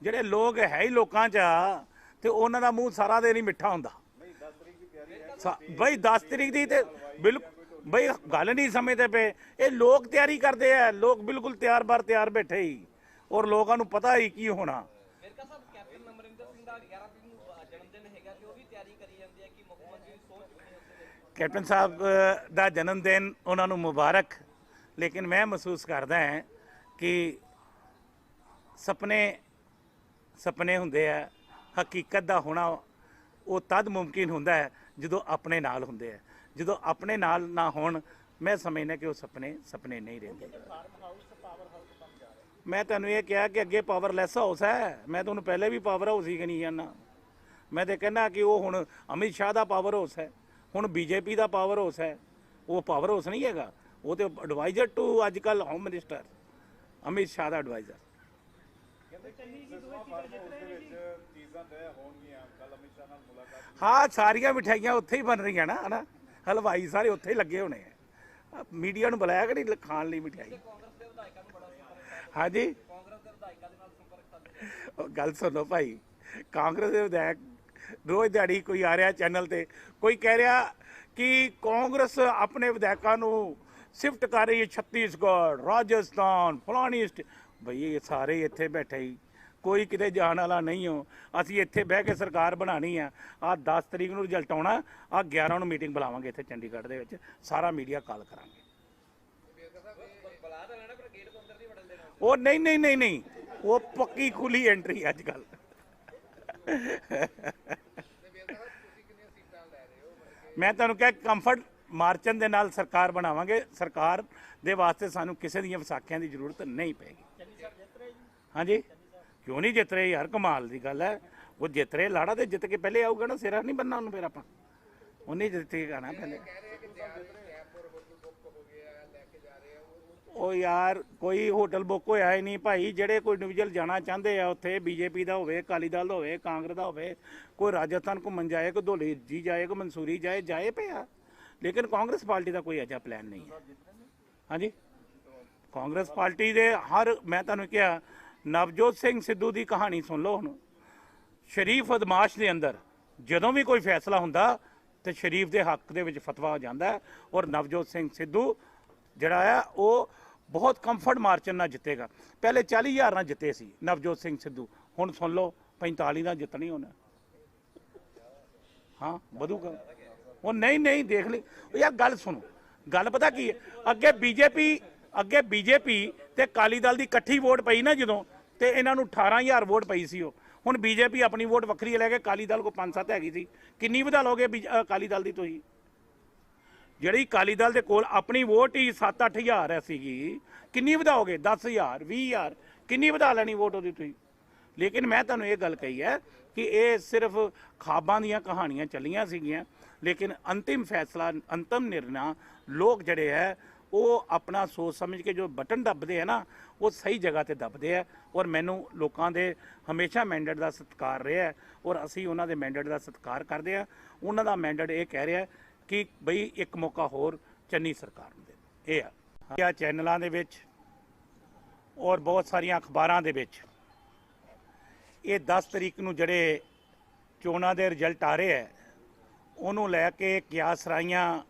ਜਿਹੜੇ ਲੋਕ ਹੈ ਹੀ ਲੋਕਾਂ 'ਚ ਆ ਤੇ ਉਹਨਾਂ ਦਾ ਮੂੰਹ ਸਾਰਾ ਦਿਨ ਹੀ ਮਿੱਠਾ ਹੁੰਦਾ। ਨਹੀਂ 10 ਤਰੀਕ ਦੀ ਤਿਆਰੀ ਹੈ ਬਈ 10 ਤਰੀਕ ਦੀ ਤੇ ਬਿਲਕੁਲ ਬਈ ਗੱਲ ਨਹੀਂ ਸਮਝਦੇ ਪਏ। ਇਹ ਲੋਕ ਤਿਆਰੀ ਕਰਦੇ ਆ, ਲੋਕ ਬਿਲਕੁਲ ਤਿਆਰ ਬੈਠੇ ਹੀ, ਔਰ ਲੋਕਾਂ ਨੂੰ ਪਤਾ ਹੀ ਕੀ ਹੋਣਾ। ਵੇਰਕਾ ਸਾਹਿਬ ਕੈਪਟਨ ਅਮਰਿੰਦਰ ਸਿੰਘ ਦਾ 11 ਤਰੀਕ ਨੂੰ ਜਨਮ ਦਿਨ ਹੈਗਾ ਤੇ ਉਹ ਵੀ ਤਿਆਰੀ ਕਰੀ ਜਾਂਦੇ ਆ ਕਿ ਮੁੱਖ ਮੰਤਰੀ ਸੋਚ ਚੁੱਕੇ ਨੇ ਉਸੇ ਦਿਨ। ਕੈਪਟਨ ਸਾਹਿਬ ਦਾ ਜਨਮ ਦਿਨ ਉਹਨਾਂ ਨੂੰ ਮੁਬਾਰਕ, ਲੇਕਿਨ ਮੈਂ ਮਹਿਸੂਸ ਕਰਦਾ ਹਾਂ ਕਿ ਸੁਪਨੇ ਹੁੰਦੇ ਆ, ਹਕੀਕਤ ਦਾ ਹੋਣਾ ਉਹ ਤਦ ਮੁਮਕਿਨ ਹੁੰਦਾ ਹੈ ਜਦੋਂ ਆਪਣੇ ਨਾਲ ਹੁੰਦੇ ਆ। ਜਦੋਂ ਆਪਣੇ ਨਾਲ ਨਾ ਹੋਣ, ਮੈਂ ਸਮਝਦਾ ਕਿ ਉਹ ਸੁਪਨੇ ਨਹੀਂ ਰਹਿੰਦੇ। ਮੈਂ ਤੁਹਾਨੂੰ ਇਹ ਕਿਹਾ ਕਿ ਅੱਗੇ ਪਾਵਰਲੈਸ ਹਾਊਸ ਹੈ, ਮੈਂ ਤੁਹਾਨੂੰ ਪਹਿਲੇ ਵੀ ਪਾਵਰ ਹਾਊਸ ਹੀ ਕਹੀ ਜਾਂਦਾ। ਮੈਂ ਤੇ ਕਹਿੰਦਾ ਕਿ ਉਹ ਹੁਣ ਅਮਿਤ ਸ਼ਾਹ ਦਾ ਪਾਵਰ ਹਾਊਸ ਹੈ, ਹੁਣ ਬੀਜੇਪੀ ਦਾ ਪਾਵਰ ਹਾਊਸ ਹੈ। ਉਹ ਪਾਵਰ ਹਾਊਸ ਨਹੀਂ ਹੈਗਾ, ਉਹ ਤੇ ਐਡਵਾਈਜ਼ਰ ਟੂ ਅੱਜ ਕੱਲ੍ਹ ਹੋਮ ਮਿਨਿਸਟਰ ਅਮਿਤ ਸ਼ਾਹ ਦਾ ਐਡਵਾਈਜ਼ਰ। ਚੀਜ਼ਾਂ ਤੈਅ ਹੋਣਗੀਆਂ ਕੱਲ ਅਮਿਤ ਸ਼ਾਹ ਨਾਲ ਮੁਲਾਕਾਤ। ਹਾਂ, ਸਾਰੀਆਂ ਮਿਠਾਈਆਂ ਉੱਥੇ ਹੀ ਬਣ ਰਹੀਆਂ ਨਾ ਹਨਾ, ਹਲਵਾਈ ਸਾਰੇ ਉੱਥੇ ਹੀ ਲੱਗੇ ਹੋਣੇ ਆ। ਮੀਡੀਆ ਨੂੰ ਬੁਲਾਇਆ ਕਿ ਨਹੀਂ ਖਾਣ ਲਈ ਮਿਠਾਈ? ਕਾਂਗਰਸ ਦੇ ਵਿਧਾਇਕਾਂ ਨੂੰ ਬੜਾ ਸੰਪਰਕ ਹਾਂਜੀ, ਕਾਂਗਰਸ ਦੇ ਵਿਧਾਇਕਾਂ ਦੇ ਨਾਲ ਸੰਪਰਕ ਕਰਦੇ ਉਹ ਗੱਲ ਸੁਣੋ ਭਾਈ, ਕਾਂਗਰਸ ਦੇ ਵਿਧਾਇਕ ਰੋਜ਼ ਦਿਹਾੜੀ ਕੋਈ ਆ ਰਿਹਾ ਚੈਨਲ ਤੇ, ਕੋਈ ਕਹਿ ਰਿਹਾ ਕਿ ਕਾਂਗਰਸ ਆਪਣੇ ਵਿਧਾਇਕਾਂ ਨੂੰ ਸ਼ਿਫਟ ਕਰ ਰਹੀ ਹੈ ਛੱਤੀਸਗੜ੍ਹ, ਰਾਜਸਥਾਨ, ਫਲਾਣੀ ਬਈ ਇਹ ਸਾਰੇ ਇੱਥੇ ਬੈਠੇ ਹੀ, ਕੋਈ ਕਿਤੇ ਜਾਣ ਵਾਲਾ ਨਹੀਂ ਹੋ। ਅਸੀਂ ਇੱਥੇ ਬਹਿ ਕੇ ਸਰਕਾਰ ਬਣਾਉਣੀ ਆ। ਆਹ 10 ਤਰੀਕ ਨੂੰ ਰਿਜ਼ਲਟ ਆਉਣਾ, ਆਹ 11 ਨੂੰ ਮੀਟਿੰਗ ਬੁਲਾਵਾਂਗੇ ਇੱਥੇ ਚੰਡੀਗੜ੍ਹ ਦੇ ਵਿੱਚ, ਸਾਰਾ ਮੀਡੀਆ ਕਾਲ ਕਰਾਂਗੇ। ਬੁਲਾ ਤਾਂ ਲੈਣਾ ਪਰ ਗੇਟ ਤੋਂ ਅੰਦਰ ਨਹੀਂ ਵੜਨ ਦੇਣਾ। ਉਹ ਨਹੀਂ, ਉਹ ਪੱਕੀ ਖੁੱਲੀ ਐਂਟਰੀ ਅੱਜ ਕੱਲ। ਮੈਂ ਤੁਹਾਨੂੰ ਕਿਹਾ ਕੰਫਰਟ ਮਾਰਚਨ ਦੇ ਨਾਲ ਸਰਕਾਰ ਬਣਾਵਾਂਗੇ। ਸਰਕਾਰ ਦੇ ਵਾਸਤੇ ਸਾਨੂੰ ਕਿਸੇ ਦੀਆਂ ਵਿਸਾਖੀਆਂ ਦੀ ਜ਼ਰੂਰਤ ਨਹੀਂ ਪਏਗੀ। ਹਾਂਜੀ, ਕਿਉਂ ਨਹੀਂ ਜਿੱਤ ਰਹੇ ਯਾਰ, ਕਮਾਲ ਦੀ ਗੱਲ ਹੈ। ਉਹ ਜਿੱਤ ਰਹੇ, ਲਾੜਾ ਤੇ ਜਿੱਤ ਕੇ ਪਹਿਲੇ ਆਊਗਾ ਨਾ, ਸਿਰਾ ਨਹੀਂ ਬੰਨਾ ਉਹਨੂੰ ਫਿਰ ਆਪਾਂ, ਉਹਨੇ ਜਿੱਤ ਕੇ ਆਣਾ ਪਹਿਲੇ। ਉਹ ਯਾਰ ਕੋਈ ਹੋਟਲ ਬੁੱਕ ਹੋਇਆ ਹੀ ਨਹੀਂ ਭਾਈ। ਜਿਹੜੇ ਕੋਈ ਇੰਡੀਵਿਜੂਅਲ ਜਾਣਾ ਚਾਹੁੰਦੇ ਆ ਉੱਥੇ, ਬੀਜੇਪੀ ਦਾ ਹੋਵੇ, ਅਕਾਲੀ ਦਲ ਦਾ ਹੋਵੇ, ਕਾਂਗਰਸ ਦਾ ਹੋਵੇ, ਕੋਈ ਰਾਜਸਥਾਨ ਘੁੰਮਣ ਜਾਏ, ਕੋਈ ਧੌਲੀ ਜੀ ਜਾਏ, ਕੋਈ ਮਨਸੂਰੀ ਜਾਏ ਪਿਆ, ਲੇਕਿਨ ਕਾਂਗਰਸ ਪਾਰਟੀ ਦਾ ਕੋਈ ਅਜਿਹਾ ਪਲਾਨ ਨਹੀਂ ਹੈ। ਹਾਂਜੀ, ਕਾਂਗਰਸ ਪਾਰਟੀ ਦੇ ਮੈਂ ਤੁਹਾਨੂੰ ਕਿਹਾ, ਨਵਜੋਤ ਸਿੰਘ ਸਿੱਧੂ ਦੀ ਕਹਾਣੀ ਸੁਣ ਲਓ। ਹੁਣ ਸ਼ਰੀਫ ਅਦਮਾਸ਼ ਦੇ ਅੰਦਰ ਜਦੋਂ ਵੀ ਕੋਈ ਫੈਸਲਾ ਹੁੰਦਾ ਤੇ ਸ਼ਰੀਫ ਦੇ ਹੱਕ ਦੇ ਵਿੱਚ ਫਤਵਾ ਹੋ ਜਾਂਦਾ, ਔਰ ਨਵਜੋਤ ਸਿੰਘ ਸਿੱਧੂ ਜਿਹੜਾ ਆ ਉਹ ਬਹੁਤ ਕੰਫਰਟ ਮਾਰਜਨ ਨਾਲ ਜਿੱਤੇਗਾ। ਪਹਿਲੇ 40,000 ਨਾਲ ਜਿੱਤੇ ਸੀ ਨਵਜੋਤ ਸਿੰਘ ਸਿੱਧੂ, ਹੁਣ ਸੁਣ ਲਓ 45 ਨਾਲ ਜਿੱਤਣੀ ਹੋਣਾ। ਹਾਂ, ਵਧੂਗਾ ਉਹ। ਨਹੀਂ ਦੇਖ ਲਈ ਯਾਰ, ਗੱਲ ਸੁਣੋ, ਗੱਲ ਪਤਾ ਕੀ ਹੈ, ਅੱਗੇ ਬੀਜੇਪੀ ਤੇ ਅਕਾਲੀ ਦਲ ਦੀ ਇਕੱਠੀ ਵੋਟ ਪਈ ਨਾ ਜਦੋਂ, ਤੇ ਇਹਨਾਂ ਨੂੰ 18,000 ਵੋਟ ਪਈ ਸੀ। ਉਹ ਹੁਣ ਬੀਜੇਪੀ ਆਪਣੀ ਵੋਟ ਵੱਖਰੀ ਲੈ ਕੇ, ਅਕਾਲੀ ਦਲ ਕੋ 5-7 ਹੈਗੀ ਸੀ। ਕਿੰਨੀ ਵਧਾ ਲੋਗੇ ਅਕਾਲੀ ਦਲ ਦੀ ਤੁਸੀਂ? ਜਿਹੜੀ ਅਕਾਲੀ ਦਲ ਦੇ ਕੋਲ ਆਪਣੀ ਵੋਟ ਹੀ 7-8 ਹਜ਼ਾਰ ਸੀਗੀ, ਕਿੰਨੀ ਵਧਾਓਗੇ? 10,000, 20,000, ਕਿੰਨੀ ਵਧਾ ਲੈਣੀ ਵੋਟ ਉਹਦੀ ਤੁਸੀਂ? ਲੇਕਿਨ ਮੈਂ ਤੁਹਾਨੂੰ ਇਹ ਗੱਲ ਕਹੀ ਹੈ ਕਿ ਇਹ ਸਿਰਫ ਖਾਬਾਂ ਦੀਆਂ ਕਹਾਣੀਆਂ ਚੱਲੀਆਂ ਸੀਗੀਆਂ, ਲੇਕਿਨ ਅੰਤਿਮ ਫੈਸਲਾ, ਅੰਤਮ ਨਿਰਣਾ ਲੋਕ ਜਿਹੜੇ ਹੈ ਉਹ ਆਪਣਾ ਸੋਚ ਸਮਝ ਕੇ ਜੋ ਬਟਨ ਦੱਬਦੇ ਹੈ ਨਾ, ਉਹ ਸਹੀ ਜਗ੍ਹਾ ਤੇ ਦੱਬਦੇ ਆ। ਔਰ ਮੈਨੂੰ ਲੋਕਾਂ ਦੇ ਹਮੇਸ਼ਾ ਮੈਂਡੇਟ ਦਾ ਸਤਿਕਾਰ ਰਿਹਾ ਹੈ, ਔਰ ਅਸੀਂ ਉਹਨਾਂ ਦੇ ਮੈਂਡੇਟ ਦਾ ਸਤਿਕਾਰ ਕਰਦੇ ਆ। ਉਹਨਾਂ ਦਾ ਮੈਂਡੇਟ ਇਹ ਕਹਿ ਰਿਹਾ ਕਿ ਬਈ ਇੱਕ ਮੌਕਾ ਹੋਰ ਚੰਨੀ ਸਰਕਾਰ ਨੂੰ ਦੇ। ਇਹ ਆ ਚੈਨਲਾਂ ਦੇ ਵਿੱਚ ਔਰ ਬਹੁਤ ਸਾਰੀਆਂ ਅਖਬਾਰਾਂ ਦੇ ਵਿੱਚ ਇਹ 10 ਤਰੀਕ ਨੂੰ ਜਿਹੜੇ ਚੋਣਾਂ ਦੇ ਰਿਜ਼ਲਟ ਆ ਰਹੇ ਹੈ, ਉਹਨੂੰ ਲੈ ਕੇ ਕਿਆਸ ਰਾਈਆਂ,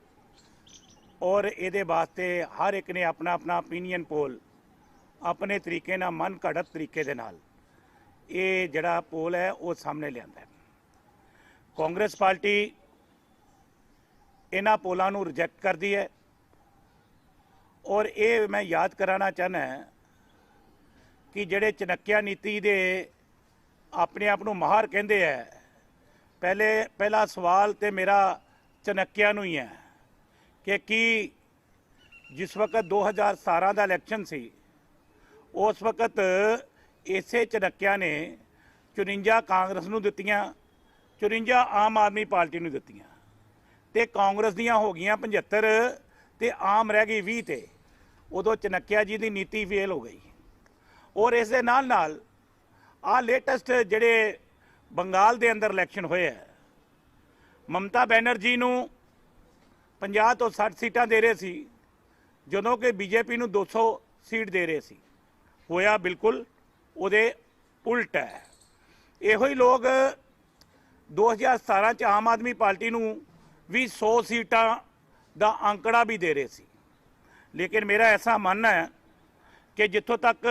ਔਰ ਇਹਦੇ ਵਾਸਤੇ ਹਰ ਇੱਕ ਨੇ ਆਪਣਾ ਓਪੀਨੀਅਨ ਪੋਲ ਆਪਣੇ ਤਰੀਕੇ ਨਾਲ, ਮਨ ਘੜਤ ਤਰੀਕੇ ਦੇ ਨਾਲ ਇਹ ਜਿਹੜਾ ਪੋਲ ਹੈ ਉਹ ਸਾਹਮਣੇ ਲਿਆਂਦਾ ਹੈ। ਕਾਂਗਰਸ ਪਾਰਟੀ ਇਹਨਾਂ ਪੋਲਾਂ ਨੂੰ ਰਿਜੈਕਟ ਕਰਦੀ ਹੈ, ਔਰ ਇਹ ਮੈਂ ਯਾਦ ਕਰਾਉਣਾ ਚਾਹੁੰਦਾ ਕਿ ਜਿਹੜੇ ਚਨੱਕਿਆ ਨੀਤੀ ਦੇ ਆਪਣੇ ਆਪ ਨੂੰ ਮਾਹਰ ਕਹਿੰਦੇ ਹੈ, ਪਹਿਲਾ ਸਵਾਲ ਤੇ ਮੇਰਾ ਚਨੱਕਿਆ ਨੂੰ ਹੀ ਹੈ ਕਿ ਕੀ ਜਿਸ ਵਕਤ 2017 ਦਾ ਇਲੈਕਸ਼ਨ ਸੀ, ਉਸ ਵਕਤ ਇਸੇ ਚਨੱਕਿਆ ਨੇ 54 ਕਾਂਗਰਸ ਨੂੰ ਦਿੱਤੀਆਂ, 54 ਆਮ ਆਦਮੀ ਪਾਰਟੀ ਨੂੰ ਦਿੱਤੀਆਂ, ਤੇ ਕਾਂਗਰਸ ਦੀਆਂ ਹੋ ਗਈਆਂ 75 ਤੇ ਆਮ ਰਹਿ ਗਈ 20 ਤੇ। ਉਦੋਂ ਚਨੱਕਿਆ ਜੀ ਦੀ ਨੀਤੀ ਫੇਲ ਹੋ ਗਈ। ਔਰ ਇਸ ਦੇ ਨਾਲ ਆਹ ਲੇਟੈਸਟ ਜਿਹੜੇ ਬੰਗਾਲ ਦੇ ਅੰਦਰ ਇਲੈਕਸ਼ਨ ਹੋਏ ਹੈ, ਮਮਤਾ ਬੈਨਰਜੀ ਨੂੰ 50 ਤੋਂ 60 ਸੀਟਾਂ ਦੇ ਰਹੇ ਸੀ, ਜਦੋਂ ਕਿ ਬੀਜੇਪੀ ਨੂੰ 200 ਸੀਟ ਦੇ ਰਹੇ ਸੀ। ਹੋਇਆ ਬਿਲਕੁਲ ਉਹਦੇ ਉਲਟ ਹੈ। ਇਹੋ ਹੀ ਲੋਕ 2017 ਚ ਆਮ ਆਦਮੀ ਪਾਰਟੀ ਨੂੰ ਵੀ 100 ਸੀਟਾਂ ਦਾ ਅੰਕੜਾ ਵੀ ਦੇ ਰਹੇ ਸੀ। ਲੇਕਿਨ ਮੇਰਾ ਐਸਾ ਮੰਨਣਾ ਹੈ ਕਿ ਜਿੱਥੋਂ ਤੱਕ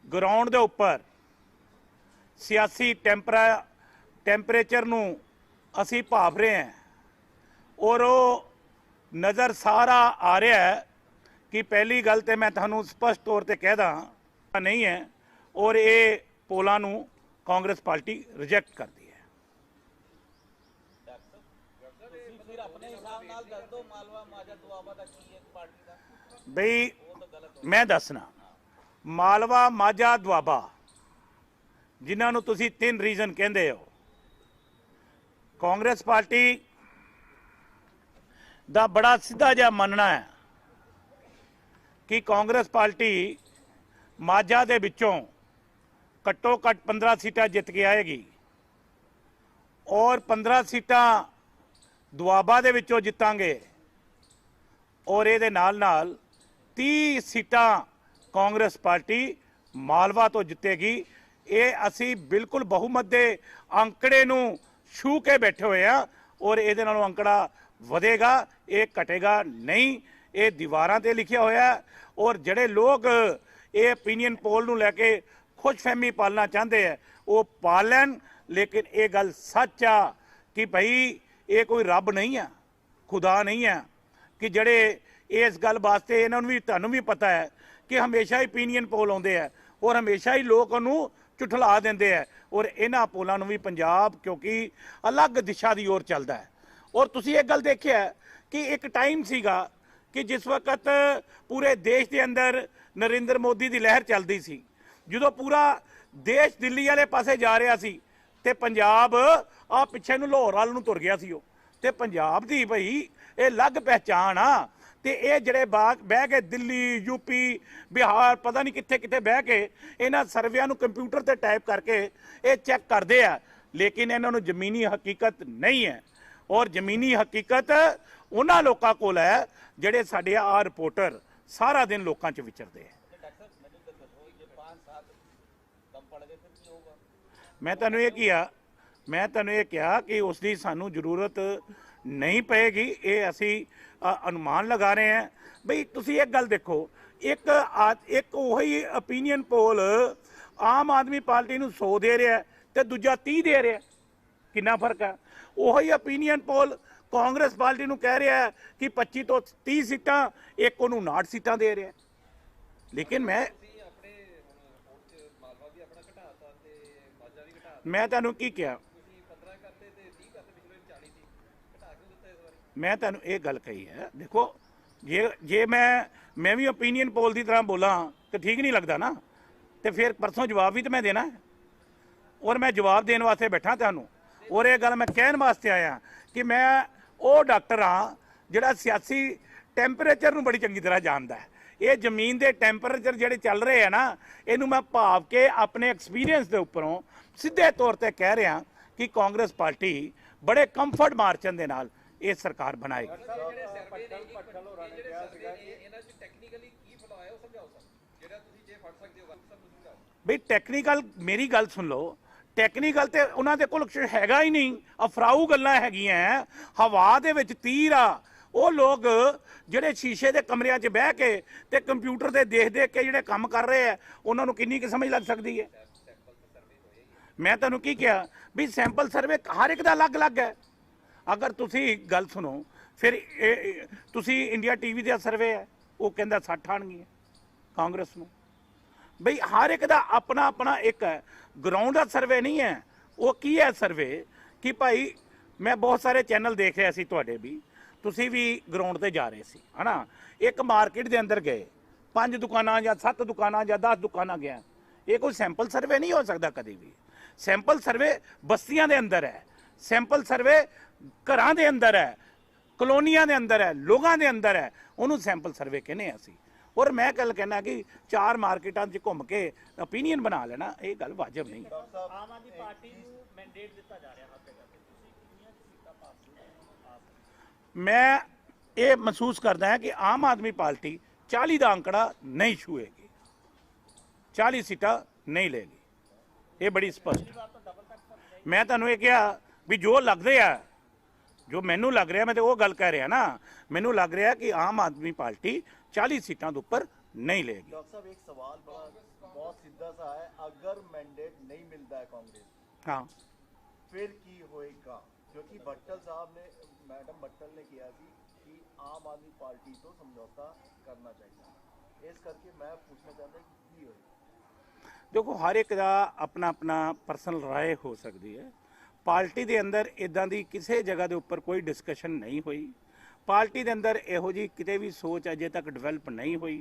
ਗਰਾਊਂਡ ਦੇ ਉੱਪਰ ਸਿਆਸੀ ਟੈਂਪਰੇਚਰ ਨੂੰ ਅਸੀਂ ਭਾਪ ਰਹੇ ਹਾਂ ਔਰ ਉਹ ਨਜ਼ਰ ਸਾਰਾ ਆ ਰਿਹਾ ਹੈ ਕਿ ਪਹਿਲੀ ਗੱਲ ਤੇ ਮੈਂ ਤੁਹਾਨੂੰ ਸਪਸ਼ਟ ਤੌਰ ਤੇ ਕਹਿ ਦਾਂ ਨਹੀਂ ਹੈ ਔਰ ਇਹ ਪੋਲਾਂ ਨੂੰ ਕਾਂਗਰਸ ਪਾਰਟੀ ਰਿਜੈਕਟ ਕਰਦੀ ਹੈ। ਫਿਰ ਆਪਣੇ ਹਿਸਾਬ ਨਾਲ ਦੱਸ ਦਿਓ ਮਾਲਵਾ ਮਾਝਾ ਦੁਆਬਾ ਦਾ ਕੀ ਹੈ ਪਾਰਟੀ ਦਾ। ਬਈ ਮੈਂ ਦੱਸਣਾ ਮਾਲਵਾ ਮਾਝਾ ਦੁਆਬਾ ਜਿਨ੍ਹਾਂ ਨੂੰ ਤੁਸੀਂ 3 ਰੀਜ਼ਨ ਕਹਿੰਦੇ ਹੋ, ਕਾਂਗਰਸ ਪਾਰਟੀ ਦਾ ਬੜਾ ਸਿੱਧਾ ਜਿਹਾ ਮੰਨਣਾ ਹੈ ਕਿ ਕਾਂਗਰਸ ਪਾਰਟੀ ਮਾਝਾ ਦੇ ਵਿੱਚੋਂ ਘੱਟੋ ਘੱਟ 15 ਸੀਟਾਂ ਜਿੱਤ ਕੇ ਆਏਗੀ ਔਰ 15 ਸੀਟਾਂ ਦੁਆਬਾ ਦੇ ਵਿੱਚੋਂ ਜਿੱਤਾਂਗੇ ਔਰ ਇਹਦੇ ਨਾਲ 30 ਸੀਟਾਂ ਕਾਂਗਰਸ ਪਾਰਟੀ ਮਾਲਵਾ ਤੋਂ ਜਿੱਤੇਗੀ। ਇਹ ਅਸੀਂ ਬਿਲਕੁਲ ਬਹੁਮਤ ਦੇ ਅੰਕੜੇ ਨੂੰ ਛੂ ਕੇ ਬੈਠੇ ਹੋਏ ਆ ਔਰ ਇਹਦੇ ਨਾਲੋਂ ਅੰਕੜਾ ਵਧੇਗਾ, ਇਹ ਘਟੇਗਾ ਨਹੀਂ। ਇਹ ਦੀਵਾਰਾਂ ਤੇ ਲਿਖਿਆ ਹੋਇਆ ਔਰ ਜਿਹੜੇ ਲੋਕ ਇਹ ਓਪੀਨੀਅਨ ਪੋਲ ਨੂੰ ਲੈ ਕੇ ਖੁਸ਼ਫਹਿਮੀ ਪਾਲਣਾ ਚਾਹੁੰਦੇ ਆ ਉਹ ਪਾਲ ਲੈਣ। ਲੇਕਿਨ ਇਹ ਗੱਲ ਸੱਚ ਆ ਕਿ ਭਾਈ ਇਹ ਕੋਈ ਰੱਬ ਨਹੀਂ ਆ, ਖੁਦਾ ਨਹੀਂ ਆ ਕਿ ਜਿਹੜੇ ਇਸ ਗੱਲ ਵਾਸਤੇ ਇਹਨਾਂ ਨੂੰ ਵੀ ਤੁਹਾਨੂੰ ਵੀ ਪਤਾ ਹੈ ਕਿ ਹਮੇਸ਼ਾ ਹੀ ਓਪੀਨੀਅਨ ਪੋਲ ਆਉਂਦੇ ਆ ਔਰ ਹਮੇਸ਼ਾ ਹੀ ਲੋਕ ਉਹਨੂੰ ਝੁਠਲਾ ਦਿੰਦੇ ਆ ਔਰ ਇਹਨਾਂ ਪੋਲਾਂ ਨੂੰ ਵੀ ਪੰਜਾਬ ਕਿਉਂਕਿ ਅਲੱਗ ਦਿਸ਼ਾ ਦੀ ओर ਚੱਲਦਾ ਹੈ। ਔਰ ਤੁਸੀਂ ਇਹ ਗੱਲ ਦੇਖਿਆ ਕਿ ਇੱਕ ਟਾਈਮ ਸੀਗਾ ਕਿ ਜਿਸ ਵਕਤ ਪੂਰੇ ਦੇਸ਼ ਦੇ ਅੰਦਰ ਨਰਿੰਦਰ ਮੋਦੀ ਦੀ ਲਹਿਰ ਚੱਲਦੀ ਸੀ, ਜਦੋਂ ਪੂਰਾ ਦੇਸ਼ ਦਿੱਲੀ ਵਾਲੇ ਪਾਸੇ ਜਾ ਰਿਹਾ ਸੀ ਤੇ ਪੰਜਾਬ ਆ ਪਿੱਛੇ ਨੂੰ ਲਾਹੌਰ ਵੱਲ ਨੂੰ ਤੁਰ ਗਿਆ ਸੀ। ਉਹ ਤੇ ਪੰਜਾਬ ਦੀ ਭਈ ਇਹ ਅਲੱਗ ਪਹਿਚਾਣ ਆ ਤੇ ਇਹ ਜਿਹੜੇ ਬਹਿ ਕੇ ਦਿੱਲੀ ਯੂਪੀ ਬਿਹਾਰ ਪਤਾ ਨਹੀਂ ਕਿੱਥੇ ਕਿੱਥੇ ਬਹਿ ਕੇ ਇਹਨਾਂ ਸਰਵਿਆਂ ਨੂੰ ਕੰਪਿਊਟਰ ਤੇ ਟਾਈਪ ਕਰਕੇ ਇਹ ਚੈੱਕ ਕਰਦੇ ਆ, ਲੇਕਿਨ ਇਹਨਾਂ ਨੂੰ ਜ਼ਮੀਨੀ ਹਕੀਕਤ ਨਹੀਂ ਹੈ। ਔਰ ਜ਼ਮੀਨੀ ਹਕੀਕਤ ਉਹਨਾਂ ਲੋਕਾਂ ਕੋਲ ਹੈ ਜਿਹੜੇ ਸਾਡੇ ਆ ਰਿਪੋਰਟਰ ਸਾਰਾ ਦਿਨ ਲੋਕਾਂ 'ਚ ਵਿਚਰਦੇ ਆ। ਮੈਂ ਤੁਹਾਨੂੰ ਇਹ ਕਿਹਾ ਕਿ ਉਸ ਦੀ ਸਾਨੂੰ ਜ਼ਰੂਰਤ ਨਹੀਂ ਪਏਗੀ। ਇਹ ਅਸੀਂ ਅਨੁਮਾਨ ਲਗਾ ਰਹੇ ਹਾਂ। ਬਈ ਤੁਸੀਂ ਇੱਕ ਗੱਲ ਦੇਖੋ, ਇੱਕ ਉਹੀ ਓਪੀਨੀਅਨ ਪੋਲ ਆਮ ਆਦਮੀ ਪਾਰਟੀ ਨੂੰ 100 ਦੇ ਰਿਹਾ ਤੇ ਦੂਜਾ 30 ਦੇ ਰਿਹਾ, ਕਿੰਨਾ ਫਰਕ ਹੈ। ਉਹੀ ਓਪੀਨੀਅਨ ਪੋਲ ਕਾਂਗਰਸ ਪਾਰਟੀ ਨੂੰ ਕਹਿ ਰਿਹਾ ਕਿ 25 ਤੋਂ 30 ਸੀਟਾਂ, ਇੱਕ ਉਹਨੂੰ 59 ਸੀਟਾਂ ਦੇ ਰਿਹਾ। ਲੇਕਿਨ ਮੈਂ ਤੁਹਾਨੂੰ ਕੀ ਕਿਹਾ, ਮੈਂ ਤੁਹਾਨੂੰ ਇਹ ਗੱਲ ਕਹੀ ਹੈ। ਦੇਖੋ ਜੇ ਮੈਂ ਵੀ ਓਪੀਨੀਅਨ ਪੋਲ ਦੀ ਤਰ੍ਹਾਂ ਬੋਲਾਂ ਤਾਂ ਠੀਕ ਨਹੀਂ ਲੱਗਦਾ ਨਾ, ਤੇ ਫਿਰ ਪਰਸੋਂ ਜਵਾਬ ਵੀ ਤਾਂ ਮੈਂ ਦੇਣਾ ਔਰ ਮੈਂ ਜਵਾਬ ਦੇਣ ਵਾਸਤੇ ਬੈਠਾ ਤੁਹਾਨੂੰ। ਔਰ ਇਹ ਗੱਲ ਮੈਂ ਕਹਿਣ ਵਾਸਤੇ ਆਇਆ ਕਿ ਮੈਂ ਉਹ ਡਾਕਟਰ ਹਾਂ ਜਿਹੜਾ ਸਿਆਸੀ ਟੈਂਪਰੇਚਰ ਨੂੰ ਬੜੀ ਚੰਗੀ ਤਰ੍ਹਾਂ ਜਾਣਦਾ ਹੈ। ਇਹ ਜ਼ਮੀਨ ਦੇ ਟੈਂਪਰੇਚਰ ਜਿਹੜੇ ਚੱਲ ਰਹੇ ਆ ਨਾ, ਇਹਨੂੰ ਮੈਂ ਭਾਵ ਕੇ ਆਪਣੇ ਐਕਸਪੀਰੀਅੰਸ ਦੇ ਉੱਪਰੋਂ ਸਿੱਧੇ ਤੌਰ ਤੇ ਕਹਿ ਰਿਹਾ ਕਿ ਕਾਂਗਰਸ ਪਾਰਟੀ ਬੜੇ ਕੰਫਰਟ ਮਾਰਜਨ ਦੇ ਨਾਲ ਇਹ ਸਰਕਾਰ ਬਣਾਏਗੀ। ਬਈ ਟੈਕਨੀਕਲ, ਮੇਰੀ ਗੱਲ ਸੁਣ ਲਓ, ਟੈਕਨੀਕਲ ਤੇ ਉਹਨਾਂ ਦੇ ਕੋਲ ਹੈਗਾ ਹੀ ਨਹੀਂ, ਅਫਰਾਊ ਗੱਲਾਂ ਹੈਗੀਆਂ। ਹਵਾ ਦੇ ਵਿੱਚ ਤੀਰ ਆ। ਉਹ ਲੋਕ ਜਿਹੜੇ ਸ਼ੀਸ਼ੇ ਦੇ ਕਮਰਿਆਂ 'ਚ ਬਹਿ ਕੇ ਤੇ ਕੰਪਿਊਟਰ ਤੇ ਦੇਖ ਕੇ ਜਿਹੜੇ ਕੰਮ ਕਰ ਰਹੇ ਆ, ਉਹਨਾਂ ਨੂੰ ਕਿੰਨੀ ਕੁ ਸਮਝ ਲੱਗ ਸਕਦੀ ਹੈ। ਮੈਂ ਤੁਹਾਨੂੰ ਕੀ ਕਿਹਾ ਵੀ ਸੈਂਪਲ ਸਰਵੇ ਹਰ ਇੱਕ ਦਾ ਅਲੱਗ-ਅਲੱਗ ਹੈ। ਅਗਰ ਤੁਸੀਂ ਗੱਲ ਸੁਣੋ, ਫਿਰ ਤੁਸੀਂ ਇੰਡੀਆ ਟੀਵੀ ਦਾ ਸਰਵੇ ਹੈ, ਉਹ ਕਹਿੰਦਾ 60 ਆਣਗੀਆਂ ਕਾਂਗਰਸ ਨੂੰ। ਬਈ ਹਰ ਇੱਕ ਦਾ ਆਪਣਾ ਆਪਣਾ ਇੱਕ ਹੈ, ਗਰਾਊਂਡ ਦਾ ਸਰਵੇ ਨਹੀਂ ਹੈ। ਉਹ ਕੀ ਹੈ ਸਰਵੇ ਕਿ ਭਾਈ ਮੈਂ ਬਹੁਤ ਸਾਰੇ ਚੈਨਲ ਦੇਖ ਰਿਹਾ ਸੀ, ਤੁਹਾਡੇ ਵੀ, ਤੁਸੀਂ ਵੀ ਗਰਾਊਂਡ ਤੇ ਜਾ ਰਹੇ ਸੀ ਹੈ ਨਾ। ਇੱਕ ਮਾਰਕੀਟ ਦੇ ਅੰਦਰ ਗਏ, 5 ਦੁਕਾਨਾਂ ਜਾਂ 7 ਦੁਕਾਨਾਂ ਜਾਂ 10 ਦੁਕਾਨਾਂ ਗਿਆ, ਇਹ ਕੋਈ ਸੈਂਪਲ ਸਰਵੇ ਨਹੀਂ ਹੋ ਸਕਦਾ ਕਦੇ ਵੀ। ਸੈਂਪਲ ਸਰਵੇ ਬਸਤੀਆਂ ਦੇ ਅੰਦਰ ਹੈ, ਸੈਂਪਲ ਸਰਵੇ ਘਰਾਂ ਦੇ ਅੰਦਰ ਹੈ, ਕਲੋਨੀਆਂ ਦੇ ਅੰਦਰ ਹੈ, ਲੋਕਾਂ ਦੇ ਅੰਦਰ ਹੈ, ਉਹਨੂੰ ਸੈਂਪਲ ਸਰਵੇ ਕਹਿੰਦੇ ਆ ਅਸੀਂ। ਔਰ ਮੈਂ ਗੱਲ ਕਹਿਣਾ ਕਿ 4 ਮਾਰਕੀਟਾਂ 'ਚ ਘੁੰਮ ਕੇ ਓਪੀਨੀਅਨ ਬਣਾ ਲੈਣਾ, ਇਹ ਗੱਲ ਵਾਜਬ ਨਹੀਂ। ਆਮ ਆਦਮੀ ਪਾਰਟੀ ਨੂੰ ਮੈਂਡੇਟ ਦਿੱਤਾ ਜਾ ਰਿਹਾ ਹਰ ਜਗ੍ਹਾ ਤੇ, ਤੁਸੀਂ ਕਿੰਨੀਆਂ ਸੀਟਾਂ ਪਾਸ ਮੈਂ ਇਹ ਮਹਿਸੂਸ ਕਰਦਾ ਹਾਂ ਕਿ ਆਮ ਆਦਮੀ ਪਾਰਟੀ 40 ਦਾ ਅੰਕੜਾ ਨਹੀਂ ਛੂਏਗੀ, 40 ਸੀਟਾਂ ਨਹੀਂ ਲੇਗੀ। ਇਹ ਬੜੀ ਸਪਸ਼ਟ। ਮੈਂ ਤੁਹਾਨੂੰ ਇਹ ਕਿਹਾ ਵੀ ਜੋ ਲੱਗਦੇ ਆ, ਜੋ ਮੈਨੂੰ ਲੱਗ ਰਿਹਾ, ਮੈਂ ਤੇ ਉਹ ਗੱਲ ਕਹਿ ਰਿਹਾ ਨਾ, ਮੈਨੂੰ ਲੱਗ ਰਿਹਾ ਕਿ ਆਮ ਆਦਮੀ ਪਾर्टी 40 सीटों के ऊपर नहीं लेगी। डॉक्टर साहब एक सवाल बड़ा बहुत सीधा सा है, अगर मैंडेट नहीं मिलता है कांग्रेस हाँ फिर की होएगा? क्योंकि भट्टल साहब ने, मैडम भट्टल ने किया थी कि आम आदमी पार्टी तो समझौता करना चाहिए, इस करके मैं पूछना चाहता कि की होएगा? देखो हर एक का अपना अपना परसनल राय हो सकती है। पार्टी के अंदर इदां दी किसी जगह के उपर कोई डिस्कशन नहीं हुई। पार्टी के अंदर इहो जी किते भी सोच अजे तक डिवेलप नहीं हुई।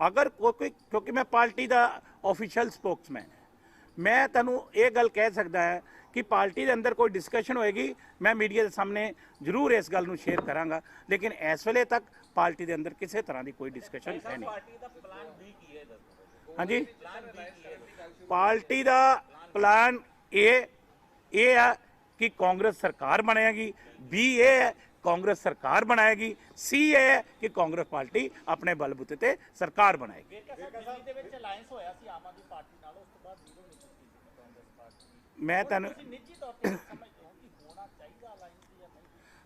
अगर कोई, क्योंकि मैं पार्टी का ऑफिशियल स्पोक्समैन है, मैं तैनूं ये गल कह सकता है कि पार्टी के अंदर कोई डिस्कशन होएगी, मैं मीडिया के सामने जरूर इस गल नूं शेयर करांगा, लेकिन इस वेले तक पार्टी के अंदर किसी तरह की कोई डिस्कशन है नहीं। ਪਾਰਟੀ ਦਾ ਪਲਾਨ ਵੀ ਕੀ ਹੈ ਦੱਸੋ? हाँ जी, ਪਲਾਨ ਵੀ ਕੀ ਹੈ? पार्टी का प्लान ये है कि कांग्रेस सरकार बनेगी, बी ये है कांग्रेस सरकार बनाएगी, सी ये है कि कांग्रेस पार्टी अपने बलबूते ते सरकार बनाएगी। ਵੇਰਕਾ ਸਾਹਿਬ ਦਿੱਲੀ ਦੇ ਵਿੱਚ ਅਲਾਈਅੰਸ ਹੋਇਆ ਸੀ ਆਮ ਆਦਮੀ ਪਾਰਟੀ ਨਾਲ, ਉਸ ਤੋਂ ਬਾਅਦ ਜ਼ੀਰੋ ਨਹੀਂ ਕੀਤੀ ਕਾਂਗਰਸ ਪਾਰਟੀ। मैं तैनूं ਤੁਸੀਂ ਨਿੱਜੀ ਤੌਰ ਤੇ ਸਮਝਦੇ ਹੋ ਕਿ ਹੋਣਾ ਚਾਹੀਦਾ ਅਲਾਈਅੰਸ ਜਾਂ ਨਹੀਂ?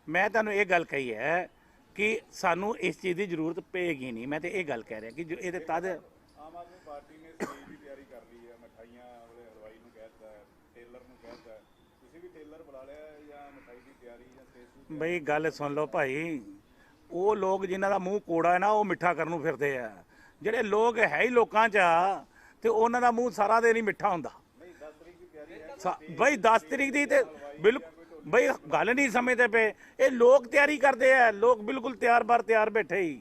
मैं तैनूं ये गल कही है कि सानू इस चीज़ की जरूरत पेगी नहीं। मैं तो ये गल कह रहा कि जो ये तद ਆਮ ਆਦਮੀ ਪਾਰਟੀ ਨੇ ਸਟੇਜ ਦੀ ਤਿਆਰੀ ਕਰ ਲਈ ਹੈ, ਮਿਠਾਈਆਂ ਵਾਲੇ ਹਲਵਾਈ ਨੂੰ ਕਹਿਤਾ ਹੈ, ਟੇਲਰ ਨੂੰ ਕਹਿਤਾ ਹੈ, ਤੁਸੀਂ ਵੀ ਟੇਲਰ ਬੁਲਾ ਲਿਆ ਹੈ ਜਾਂ ਮਿਠਾਈ ਦੀ ਤਿਆਰੀ ਜਾਂ ਸਟੇਜ ਦੀ बई गल सुन लो भाई, वो लोग जिन्हों का मूँह कोड़ा है ना, वो मिठा करन नूं फिरदे आ। ਜਿਹੜੇ ਲੋਕ ਹੈ ਹੀ ਲੋਕਾਂ 'ਚ ਆ ਤੇ ਉਹਨਾਂ ਦਾ ਮੂੰਹ ਸਾਰਾ ਦਿਨ ਹੀ ਮਿੱਠਾ ਹੁੰਦਾ। ਬਈ 10 ਤਰੀਕ ਦੀ ਤੇ ਬਿਲਕੁਲ ਬਈ ਗੱਲ ਨਹੀਂ ਸਮਝਦੇ ਪਏ। ਇਹ ਲੋਕ ਤਿਆਰੀ ਕਰਦੇ ਆ, ਲੋਕ ਬਿਲਕੁਲ ਤਿਆਰ ਬਾਰ ਤਿਆਰ ਬੈਠੇ ਹੀ,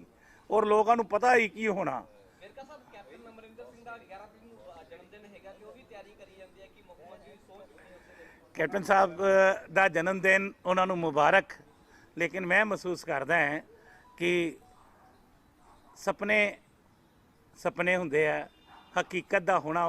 ਔਰ ਲੋਕਾਂ ਨੂੰ ਪਤਾ ਹੀ ਕੀ ਹੋਣਾ। ਵੇਰਕਾ ਸਾਹਿਬ ਕੈਪਟਨ ਅਮਰਿੰਦਰ ਸਿੰਘ ਦਾ 11 ਤਰੀਕ ਨੂੰ ਜਨਮ ਦਿਨ ਹੈਗਾ ਕਿ ਉਹ ਵੀ ਤਿਆਰੀ ਕਰੀ ਜਾਂਦੇ ਆ ਕਿ ਮੁੱਖ ਮੰਤਰੀ ਸੋਚ ਚੁੱਕੇ ਨੇ ਉਸ ਦੇ? ਕੈਪਟਨ ਸਾਹਿਬ ਦਾ ਜਨਮ ਦਿਨ ਉਹਨਾਂ ਨੂੰ ਮੁਬਾਰਕ, ਲੇਕਿਨ ਮੈਂ ਮਹਿਸੂਸ ਕਰਦਾ ਹਾਂ ਕਿ ਸੁਪਨੇ ਹੁੰਦੇ ਆ, ਹਕੀਕਤ ਦਾ ਹੋਣਾ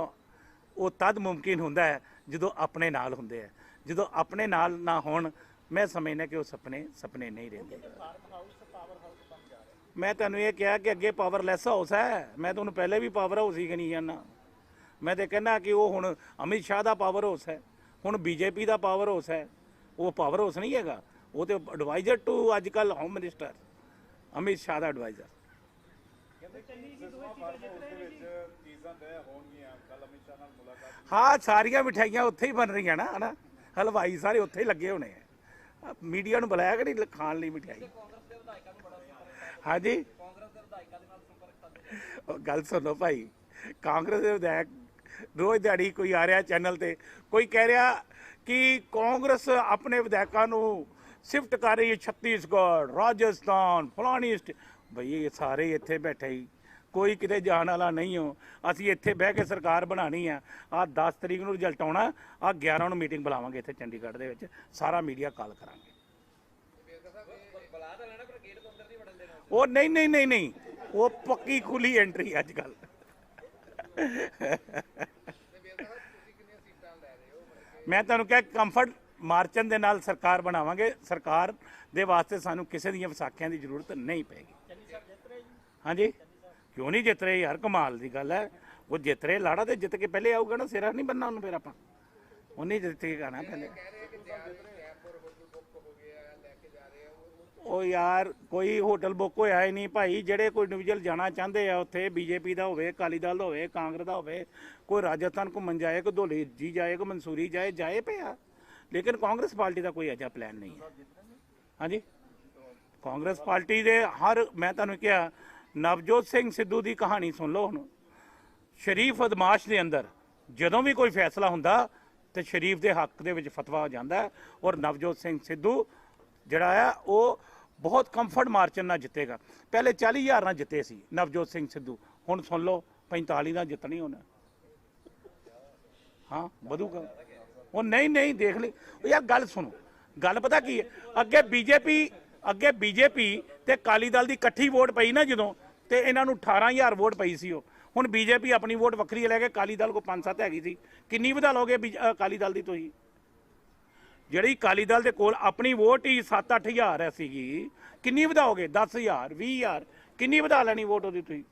ਉਹ ਤਦ ਮੁਮਕਿਨ ਹੁੰਦਾ ਹੈ ਜਦੋਂ ਆਪਣੇ ਨਾਲ ਹੁੰਦੇ ਆ। ਜਦੋਂ ਆਪਣੇ ਨਾਲ ਨਾ ਹੋਣ, ਮੈਂ ਸਮਝਦਾ ਕਿ ਉਹ ਸੁਪਨੇ ਨਹੀਂ ਰਹਿੰਦੇ। ਫਾਰਮ ਹਾਊਸ ਪਾਵਰ ਹਾਊਸ ਬਣ ਜਾ ਰਿਹਾ। ਮੈਂ ਤੁਹਾਨੂੰ ਇਹ ਕਿਹਾ ਕਿ ਅੱਗੇ ਪਾਵਰਲੈਸ ਹਾਊਸ ਹੈ, ਮੈਂ ਤੁਹਾਨੂੰ ਪਹਿਲੇ ਵੀ ਪਾਵਰ ਹਾਊਸ ਹੀ ਕਹੀ ਜਾਂਦਾ। ਮੈਂ ਤੇ ਕਹਿੰਦਾ ਕਿ ਉਹ ਹੁਣ ਅਮਿਤ ਸ਼ਾਹ ਦਾ ਪਾਵਰ ਹਾਊਸ ਹੈ, ਹੁਣ ਬੀਜੇਪੀ ਦਾ ਪਾਵਰ ਹਾਊਸ ਹੈ। ਉਹ ਪਾਵਰ ਹਾਊਸ ਨਹੀਂ ਹੈਗਾ, ਉਹ ਤੇ ਐਡਵਾਈਜ਼ਰ ਟੂ ਅੱਜ ਕੱਲ੍ਹ ਹੋਮ ਮਿਨਿਸਟਰ ਅਮਿਤ ਸ਼ਾਹ ਦਾ ਐਡਵਾਈਜ਼ਰ। ਚੀਜ਼ਾਂ ਤੈਅ ਹੋਣਗੀਆਂ, ਕੱਲ ਅਮਿਤ ਸ਼ਾਹ ਨਾਲ ਮੁਲਾਕਾਤ। ਹਾਂ, ਸਾਰੀਆਂ ਮਿਠਾਈਆਂ ਉੱਥੇ ਹੀ ਬਣ ਰਹੀਆਂ ਨਾ, ਹਨਾ, ਹਲਵਾਈ ਸਾਰੇ ਉੱਥੇ ਹੀ ਲੱਗੇ ਹੋਣੇ ਆ। ਮੀਡੀਆ ਨੂੰ ਬੁਲਾਇਆ ਕਿ ਨਹੀਂ ਖਾਣ ਲਈ ਮਿਠਾਈ? ਕਾਂਗਰਸ ਦੇ ਵਿਧਾਇਕਾਂ ਨੂੰ ਬੜਾ ਸੰਪਰਕ ਹਾਂਜੀ, ਕਾਂਗਰਸ ਦੇ ਵਿਧਾਇਕਾਂ ਦੇ ਨਾਲ ਸੰਪਰਕ ਕਰਦੇ ਉਹ ਗੱਲ ਸੁਣੋ ਭਾਈ, ਕਾਂਗਰਸ ਦੇ ਵਿਧਾਇਕ ਰੋਜ਼ ਦਿਹਾੜੀ ਕੋਈ ਆ ਰਿਹਾ ਚੈਨਲ ਤੇ, ਕੋਈ ਕਹਿ ਰਿਹਾ ਕਿ ਕਾਂਗਰਸ ਆਪਣੇ ਵਿਧਾਇਕਾਂ ਨੂੰ ਸ਼ਿਫਟ ਕਰ ਰਹੀ ਹੈ ਛੱਤੀਸਗੜ੍ਹ, ਰਾਜਸਥਾਨ, ਫਲਾਣੀ ਬਈ ਇਹ ਸਾਰੇ ਇੱਥੇ ਬੈਠੇ ਹੀ, ਕੋਈ ਕਿਤੇ ਜਾਣ ਵਾਲਾ ਨਹੀਂ ਹੋ। ਅਸੀਂ ਇੱਥੇ ਬਹਿ ਕੇ ਸਰਕਾਰ ਬਣਾਉਣੀ ਆ। ਆਹ 10 ਤਰੀਕ ਨੂੰ ਰਿਜ਼ਲਟ ਆਉਣਾ, ਆਹ 11 ਨੂੰ ਮੀਟਿੰਗ ਬੁਲਾਵਾਂਗੇ ਇੱਥੇ ਚੰਡੀਗੜ੍ਹ ਦੇ ਵਿੱਚ, ਸਾਰਾ ਮੀਡੀਆ ਕਾਲ ਕਰਾਂਗੇ। ਬੁਲਾ ਤਾਂ ਲੈਣਾ ਪਰ ਗੇਟ ਤੋਂ ਅੰਦਰ ਨਹੀਂ ਵੜਨ ਦੇਣਾ। ਉਹ ਨਹੀਂ, ਉਹ ਪੱਕੀ ਖੁੱਲੀ ਐਂਟਰੀ ਅੱਜ ਕੱਲ। ਮੈਂ ਤੁਹਾਨੂੰ ਕਿਹਾ ਕੰਫਰਟ ਮਾਰਚਨ ਦੇ ਨਾਲ ਸਰਕਾਰ ਬਣਾਵਾਂਗੇ। ਸਰਕਾਰ ਦੇ ਵਾਸਤੇ ਸਾਨੂੰ ਕਿਸੇ ਦੀਆਂ ਵਿਸਾਖੀਆਂ ਦੀ ਜ਼ਰੂਰਤ ਨਹੀਂ ਪੈਗੀ। ਹਾਂਜੀ, ਕਿਉਂ ਨਹੀਂ ਜਿੱਤ ਰਹੇ ਯਾਰ, ਕਮਾਲ ਦੀ ਗੱਲ ਹੈ। ਉਹ ਜਿੱਤ ਰਹੇ, ਲਾੜਾ ਤੇ ਜਿੱਤ ਕੇ ਪਹਿਲੇ ਆਊਗਾ ਨਾ, ਸਿਰਾ ਨਹੀਂ ਬੰਨਾ ਉਹਨੂੰ, ਫਿਰ ਆਪਾਂ ਉਹਨੇ ਜਿੱਤ ਕੇ ਆਣਾ ਪਹਿਲੇ। ਉਹ ਯਾਰ ਕੋਈ ਹੋਟਲ ਬੁੱਕ ਹੋਇਆ ਹੀ ਨਹੀਂ ਭਾਈ। ਜਿਹੜੇ ਕੋਈ ਇੰਡੀਵਿਜੂਅਲ ਜਾਣਾ ਚਾਹੁੰਦੇ ਆ ਉੱਥੇ, ਬੀਜੇਪੀ ਦਾ ਹੋਵੇ, ਅਕਾਲੀ ਦਲ ਦਾ ਹੋਵੇ, ਕਾਂਗਰਸ ਦਾ ਹੋਵੇ, ਕੋਈ ਰਾਜਸਥਾਨ ਘੁੰਮਣ ਜਾਏ, ਕੋਈ ਧੌਲੇ ਜੀ ਜਾਏ, ਕੋਈ ਮਨਸੂਰੀ ਜਾਏ ਪਿਆ, ਲੇਕਿਨ ਕਾਂਗਰਸ ਪਾਰਟੀ ਦਾ ਕੋਈ ਅਜਿਹਾ ਪਲਾਨ ਨਹੀਂ ਹੈ। ਹਾਂਜੀ, ਕਾਂਗਰਸ ਪਾਰਟੀ ਦੇ ਮੈਂ ਤੁਹਾਨੂੰ ਕਿਹਾ, ਨਵਜੋਤ ਸਿੰਘ ਸਿੱਧੂ ਦੀ ਕਹਾਣੀ ਸੁਣ ਲਓ। ਹੁਣ ਸ਼ਰੀਫ ਅਦਮਾਸ਼ ਦੇ ਅੰਦਰ ਜਦੋਂ ਵੀ ਕੋਈ ਫੈਸਲਾ ਹੁੰਦਾ ਤੇ ਸ਼ਰੀਫ ਦੇ ਹੱਕ ਦੇ ਵਿੱਚ ਫਤਵਾ ਹੋ ਜਾਂਦਾ, ਔਰ ਨਵਜੋਤ ਸਿੰਘ ਸਿੱਧੂ ਜਿਹੜਾ ਆ ਉਹ ਬਹੁਤ ਕੰਫਰਟ ਮਾਰਜਨ ਨਾਲ ਜਿੱਤੇਗਾ। ਪਹਿਲੇ 40,000 ਨਾਲ ਜਿੱਤੇ ਸੀ ਨਵਜੋਤ ਸਿੰਘ ਸਿੱਧੂ, ਹੁਣ ਸੁਣ ਲਓ 45 ਨਾਲ ਜਿੱਤਣੀ ਹੋਣਾ। ਹਾਂ, ਵਧੂਗਾ ਉਹ। ਨਹੀਂ ਦੇਖ ਲਈ ਯਾਰ, ਗੱਲ ਸੁਣੋ, ਗੱਲ ਪਤਾ ਕੀ ਹੈ, ਅੱਗੇ ਬੀਜੇਪੀ ਤੇ ਅਕਾਲੀ ਦਲ ਦੀ ਇਕੱਠੀ ਵੋਟ ਪਈ ਨਾ ਜਦੋਂ, ਤੇ ਇਹਨਾਂ ਨੂੰ 18,000 ਵੋਟ ਪਈ ਸੀ। ਉਹ ਹੁਣ ਬੀਜੇਪੀ ਆਪਣੀ ਵੋਟ ਵੱਖਰੀ ਲੈ ਕੇ, ਅਕਾਲੀ ਦਲ ਕੋ 5-7 ਹੈਗੀ ਸੀ। ਕਿੰਨੀ ਵਧਾ ਲਓਗੇ ਅਕਾਲੀ ਦਲ ਦੀ ਤੁਸੀਂ? ਜਿਹੜੀ ਅਕਾਲੀ ਦਲ ਦੇ ਕੋਲ ਆਪਣੀ ਵੋਟ ਹੀ 7-8 ਹਜ਼ਾਰ ਸੀਗੀ, ਕਿੰਨੀ ਵਧਾਓਗੇ? 10,000 20,000 ਕਿੰਨੀ ਵਧਾ ਲੈਣੀ ਵੋਟ ਉਹਦੀ ਤੁਸੀਂ?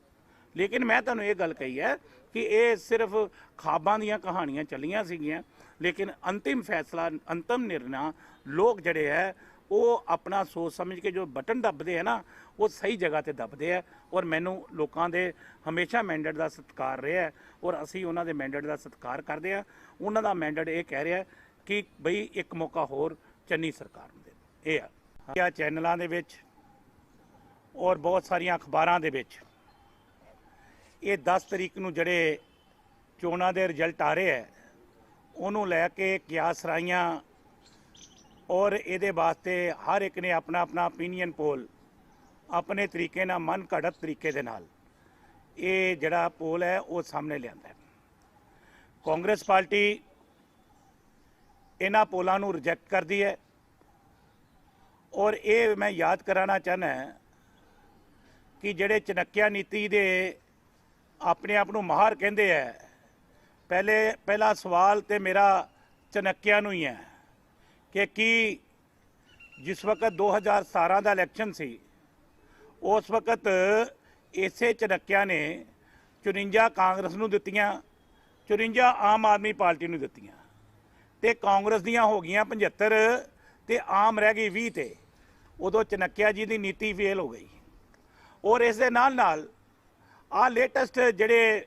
ਲੇਕਿਨ ਮੈਂ ਤੁਹਾਨੂੰ ਇਹ ਗੱਲ ਕਹੀ ਹੈ ਕਿ ਇਹ ਸਿਰਫ ਖਾਬਾਂ ਦੀਆਂ ਕਹਾਣੀਆਂ ਚੱਲੀਆਂ ਸੀਗੀਆਂ, ਲੇਕਿਨ ਅੰਤਿਮ ਫੈਸਲਾ, ਅੰਤਮ ਨਿਰਣਾ ਲੋਕ ਜਿਹੜੇ ਹੈ ਉਹ ਆਪਣਾ ਸੋਚ ਸਮਝ ਕੇ ਜੋ ਬਟਨ ਦੱਬਦੇ ਹੈ ਨਾ, ਉਹ ਸਹੀ ਜਗ੍ਹਾ ਤੇ ਦੱਬਦੇ ਹੈ। ਔਰ ਮੈਨੂੰ ਲੋਕਾਂ ਦੇ ਹਮੇਸ਼ਾ ਮੈਂਡੇਟ ਦਾ ਸਤਿਕਾਰ ਰਿਹਾ ਹੈ, ਔਰ ਅਸੀਂ ਉਹਨਾਂ ਦੇ ਮੈਂਡੇਟ ਦਾ ਸਤਿਕਾਰ ਕਰਦੇ ਹਾਂ। ਉਹਨਾਂ ਦਾ ਮੈਂਡੇਟ ਇਹ ਕਹਿ ਰਿਹਾ ਕਿ ਬਈ ਇੱਕ ਮੌਕਾ ਹੋਰ ਚੰਨੀ ਸਰਕਾਰ ਨੂੰ ਦੇ। ਇਹ ਆ ਚੈਨਲਾਂ ਦੇ ਵਿੱਚ ਔਰ ਬਹੁਤ ਸਾਰੀਆਂ ਅਖਬਾਰਾਂ ਦੇ ਵਿੱਚ ਇਹ 10 ਤਰੀਕ ਨੂੰ ਜਿਹੜੇ ਚੋਣਾਂ ਦੇ ਰਿਜ਼ਲਟ ਆ ਰਹੇ ਹੈ, ਉਹਨੂੰ ਲੈ ਕੇ ਕਿਆਸ ਰਾਈਆਂ ਔਰ ਇਹਦੇ ਵਾਸਤੇ ਹਰ ਇੱਕ ਨੇ ਆਪਣਾ ਆਪਣਾ ਓਪੀਨੀਅਨ ਪੋਲ ਆਪਣੇ ਤਰੀਕੇ ਨਾਲ, ਮਨ ਘੜਤ ਤਰੀਕੇ ਦੇ ਨਾਲ ਇਹ ਜਿਹੜਾ ਪੋਲ ਹੈ ਉਹ ਸਾਹਮਣੇ ਲਿਆਂਦਾ ਹੈ। ਕਾਂਗਰਸ ਪਾਰਟੀ ਇਹਨਾਂ ਪੋਲਾਂ ਨੂੰ ਰਿਜੈਕਟ ਕਰਦੀ ਹੈ ਔਰ ਇਹ ਮੈਂ ਯਾਦ ਕਰਾਉਣਾ ਚਾਹੁੰਦਾ ਕਿ ਜਿਹੜੇ ਚਨੱਕਿਆ ਨੀਤੀ ਦੇ ਆਪਣੇ ਆਪ ਨੂੰ ਮਾਹਰ ਕਹਿੰਦੇ ਹੈ, ਪਹਿਲਾ ਸਵਾਲ ਤੇ ਮੇਰਾ ਚਨੱਕਿਆ ਨੂੰ ਹੀ ਹੈ ਕਿ ਕੀ ਜਿਸ ਵਕਤ 2017 ਦਾ ਇਲੈਕਸ਼ਨ ਸੀ, ਉਸ ਵਕਤ ਇਸੇ ਚਨੱਕਿਆ ਨੇ 54 ਕਾਂਗਰਸ ਨੂੰ ਦਿੱਤੀਆਂ, 54 ਆਮ ਆਦਮੀ ਪਾਰਟੀ ਨੂੰ ਦਿੱਤੀਆਂ, ਤੇ ਕਾਂਗਰਸ ਦੀਆਂ ਹੋ ਗਈਆਂ 75 ਤੇ ਆਮ ਰਹਿ ਗਈ 20 ਤੇ। ਉਦੋਂ ਚਨੱਕਿਆ ਜੀ ਦੀ ਨੀਤੀ ਫੇਲ ਹੋ ਗਈ। ਔਰ ਇਸ ਦੇ ਨਾਲ ਨਾਲ ਆ ਲੇਟੈਸਟ ਜਿਹੜੇ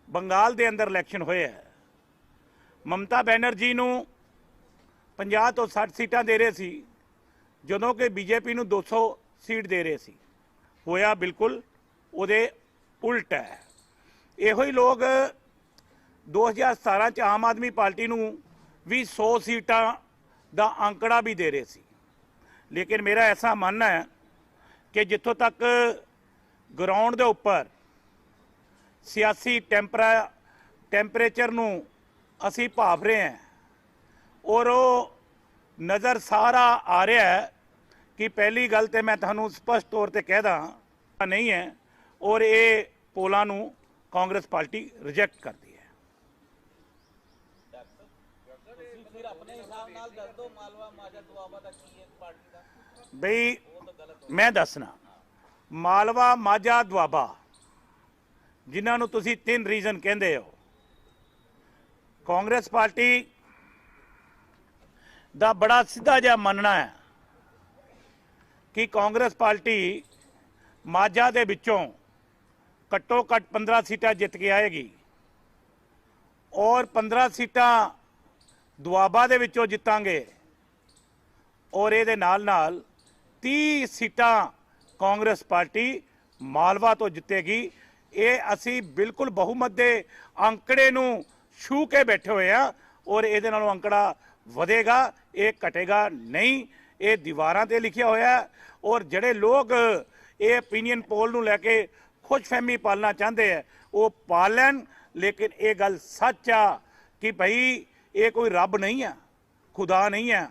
ਬੰਗਾਲ ਦੇ ਅੰਦਰ ਇਲੈਕਸ਼ਨ ਹੋਏ ਹੈ, ਮਮਤਾ ਬੈਨਰਜੀ ਨੂੰ 50 ਤੋਂ 60 ਸੀਟਾਂ ਦੇ ਰਹੇ ਸੀ, ਜਦੋਂ ਕਿ ਬੀਜੇਪੀ ਨੂੰ 200 ਸੀਟ ਦੇ ਰਹੇ ਸੀ। ਹੋਇਆ ਬਿਲਕੁਲ ਉਹਦੇ ਉਲਟ ਹੈ। ਇਹੋ ਹੀ ਲੋਕ 2017 ਚ ਆਮ ਆਦਮੀ ਪਾਰਟੀ ਨੂੰ ਵੀ 100 ਸੀਟਾਂ ਦਾ ਅੰਕੜਾ ਵੀ ਦੇ ਰਹੇ ਸੀ। ਲੇਕਿਨ ਮੇਰਾ ਐਸਾ ਮੰਨਣਾ ਹੈ ਕਿ ਜਿੱਥੋਂ ਤੱਕ ਗਰਾਊਂਡ ਦੇ ਉੱਪਰ ਸਿਆਸੀ ਟੈਂਪਰੇਚਰ ਨੂੰ ਅਸੀਂ ਭਾਪ ਰਹੇ ਹਾਂ ਔਰ ਉਹ ਨਜ਼ਰ ਸਾਰਾ ਆ ਰਿਹਾ ਹੈ ਕਿ ਪਹਿਲੀ ਗੱਲ ਤੇ ਮੈਂ ਤੁਹਾਨੂੰ ਸਪਸ਼ਟ ਤੌਰ ਤੇ ਕਹਿਦਾ ਨਹੀਂ ਹੈ, ਔਰ ਇਹ ਪੋਲਾਂ ਨੂੰ ਕਾਂਗਰਸ ਪਾਰਟੀ ਰਿਜੈਕਟ ਕਰਦੀ ਹੈ। ਫਿਰ ਆਪਣੇ ਹਿਸਾਬ ਨਾਲ ਦੱਸ ਦਿਓ ਮਾਲਵਾ ਮਾਝਾ ਦੁਆਬਾ ਦਾ ਕੀ ਹੈ ਪਾਰਟੀ ਦਾ। ਬਈ ਮੈਂ ਦੱਸਣਾ, ਮਾਲਵਾ ਮਾਝਾ ਦੁਆਬਾ ਜਿਨ੍ਹਾਂ ਨੂੰ ਤੁਸੀਂ 3 ਰੀਜ਼ਨ ਕਹਿੰਦੇ ਹੋ, ਕਾਂਗਰਸ ਪਾਰਟੀ ਦਾ ਬੜਾ ਸਿੱਧਾ ਜਿਹਾ ਮੰਨਣਾ ਹੈ ਕਿ ਕਾਂਗਰਸ ਪਾਰਟੀ ਮਾਝਾ ਦੇ ਵਿੱਚੋਂ ਘੱਟੋ ਘੱਟ 15 ਸੀਟਾਂ ਜਿੱਤ ਕੇ ਆਏਗੀ ਔਰ 15 ਸੀਟਾਂ ਦੁਆਬਾ ਦੇ ਵਿੱਚੋਂ ਜਿੱਤਾਂਗੇ ਔਰ ਇਹਦੇ ਨਾਲ ਨਾਲ 30 ਸੀਟਾਂ ਕਾਂਗਰਸ ਪਾਰਟੀ ਮਾਲਵਾ ਤੋਂ ਜਿੱਤੇਗੀ। ਇਹ ਅਸੀਂ ਬਿਲਕੁਲ ਬਹੁਮਤ ਦੇ ਅੰਕੜੇ ਨੂੰ ਛੂ ਕੇ ਬੈਠੇ ਹੋਏ ਆ ਔਰ ਇਹਦੇ ਨਾਲੋਂ ਅੰਕੜਾ ਵਧੇਗਾ, ਇਹ ਘਟੇਗਾ ਨਹੀਂ। ਇਹ ਦੀਵਾਰਾਂ ਤੇ ਲਿਖਿਆ ਹੋਇਆ ਔਰ ਜਿਹੜੇ ਲੋਕ ਇਹ ਓਪੀਨੀਅਨ ਪੋਲ ਨੂੰ ਲੈ ਕੇ ਖੁਸ਼ਫਹਿਮੀ ਪਾਲਣਾ ਚਾਹੁੰਦੇ ਆ ਉਹ ਪਾਲ ਲੈਣ, ਲੇਕਿਨ ਇਹ ਗੱਲ ਸੱਚ ਆ ਕਿ ਭਾਈ ਇਹ ਕੋਈ ਰੱਬ ਨਹੀਂ ਆ, ਖੁਦਾ ਨਹੀਂ ਆ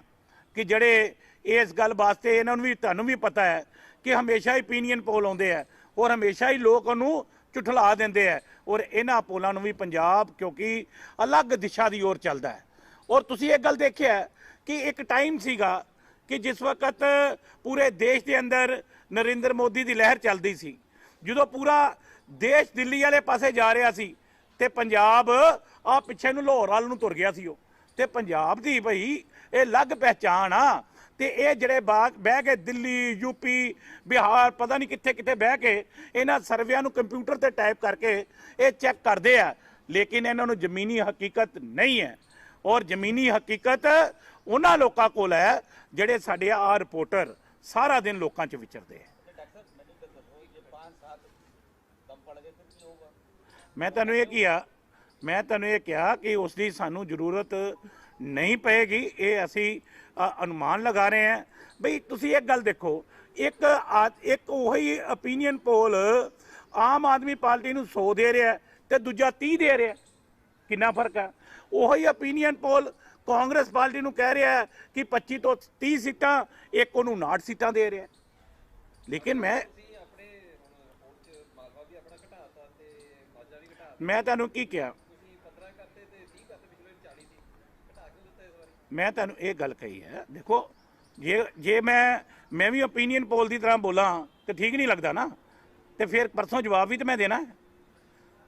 ਕਿ ਜਿਹੜੇ ਇਸ ਗੱਲ ਵਾਸਤੇ ਇਹਨਾਂ ਨੂੰ ਵੀ, ਤੁਹਾਨੂੰ ਵੀ ਪਤਾ ਹੈ ਕਿ ਹਮੇਸ਼ਾ ਹੀ ਓਪੀਨੀਅਨ ਪੋਲ ਆਉਂਦੇ ਆ ਔਰ ਹਮੇਸ਼ਾ ਹੀ ਲੋਕ ਉਹਨੂੰ ਝੁਠਲਾ ਦਿੰਦੇ ਆ ਔਰ ਇਹਨਾਂ ਪੋਲਾਂ ਨੂੰ ਵੀ ਪੰਜਾਬ ਕਿਉਂਕਿ ਅਲੱਗ ਦਿਸ਼ਾ ਦੀ ओर ਚੱਲਦਾ ਹੈ। ਔਰ ਤੁਸੀਂ ਇਹ ਗੱਲ ਦੇਖਿਆ ਕਿ ਇੱਕ ਟਾਈਮ ਸੀਗਾ ਕਿ ਜਿਸ ਵਕਤ ਪੂਰੇ ਦੇਸ਼ ਦੇ ਅੰਦਰ ਨਰਿੰਦਰ ਮੋਦੀ ਦੀ ਲਹਿਰ ਚੱਲਦੀ ਸੀ, ਜਦੋਂ ਪੂਰਾ ਦੇਸ਼ ਦਿੱਲੀ ਵਾਲੇ ਪਾਸੇ ਜਾ ਰਿਹਾ ਸੀ ਤੇ ਪੰਜਾਬ ਆ ਪਿੱਛੇ ਨੂੰ ਲਾਹੌਰ ਵੱਲ ਨੂੰ ਤੁਰ ਗਿਆ ਸੀ ਉਹ। ਤੇ ਪੰਜਾਬ ਦੀ ਭਈ ਇਹ ਅਲੱਗ ਪਹਿਚਾਣ ਆ ਤੇ ਇਹ ਜਿਹੜੇ ਬਹਿ ਕੇ ਦਿੱਲੀ, ਯੂਪੀ, ਬਿਹਾਰ, ਪਤਾ ਨਹੀਂ ਕਿੱਥੇ ਕਿੱਥੇ ਬਹਿ ਕੇ ਇਹਨਾਂ ਸਰਵਿਆਂ ਨੂੰ ਕੰਪਿਊਟਰ ਤੇ ਟਾਈਪ ਕਰਕੇ ਇਹ ਚੈੱਕ ਕਰਦੇ ਆ, ਲੇਕਿਨ ਇਹਨਾਂ ਨੂੰ ਜ਼ਮੀਨੀ ਹਕੀਕਤ ਨਹੀਂ ਹੈ। ਔਰ ਜ਼ਮੀਨੀ ਹਕੀਕਤ ਉਹਨਾਂ ਲੋਕਾਂ ਕੋਲ ਹੈ ਜਿਹੜੇ ਸਾਡੇ ਆ ਰਿਪੋਰਟਰ ਸਾਰਾ ਦਿਨ ਲੋਕਾਂ 'ਚ ਵਿਚਰਦੇ ਆ। ਮੈਂ ਤੁਹਾਨੂੰ ਇਹ ਕਿਹਾ ਕਿ ਉਸ ਦੀ ਸਾਨੂੰ ਜ਼ਰੂਰਤ ਨਹੀਂ ਪਏਗੀ। ਇਹ ਅਸੀਂ ਅਨੁਮਾਨ ਲਗਾ ਰਹੇ ਹਾਂ। ਬਈ ਤੁਸੀਂ ਇੱਕ ਗੱਲ ਦੇਖੋ, ਇੱਕ ਉਹੀ ਓਪੀਨੀਅਨ ਪੋਲ ਆਮ ਆਦਮੀ ਪਾਰਟੀ ਨੂੰ 100 ਦੇ ਰਿਹਾ ਤੇ ਦੂਜਾ 30 ਦੇ ਰਿਹਾ, ਕਿੰਨਾ ਫਰਕ ਹੈ। ਉਹੀ ਓਪੀਨੀਅਨ ਪੋਲ ਕਾਂਗਰਸ ਪਾਰਟੀ ਨੂੰ ਕਹਿ ਰਿਹਾ ਕਿ 25 ਤੋਂ 30 ਸੀਟਾਂ, ਇੱਕ ਉਹਨੂੰ 59 ਸੀਟਾਂ ਦੇ ਰਿਹਾ। ਲੇਕਿਨ ਮੈਂ ਤੁਹਾਨੂੰ ਕੀ ਕਿਹਾ, ਮੈਂ ਤੁਹਾਨੂੰ ਇਹ ਗੱਲ ਕਹੀ ਹੈ। ਦੇਖੋ ਜੇ ਮੈਂ ਵੀ ਓਪੀਨੀਅਨ ਪੋਲ ਦੀ ਤਰ੍ਹਾਂ ਬੋਲਾਂ ਤੇ ਠੀਕ ਨਹੀਂ ਲੱਗਦਾ ਨਾ, ਤੇ ਫਿਰ ਪਰਸੋਂ ਜਵਾਬ ਵੀ ਤਾਂ ਮੈਂ ਦੇਣਾ ਹੈ।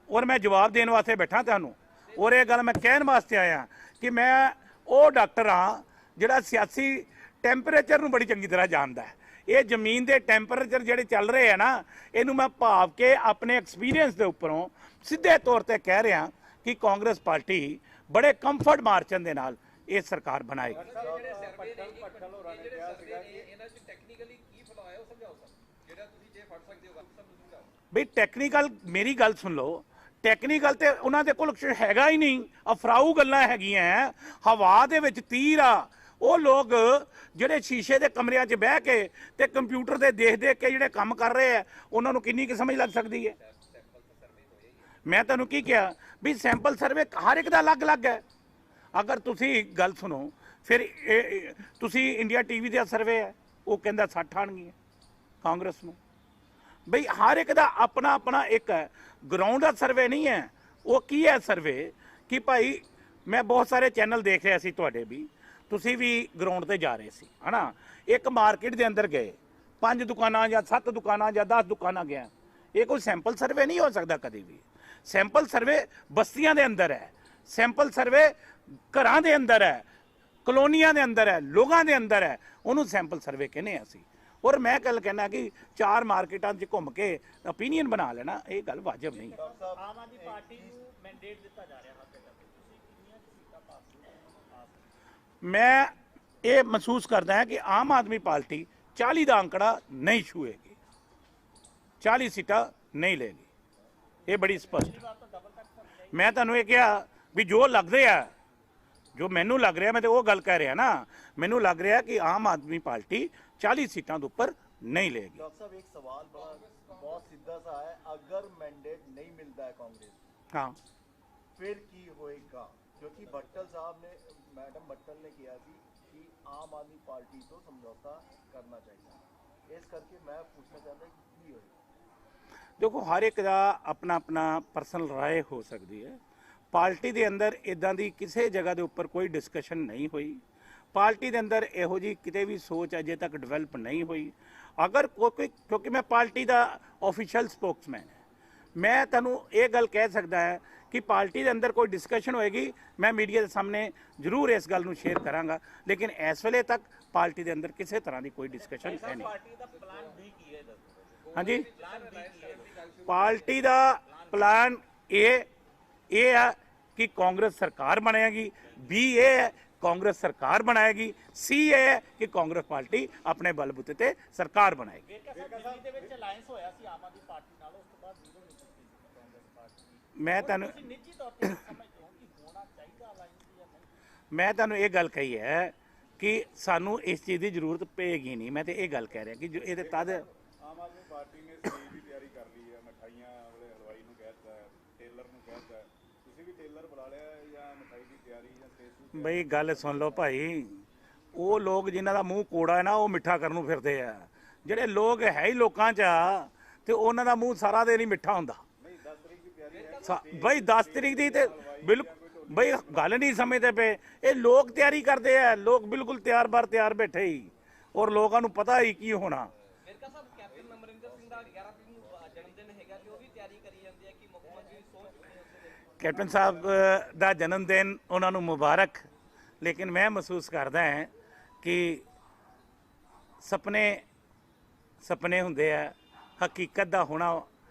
ਔਰ ਮੈਂ ਜਵਾਬ ਦੇਣ ਵਾਸਤੇ ਬੈਠਾ ਤੁਹਾਨੂੰ, ਔਰ ਇਹ ਗੱਲ ਮੈਂ ਕਹਿਣ ਵਾਸਤੇ ਆਇਆ ਕਿ ਮੈਂ ਉਹ ਡਾਕਟਰ ਹਾਂ ਜਿਹੜਾ ਸਿਆਸੀ ਟੈਂਪਰੇਚਰ ਨੂੰ ਬੜੀ ਚੰਗੀ ਤਰ੍ਹਾਂ ਜਾਣਦਾ ਹੈ। ਇਹ ਜ਼ਮੀਨ ਦੇ ਟੈਂਪਰੇਚਰ ਜਿਹੜੇ ਚੱਲ ਰਹੇ ਆ ਨਾ, ਇਹਨੂੰ ਮੈਂ ਭਾਵ ਕੇ ਆਪਣੇ ਐਕਸਪੀਰੀਅੰਸ ਦੇ ਉੱਪਰੋਂ ਸਿੱਧੇ ਤੌਰ ਤੇ ਕਹਿ ਰਿਹਾ ਕਿ ਕਾਂਗਰਸ ਪਾਰਟੀ ਬੜੇ ਕੰਫਰਟ ਮਾਰਜਨ ਦੇ ਨਾਲ ਇਹ ਸਰਕਾਰ ਬਣਾਏਗੀ। ਭੱਠਲ ਹੋਰਾਂ ਨੇ ਕਿਹਾ ਸੀਗਾ ਕਿ ਇਹਨਾਂ ਚ ਟੈਕਨੀਕਲੀ ਕੀ ਫਲੋ ਆਇਆ ਉਹ ਸਮਝਾਓ ਸਰ, ਜਿਹੜਾ ਤੁਸੀਂ ਜੇ ਫੜ ਸਕਦੇ ਹੋ ਗੱਲ ਸਭ ਨੂੰ ਸਮਝਾਓ। ਬਈ ਟੈਕਨੀਕਲ, ਮੇਰੀ ਗੱਲ ਸੁਣ ਲਓ, ਟੈਕਨੀਕਲ ਤੇ ਉਹਨਾਂ ਦੇ ਕੋਲ ਕੁਛ ਹੈਗਾ ਹੀ ਨਹੀਂ, ਅਫਰਾਊ ਗੱਲਾਂ ਹੈਗੀਆਂ, ਹਵਾ ਦੇ ਵਿੱਚ ਤੀਰ ਆ। ਉਹ ਲੋਕ ਜਿਹੜੇ ਸ਼ੀਸ਼ੇ ਦੇ ਕਮਰਿਆਂ 'ਚ ਬਹਿ ਕੇ ਤੇ ਕੰਪਿਊਟਰ ਤੇ ਦੇਖ ਕੇ ਜਿਹੜੇ ਕੰਮ ਕਰ ਰਹੇ ਆ, ਉਹਨਾਂ ਨੂੰ ਕਿੰਨੀ ਕੁ ਸਮਝ ਲੱਗ ਸਕਦੀ ਹੈ? ਮੈਂ ਤੁਹਾਨੂੰ ਕੀ ਕਿਹਾ ਵੀ ਸੈਂਪਲ ਸਰਵੇ ਹਰ ਇੱਕ ਦਾ ਅਲੱਗ-ਅਲੱਗ ਹੈ। ਅਗਰ ਤੁਸੀਂ ਗੱਲ ਸੁਣੋ, ਫਿਰ ਤੁਸੀਂ ਇੰਡੀਆ ਟੀਵੀ ਦਾ ਸਰਵੇ ਹੈ, ਉਹ ਕਹਿੰਦਾ 60 ਆਣਗੀਆਂ ਕਾਂਗਰਸ ਨੂੰ। ਬਈ ਹਰ ਇੱਕ ਦਾ ਆਪਣਾ ਆਪਣਾ ਇੱਕ ਹੈ, ਗਰਾਊਂਡ ਦਾ ਸਰਵੇ ਨਹੀਂ ਹੈ। ਉਹ ਕੀ ਹੈ ਸਰਵੇ ਕਿ ਭਾਈ ਮੈਂ ਬਹੁਤ ਸਾਰੇ ਚੈਨਲ ਦੇਖ ਰਿਹਾ ਸੀ, ਤੁਹਾਡੇ ਵੀ, ਤੁਸੀਂ ਵੀ ਗਰਾਊਂਡ ਤੇ ਜਾ ਰਹੇ ਸੀ ਹਨਾ। ਇੱਕ ਮਾਰਕੀਟ ਦੇ ਅੰਦਰ ਗਏ, 5 ਦੁਕਾਨਾਂ ਜਾਂ 7 ਦੁਕਾਨਾਂ ਜਾਂ 10 ਦੁਕਾਨਾਂ ਗਿਆ, ਇਹ ਕੋਈ ਸੈਂਪਲ ਸਰਵੇ ਨਹੀਂ ਹੋ ਸਕਦਾ ਕਦੇ ਵੀ। ਸੈਂਪਲ ਸਰਵੇ ਬਸਤੀਆਂ ਦੇ ਅੰਦਰ ਹੈ, ਸੈਂਪਲ ਸਰਵੇ ਘਰਾਂ ਦੇ ਅੰਦਰ ਹੈ, ਕਲੋਨੀਆਂ ਦੇ ਅੰਦਰ ਹੈ, ਲੋਕਾਂ ਦੇ ਅੰਦਰ ਹੈ, ਉਹਨੂੰ ਸੈਂਪਲ ਸਰਵੇ ਕਹਿੰਦੇ ਅਸੀਂ। ਔਰ ਮੈਂ ਗੱਲ ਕਹਿਣਾ ਕਿ 4 ਮਾਰਕੀਟਾਂ 'ਚ ਘੁੰਮ ਕੇ ਓਪੀਨੀਅਨ ਬਣਾ ਲੈਣਾ, ਇਹ ਗੱਲ ਵਾਜਬ ਨਹੀਂ। ਆਮ ਆਦਮੀ ਪਾਰਟੀ ਨੂੰ ਮੈਂਡੇਟ ਦਿੱਤਾ ਜਾ ਰਿਹਾ ਹੱਥ ਤੱਕ, ਤੁਸੀਂ ਕਿੰਨੀਆਂ ਸੀਟਾਂ ਪਾਸ? ਮੈਂ ਇਹ ਮਹਿਸੂਸ ਕਰਦਾ ਹਾਂ ਕਿ ਆਮ ਆਦਮੀ ਪਾਰਟੀ 40 ਦਾ ਅੰਕੜਾ ਨਹੀਂ ਛੂਏਗੀ, 40 ਸੀਟਾਂ ਨਹੀਂ ਲੇਗੀ, ਇਹ ਬੜੀ ਸਪਸ਼ਟ। ਮੈਂ ਤੁਹਾਨੂੰ ਇਹ ਕਿਹਾ ਵੀ ਜੋ ਲੱਗਦੇ ਆ, ਜੋ ਮੈਨੂੰ ਲੱਗ ਰਿਹਾ, ਮੈਂ ਤੇ ਉਹ ਗੱਲ ਕਹਿ ਰਿਹਾ ਨਾ, ਮੈਨੂੰ ਲੱਗ ਰਿਹਾ कि आम आदमी पार्टी 40 सीटों के ऊपर नहीं लेगी। डॉक्टर साहब एक सवाल बड़ा बहुत सीधा सा है, अगर मैंडेट नहीं मिलता है कांग्रेस हाँ फिर की होएगा? क्योंकि भट्टल साहब ने, मैडम भट्टल ने किया थी कि आम आदमी पार्टी तो समझौता करना चाहिए, इस करके मैं पूछना चाहता कि की होएगा? देखो हर एक का अपना अपना पर्सनल राय हो सकती है। पार्टी के अंदर इदां दी किसी जगह के उपर कोई डिस्कशन नहीं हुई, पार्टी के अंदर इहो जी किते भी सोच अजे तक डिवेलप नहीं हुई। अगर कोई, क्योंकि मैं पार्टी का ऑफिशियल स्पोक्समैन है, मैं तुहानूं ये गल कह सकता है कि पार्टी के अंदर कोई डिस्कशन होएगी, मैं मीडिया के सामने जरूर इस गल नूं शेयर करांगा, लेकिन इस वेले तक पार्टी के अंदर किसी तरह की कोई डिस्कशन है नहीं। ਪਾਰਟੀ ਦਾ ਪਲਾਨ ਵੀ ਕੀ ਹੈ ਦੱਸੋ? हाँ जी, ਪਲਾਨ ਵੀ ਕੀ ਹੈ? पार्टी का प्लान ये है कि कांग्रेस सरकार बनेगी, बी ये है कांग्रेस सरकार बनाएगी, सी ये है कि कांग्रेस पार्टी अपने बलबूते ते सरकार बनाएगी। ਵੇਰਕਾ ਸਾਹਿਬ ਦਿੱਲੀ ਦੇ ਵਿੱਚ ਅਲਾਈਅੰਸ ਹੋਇਆ ਸੀ ਆਮ ਆਦਮੀ ਪਾਰਟੀ ਨਾਲ, ਉਸ ਤੋਂ ਬਾਅਦ ਜ਼ੀਰੋ ਨਹੀਂ ਕੀਤੀ ਕਾਂਗਰਸ ਪਾਰਟੀ। मैं तुहानूं ਤੁਸੀਂ ਨਿੱਜੀ ਤੌਰ ਤੇ ਸਮਝਦੇ ਹੋ ਕਿ ਹੋਣਾ ਚਾਹੀਦਾ ਅਲਾਈਅੰਸ ਜਾਂ ਨਹੀਂ? मैं तुहानूं ये गल कही है कि सानू इस चीज़ की जरूरत पेगी नहीं। मैं तो ये गल कह रहा कि जो ये तद ਆਮ ਆਦਮੀ ਪਾਰਟੀ ਨੇ ਸਟੇਜ ਦੀ ਤਿਆਰੀ ਕਰ ਲਈ ਹੈ, ਮਿਠਾਈਆਂ ਵਾਲੇ ਹਲਵਾਈ ਨੂੰ ਕਹਿਤਾ, ਟੇਲਰ ਨੂੰ ਕਹਿਤਾ, ਤੁਸੀਂ ਵੀ ਟੇਲਰ ਬੁਲਾ ਲਿਆ ਜਾਂ ਮਿਠਾਈ ਦੀ ਤਿਆਰੀ ਜਾਂ ਸਟੇਜ ਦੀ? बई गल सुन लो भाई, वो लोग जिन्हों का मूँह कौड़ा है ना, वो मिठा करन नूं फिरदे आ। ਜਿਹੜੇ ਲੋਕ ਹੈ ਹੀ ਲੋਕਾਂ 'ਚ ਆ ਤੇ ਉਹਨਾਂ ਦਾ ਮੂੰਹ ਸਾਰਾ ਦਿਨ ਹੀ ਮਿੱਠਾ ਹੁੰਦਾ। ਨਹੀਂ 10 ਤਰੀਕ ਦੀ ਤਿਆਰੀ ਹੈ ਬਈ 10 ਤਰੀਕ ਦੀ ਤੇ ਬਿਲਕੁਲ ਬਈ ਗੱਲ ਨਹੀਂ ਸਮਝਦੇ ਪਏ, ਇਹ ਲੋਕ ਤਿਆਰੀ ਕਰਦੇ ਆ, ਲੋਕ ਬਿਲਕੁਲ ਤਿਆਰ ਬਾਰ ਤਿਆਰ ਬੈਠੇ ਹੀ, ਔਰ ਲੋਕਾਂ ਨੂੰ ਪਤਾ ਹੀ ਕੀ ਹੋਣਾ। ਵੇਰਕਾ ਸਾਹਿਬ ਕੈਪਟਨ ਅਮਰਿੰਦਰ ਸਿੰਘ ਦਾ 11 ਤਰੀਕ ਨੂੰ ਜਨਮ ਦਿਨ ਹੈਗਾ ਕਿ ਉਹ ਵੀ ਤਿਆਰੀ ਕਰੀ ਜਾਂਦੇ ਆ ਕਿ ਮੁੱਖ ਮੰਤਰੀ ਸੋਚ ਚੁੱਕੇ ਨੇ? ਕੈਪਟਨ ਸਾਹਿਬ ਦਾ ਜਨਮ ਦਿਨ ਉਹਨਾਂ ਨੂੰ ਮੁਬਾਰਕ, ਲੇਕਿਨ ਮੈਂ ਮਹਿਸੂਸ ਕਰਦਾ ਹਾਂ ਕਿ ਸੁਪਨੇ ਹੁੰਦੇ ਆ, ਹਕੀਕਤ ਦਾ ਹੋਣਾ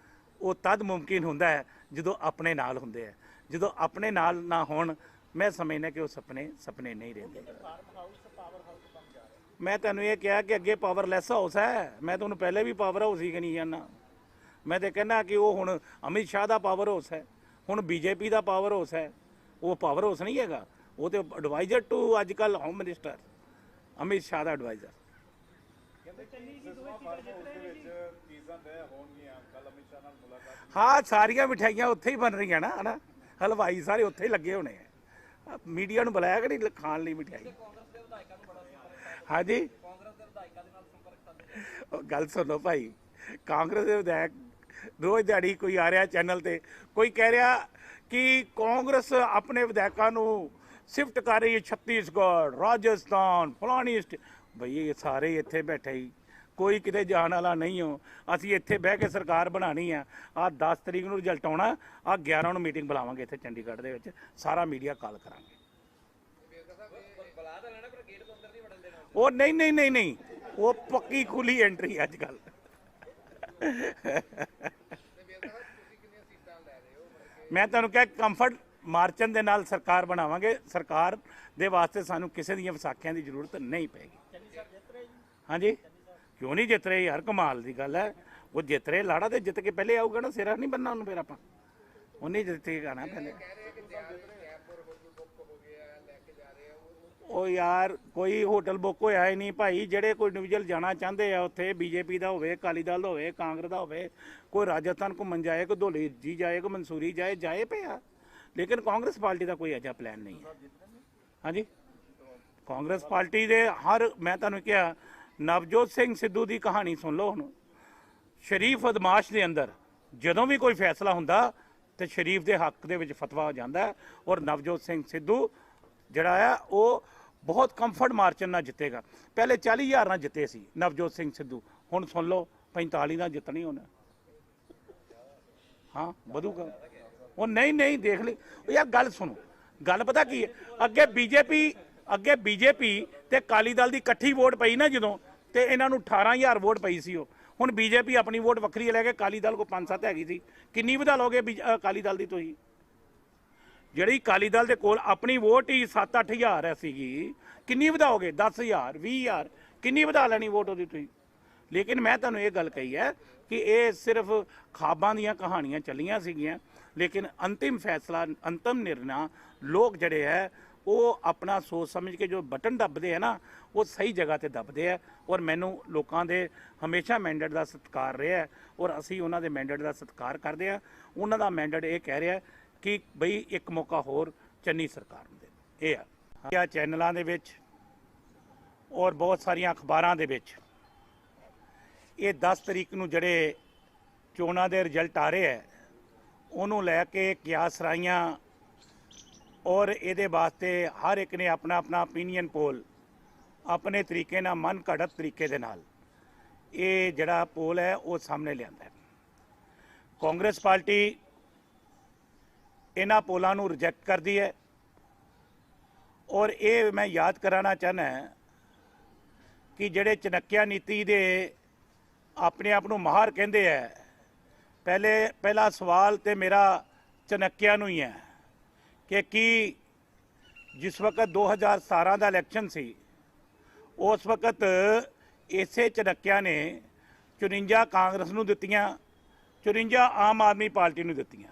ਉਹ ਤਦ ਮੁਮਕਿਨ ਹੁੰਦਾ ਹੈ ਜਦੋਂ ਆਪਣੇ ਨਾਲ ਹੁੰਦੇ ਆ। ਜਦੋਂ ਆਪਣੇ ਨਾਲ ਨਾ ਹੋਣ, ਮੈਂ ਸਮਝਦਾ ਕਿ ਉਹ ਸੁਪਨੇ ਨਹੀਂ ਰਹਿੰਦੇ। ਫਾਰਮ ਹਾਊਸ ਪਾਵਰ ਹਾਊਸ ਬਣ ਜਾ ਰਿਹਾ। ਮੈਂ ਤੁਹਾਨੂੰ ਇਹ ਕਿਹਾ ਕਿ ਅੱਗੇ ਪਾਵਰਲੈਸ ਹਾਊਸ ਹੈ, ਮੈਂ ਤੁਹਾਨੂੰ ਪਹਿਲੇ ਵੀ ਪਾਵਰ ਹਾਊਸ ਹੀ ਕਹੀ ਜਾਂਦਾ। ਮੈਂ ਤੇ ਕਹਿੰਦਾ ਕਿ ਉਹ ਹੁਣ ਅਮਿਤ ਸ਼ਾਹ ਦਾ ਪਾਵਰ ਹਾਊਸ ਹੈ, ਹੁਣ ਬੀਜੇਪੀ ਦਾ ਪਾਵਰ ਹਾਊਸ ਹੈ। ਉਹ ਪਾਵਰ ਹਾਊਸ ਨਹੀਂ ਹੈਗਾ, ਉਹ ਤੇ ਐਡਵਾਈਜ਼ਰ ਟੂ ਅੱਜ ਕੱਲ੍ਹ ਹੋਮ ਮਿਨਿਸਟਰ ਅਮਿਤ ਸ਼ਾਹ ਦਾ ਐਡਵਾਈਜ਼ਰ। ਕਹਿੰਦੇ ਸਿਸਵਾ ਫਾਰਮ ਹਾਊਸ ਦੇ ਵਿੱਚ ਚੀਜ਼ਾਂ ਤੈਅ ਹੋਣਗੀਆਂ, ਕੱਲ ਅਮਿਤ ਸ਼ਾਹ ਨਾਲ ਮੁਲਾਕਾਤ। ਹਾਂ, ਸਾਰੀਆਂ ਮਿਠਾਈਆਂ ਉੱਥੇ ਹੀ ਬਣ ਰਹੀਆਂ ਨਾ ਹਨਾ, ਹਲਵਾਈ ਸਾਰੇ ਉੱਥੇ ਹੀ ਲੱਗੇ ਹੋਣੇ ਆ। ਮੀਡੀਆ ਨੂੰ ਬੁਲਾਇਆ ਕਿ ਨਹੀਂ ਖਾਣ ਲਈ ਮਿਠਾਈ? ਕਾਂਗਰਸ ਦੇ ਵਿਧਾਇਕਾਂ ਨੂੰ ਬੜਾ ਸੰਪਰਕ ਹਾਂਜੀ, ਕਾਂਗਰਸ ਦੇ ਵਿਧਾਇਕਾਂ ਦੇ ਨਾਲ ਸੰਪਰਕ ਕਰਦੇ ਨੇ। ਉਹ ਗੱਲ ਸੁਣੋ ਭਾਈ, ਕਾਂਗਰਸ ਦੇ ਵਿਧਾਇਕ ਰੋਜ਼ ਦਿਹਾੜੀ ਕੋਈ ਆ ਰਿਹਾ ਚੈਨਲ ਤੇ, ਕੋਈ ਕਹਿ ਰਿਹਾ ਕਿ ਕਾਂਗਰਸ ਆਪਣੇ ਵਿਧਾਇਕਾਂ ਨੂੰ ਸ਼ਿਫਟ ਕਰ ਰਹੀ ਹੈ ਛੱਤੀਸਗੜ੍ਹ, ਰਾਜਸਥਾਨ, ਫਲਾਣੀ ਬਈ ਇਹ ਸਾਰੇ ਇੱਥੇ ਬੈਠੇ ਹੀ ਕੋਈ ਕਿਤੇ ਜਾਣ ਵਾਲਾ ਨਹੀਂ ਹੋ। ਅਸੀਂ ਇੱਥੇ ਬਹਿ ਕੇ ਸਰਕਾਰ ਬਣਾਣੀ ਆ। ਆ 10 ਤਰੀਕ ਨੂੰ ਰਿਜ਼ਲਟ ਆਉਣਾ, ਆ 11 ਨੂੰ ਮੀਟਿੰਗ ਬੁਲਾਵਾਂਗੇ ਇੱਥੇ ਚੰਡੀਗੜ੍ਹ ਦੇ ਵਿੱਚ, ਸਾਰਾ ਮੀਡੀਆ ਕਾਲ ਕਰਾਂਗੇ। ਬੁਲਾ ਤਾਂ ਲੈਣਾ ਪਰ ਗੇਟ ਤੋਂ ਅੰਦਰ ਨਹੀਂ ਵੜਨ ਦੇਣਾ। ਉਹ ਨਹੀਂ, ਉਹ ਪੱਕੀ ਖੁੱਲੀ ਐਂਟਰੀ ਅੱਜ ਕੱਲ। ਮੈਂ ਤੁਹਾਨੂੰ ਕਿਹਾ ਕੰਫਰਟ ਮਾਰਚਨ ਦੇ ਨਾਲ ਸਰਕਾਰ ਬਣਾਵਾਂਗੇ। ਸਰਕਾਰ ਦੇ ਵਾਸਤੇ ਸਾਨੂੰ ਕਿਸੇ ਦੀਆਂ ਵਿਸਾਖੀਆਂ ਦੀ ਜ਼ਰੂਰਤ ਨਹੀਂ ਪੈਗੀ। ਹਾਂਜੀ, ਕਿਉਂ ਨਹੀਂ ਜਿੱਤ ਰਹੇ ਯਾਰ, ਕਮਾਲ ਦੀ ਗੱਲ ਹੈ। ਉਹ ਜਿੱਤ ਰਹੇ, ਲਾੜਾ ਤੇ ਜਿੱਤ ਕੇ ਪਹਿਲੇ ਆਊਗਾ ਨਾ, ਸਿਰਾ ਨਹੀਂ ਬੰਨਣਾ ਉਹਨੂੰ। ਫਿਰ ਆਪਾਂ ਉਹਨੇ ਜਿੱਤ ਕੇ ਆਣਾ ਪਹਿਲੇ। ਉਹ ਯਾਰ ਕੋਈ ਹੋਟਲ ਬੁੱਕ ਹੋਇਆ ਹੀ ਨਹੀਂ ਭਾਈ। ਜਿਹੜੇ ਕੋਈ ਇੰਡੀਵਿਜੂਅਲ ਜਾਣਾ ਚਾਹੁੰਦੇ ਆ ਉੱਥੇ, ਬੀਜੇਪੀ ਦਾ ਹੋਵੇ, ਅਕਾਲੀ ਦਲ ਹੋਵੇ, ਕਾਂਗਰਸ ਦਾ ਹੋਵੇ, ਕੋਈ ਰਾਜਸਥਾਨ ਘੁੰਮਣ ਜਾਏ, ਕੋਈ ਧੌਲੀ ਜੀ ਜਾਏ, ਕੋਈ ਮਨਸੂਰੀ ਜਾਏ ਪਿਆ। ਲੇਕਿਨ ਕਾਂਗਰਸ ਪਾਰਟੀ ਦਾ ਕੋਈ ਅਜਿਹਾ ਪਲਾਨ ਨਹੀਂ ਹੈ। ਹਾਂਜੀ, ਕਾਂਗਰਸ ਪਾਰਟੀ ਦੇ ਮੈਂ ਤੁਹਾਨੂੰ ਕਿਹਾ, ਨਵਜੋਤ ਸਿੰਘ ਸਿੱਧੂ ਦੀ ਕਹਾਣੀ ਸੁਣ ਲਓ। ਹੁਣ ਸ਼ਰੀਫ ਅਦਮਾਸ਼ ਦੇ ਅੰਦਰ ਜਦੋਂ ਵੀ ਕੋਈ ਫੈਸਲਾ ਹੁੰਦਾ ਤੇ ਸ਼ਰੀਫ ਦੇ ਹੱਕ ਦੇ ਵਿੱਚ ਫਤਵਾ ਹੋ ਜਾਂਦਾ, ਔਰ ਨਵਜੋਤ ਸਿੰਘ ਸਿੱਧੂ ਜਿਹੜਾ ਆ ਉਹ ਬਹੁਤ ਕੰਫਰਟ ਮਾਰਜਨ ਨਾਲ ਜਿੱਤੇਗਾ। ਪਹਿਲੇ 40,000 ਨਾਲ ਜਿੱਤੇ ਸੀ ਨਵਜੋਤ ਸਿੰਘ ਸਿੱਧੂ, ਹੁਣ ਸੁਣ ਲਓ 45 ਨਾਲ ਜਿੱਤਣੀ ਹੋਣਾ। ਹਾਂ ਵਧੂਗਾ ਉਹ। ਨਹੀਂ ਦੇਖ ਲਈ ਯਾਰ, ਗੱਲ ਸੁਣੋ। ਗੱਲ ਪਤਾ ਕੀ ਹੈ, ਅੱਗੇ ਬੀਜੇਪੀ ਤੇ ਅਕਾਲੀ ਦਲ ਦੀ ਇਕੱਠੀ ਵੋਟ ਪਈ ਨਾ ਜਦੋਂ, ਤੇ ਇਹਨਾਂ ਨੂੰ 18,000 ਵੋਟ ਪਈ ਸੀ। ਉਹ ਹੁਣ ਬੀਜੇਪੀ ਆਪਣੀ ਵੋਟ ਵੱਖਰੀ ਲੈ ਕੇ, ਅਕਾਲੀ ਦਲ ਕੋ 5-7 ਹੈਗੀ ਸੀ। ਕਿੰਨੀ ਵਧਾ ਲੋਗੇ ਅਕਾਲੀ ਦਲ ਦੀ ਤੁਸੀਂ? ਜਿਹੜੀ ਅਕਾਲੀ ਦਲ ਦੇ ਕੋਲ ਆਪਣੀ ਵੋਟ ਹੀ 7-8,000 ਹੈ ਸੀਗੀ, ਕਿੰਨੀ ਵਧਾਓਗੇ? 10,000 20,000 ਕਿੰਨੀ ਵਧਾ ਲੈਣੀ ਵੋਟ ਉਹਦੀ ਤੁਸੀਂ? ਲੇਕਿਨ ਮੈਂ ਤੁਹਾਨੂੰ ਇਹ ਗੱਲ ਕਹੀ ਹੈ ਕਿ ਇਹ ਸਿਰਫ ਖਾਬਾਂ ਦੀਆਂ ਕਹਾਣੀਆਂ ਚੱਲੀਆਂ ਸੀਗੀਆਂ। ਲੇਕਿਨ ਅੰਤਿਮ ਫੈਸਲਾ, ਅੰਤਮ ਨਿਰਣਾ ਲੋਕ ਜਿਹੜੇ ਹੈ ਉਹ ਆਪਣਾ ਸੋਚ ਸਮਝ ਕੇ ਜੋ ਬਟਨ ਦੱਬਦੇ ਹੈ ਨਾ, ਉਹ ਸਹੀ ਜਗ੍ਹਾ ਤੇ ਦੱਬਦੇ ਆ। ਔਰ ਮੈਨੂੰ ਲੋਕਾਂ ਦੇ ਹਮੇਸ਼ਾ ਮੈਂਡੇਟ ਦਾ ਸਤਿਕਾਰ ਰਿਹਾ ਹੈ, ਔਰ ਅਸੀਂ ਉਹਨਾਂ ਦੇ ਮੈਂਡੇਟ ਦਾ ਸਤਿਕਾਰ ਕਰਦੇ ਆ। ਉਹਨਾਂ ਦਾ ਮੈਂਡੇਟ ਇਹ ਕਹਿ ਰਿਹਾ ਕਿ ਬਈ ਇੱਕ ਮੌਕਾ ਹੋਰ ਚੰਨੀ ਸਰਕਾਰ ਨੂੰ ਦੇ। ਇਹ ਆ ਚੈਨਲਾਂ ਦੇ ਵਿੱਚ ਔਰ ਬਹੁਤ ਸਾਰੀਆਂ ਅਖਬਾਰਾਂ ਦੇ ਵਿੱਚ ਇਹ 10 ਤਰੀਕ ਨੂੰ ਜਿਹੜੇ ਚੋਣਾਂ ਦੇ ਰਿਜ਼ਲਟ ਆ ਰਹੇ ਹੈ, ਉਹਨੂੰ ਲੈ ਕੇ ਕਿਆਸ ਰਾਈਆਂ, ਔਰ ਇਹਦੇ ਵਾਸਤੇ ਹਰ ਇੱਕ ਨੇ ਆਪਣਾ ਓਪੀਨੀਅਨ ਪੋਲ ਆਪਣੇ ਤਰੀਕੇ ਨਾਲ, ਮਨ ਘੜਤ ਤਰੀਕੇ ਦੇ ਨਾਲ ਇਹ ਜਿਹੜਾ ਪੋਲ ਹੈ ਉਹ ਸਾਹਮਣੇ ਲਿਆਂਦਾ ਹੈ। ਕਾਂਗਰਸ ਪਾਰਟੀ ਇਹਨਾਂ ਪੋਲਾਂ ਨੂੰ ਰਿਜੈਕਟ ਕਰਦੀ ਹੈ। ਔਰ ਇਹ ਮੈਂ ਯਾਦ ਕਰਾਉਣਾ ਚਾਹੁੰਦਾ ਕਿ ਜਿਹੜੇ ਚਨੱਕਿਆ ਨੀਤੀ ਦੇ ਆਪਣੇ ਆਪ ਨੂੰ ਮਾਹਰ ਕਹਿੰਦੇ ਹੈ, ਪਹਿਲਾ ਸਵਾਲ ਤੇ ਮੇਰਾ ਚਨੱਕਿਆ ਨੂੰ ਹੀ ਹੈ ਕਿ ਕੀ ਜਿਸ ਵਕਤ 2017 ਦਾ ਇਲੈਕਸ਼ਨ ਸੀ, ਉਸ ਵਕਤ ਇਸੇ ਚਨੱਕਿਆ ਨੇ 54 ਕਾਂਗਰਸ ਨੂੰ ਦਿੱਤੀਆਂ, 54 ਆਮ ਆਦਮੀ ਪਾਰਟੀ ਨੂੰ ਦਿੱਤੀਆਂ,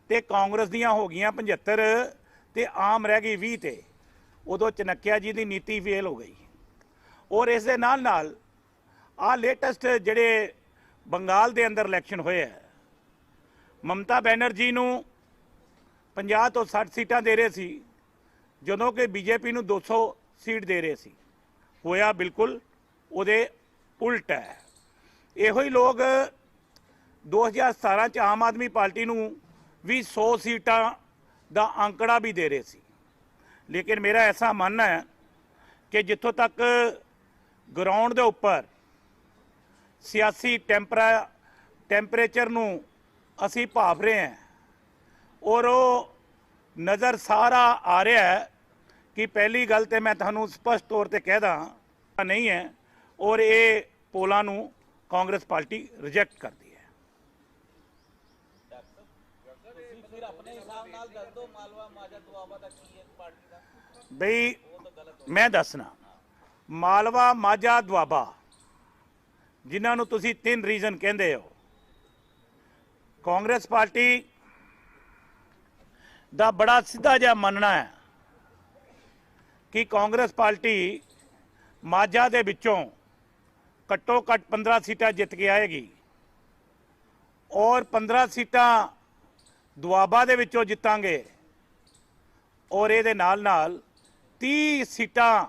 ਤੇ ਕਾਂਗਰਸ ਦੀਆਂ ਹੋ ਗਈਆਂ 75 ਤੇ ਆਮ ਰਹਿ ਗਈ 20 ਤੇ। ਉਦੋਂ ਚਨੱਕਿਆ ਜੀ ਦੀ ਨੀਤੀ ਫੇਲ ਹੋ ਗਈ। ਔਰ ਇਸ ਦੇ ਨਾਲ ਆ ਲੇਟੈਸਟ ਜਿਹੜੇ ਬੰਗਾਲ ਦੇ ਅੰਦਰ ਇਲੈਕਸ਼ਨ ਹੋਏ ਹੈ, ਮਮਤਾ ਬੈਨਰਜੀ ਨੂੰ 50 ਤੋਂ 60 ਸੀਟਾਂ ਦੇ ਰਹੇ ਸੀ, ਜਦੋਂ ਕਿ ਬੀਜੇਪੀ ਨੂੰ 200 ਸੀਟ ਦੇ ਰਹੇ ਸੀ। ਹੋਇਆ ਬਿਲਕੁਲ ਉਹਦੇ ਉਲਟ ਹੈ। ਇਹੋ ਹੀ ਲੋਕ 2017 ਚ ਆਮ ਆਦਮੀ ਪਾਰਟੀ ਨੂੰ ਵੀ 100 ਸੀਟਾਂ ਦਾ ਅੰਕੜਾ ਵੀ ਦੇ ਰਹੇ ਸੀ। ਲੇਕਿਨ ਮੇਰਾ ਐਸਾ ਮੰਨਣਾ ਹੈ ਕਿ ਜਿੱਥੋਂ ਤੱਕ ਗਰਾਊਂਡ ਦੇ ਉੱਪਰ ਸਿਆਸੀ ਟੈਂਪਰੇਚਰ ਨੂੰ ਅਸੀਂ ਭਾਪ ਰਹੇ ਹਾਂ, ਔਰ ਉਹ ਨਜ਼ਰ ਸਾਰਾ ਆ ਰਿਹਾ ਹੈ ਕਿ ਪਹਿਲੀ ਗੱਲ ਤੇ ਮੈਂ ਤੁਹਾਨੂੰ ਸਪਸ਼ਟ ਤੌਰ ਤੇ ਕਹਿ ਦਾਂ ਨਹੀਂ ਹੈ, ਔਰ ਇਹ ਪੋਲਾਂ ਨੂੰ ਕਾਂਗਰਸ ਪਾਰਟੀ ਰਿਜੈਕਟ ਕਰਦੀ ਹੈ। ਫਿਰ ਆਪਣੇ ਹਿਸਾਬ ਨਾਲ ਦੱਸ ਦਿਓ, ਮਾਲਵਾ ਮਾਝਾ ਦੁਆਬਾ ਦਾ ਕੀ ਹੈ ਪਾਰਟੀ ਦਾ? ਬਈ ਮੈਂ ਦੱਸਣਾ, ਮਾਲਵਾ ਮਾਝਾ ਦੁਆਬਾ ਜਿਨ੍ਹਾਂ ਨੂੰ ਤੁਸੀਂ 3 ਰੀਜ਼ਨ ਕਹਿੰਦੇ ਹੋ, ਕਾਂਗਰਸ ਪਾਰਟੀ ਦਾ ਬੜਾ ਸਿੱਧਾ ਜਿਹਾ ਮੰਨਣਾ ਹੈ ਕਿ ਕਾਂਗਰਸ ਪਾਰਟੀ ਮਾਝਾ ਦੇ ਵਿੱਚੋਂ ਘੱਟੋ ਘੱਟ 15 ਸੀਟਾਂ ਜਿੱਤ ਕੇ ਆਏਗੀ, ਔਰ 15 ਸੀਟਾਂ ਦੁਆਬਾ ਦੇ ਵਿੱਚੋਂ ਜਿੱਤਾਂਗੇ, ਔਰ ਇਹਦੇ ਨਾਲ 30 ਸੀਟਾਂ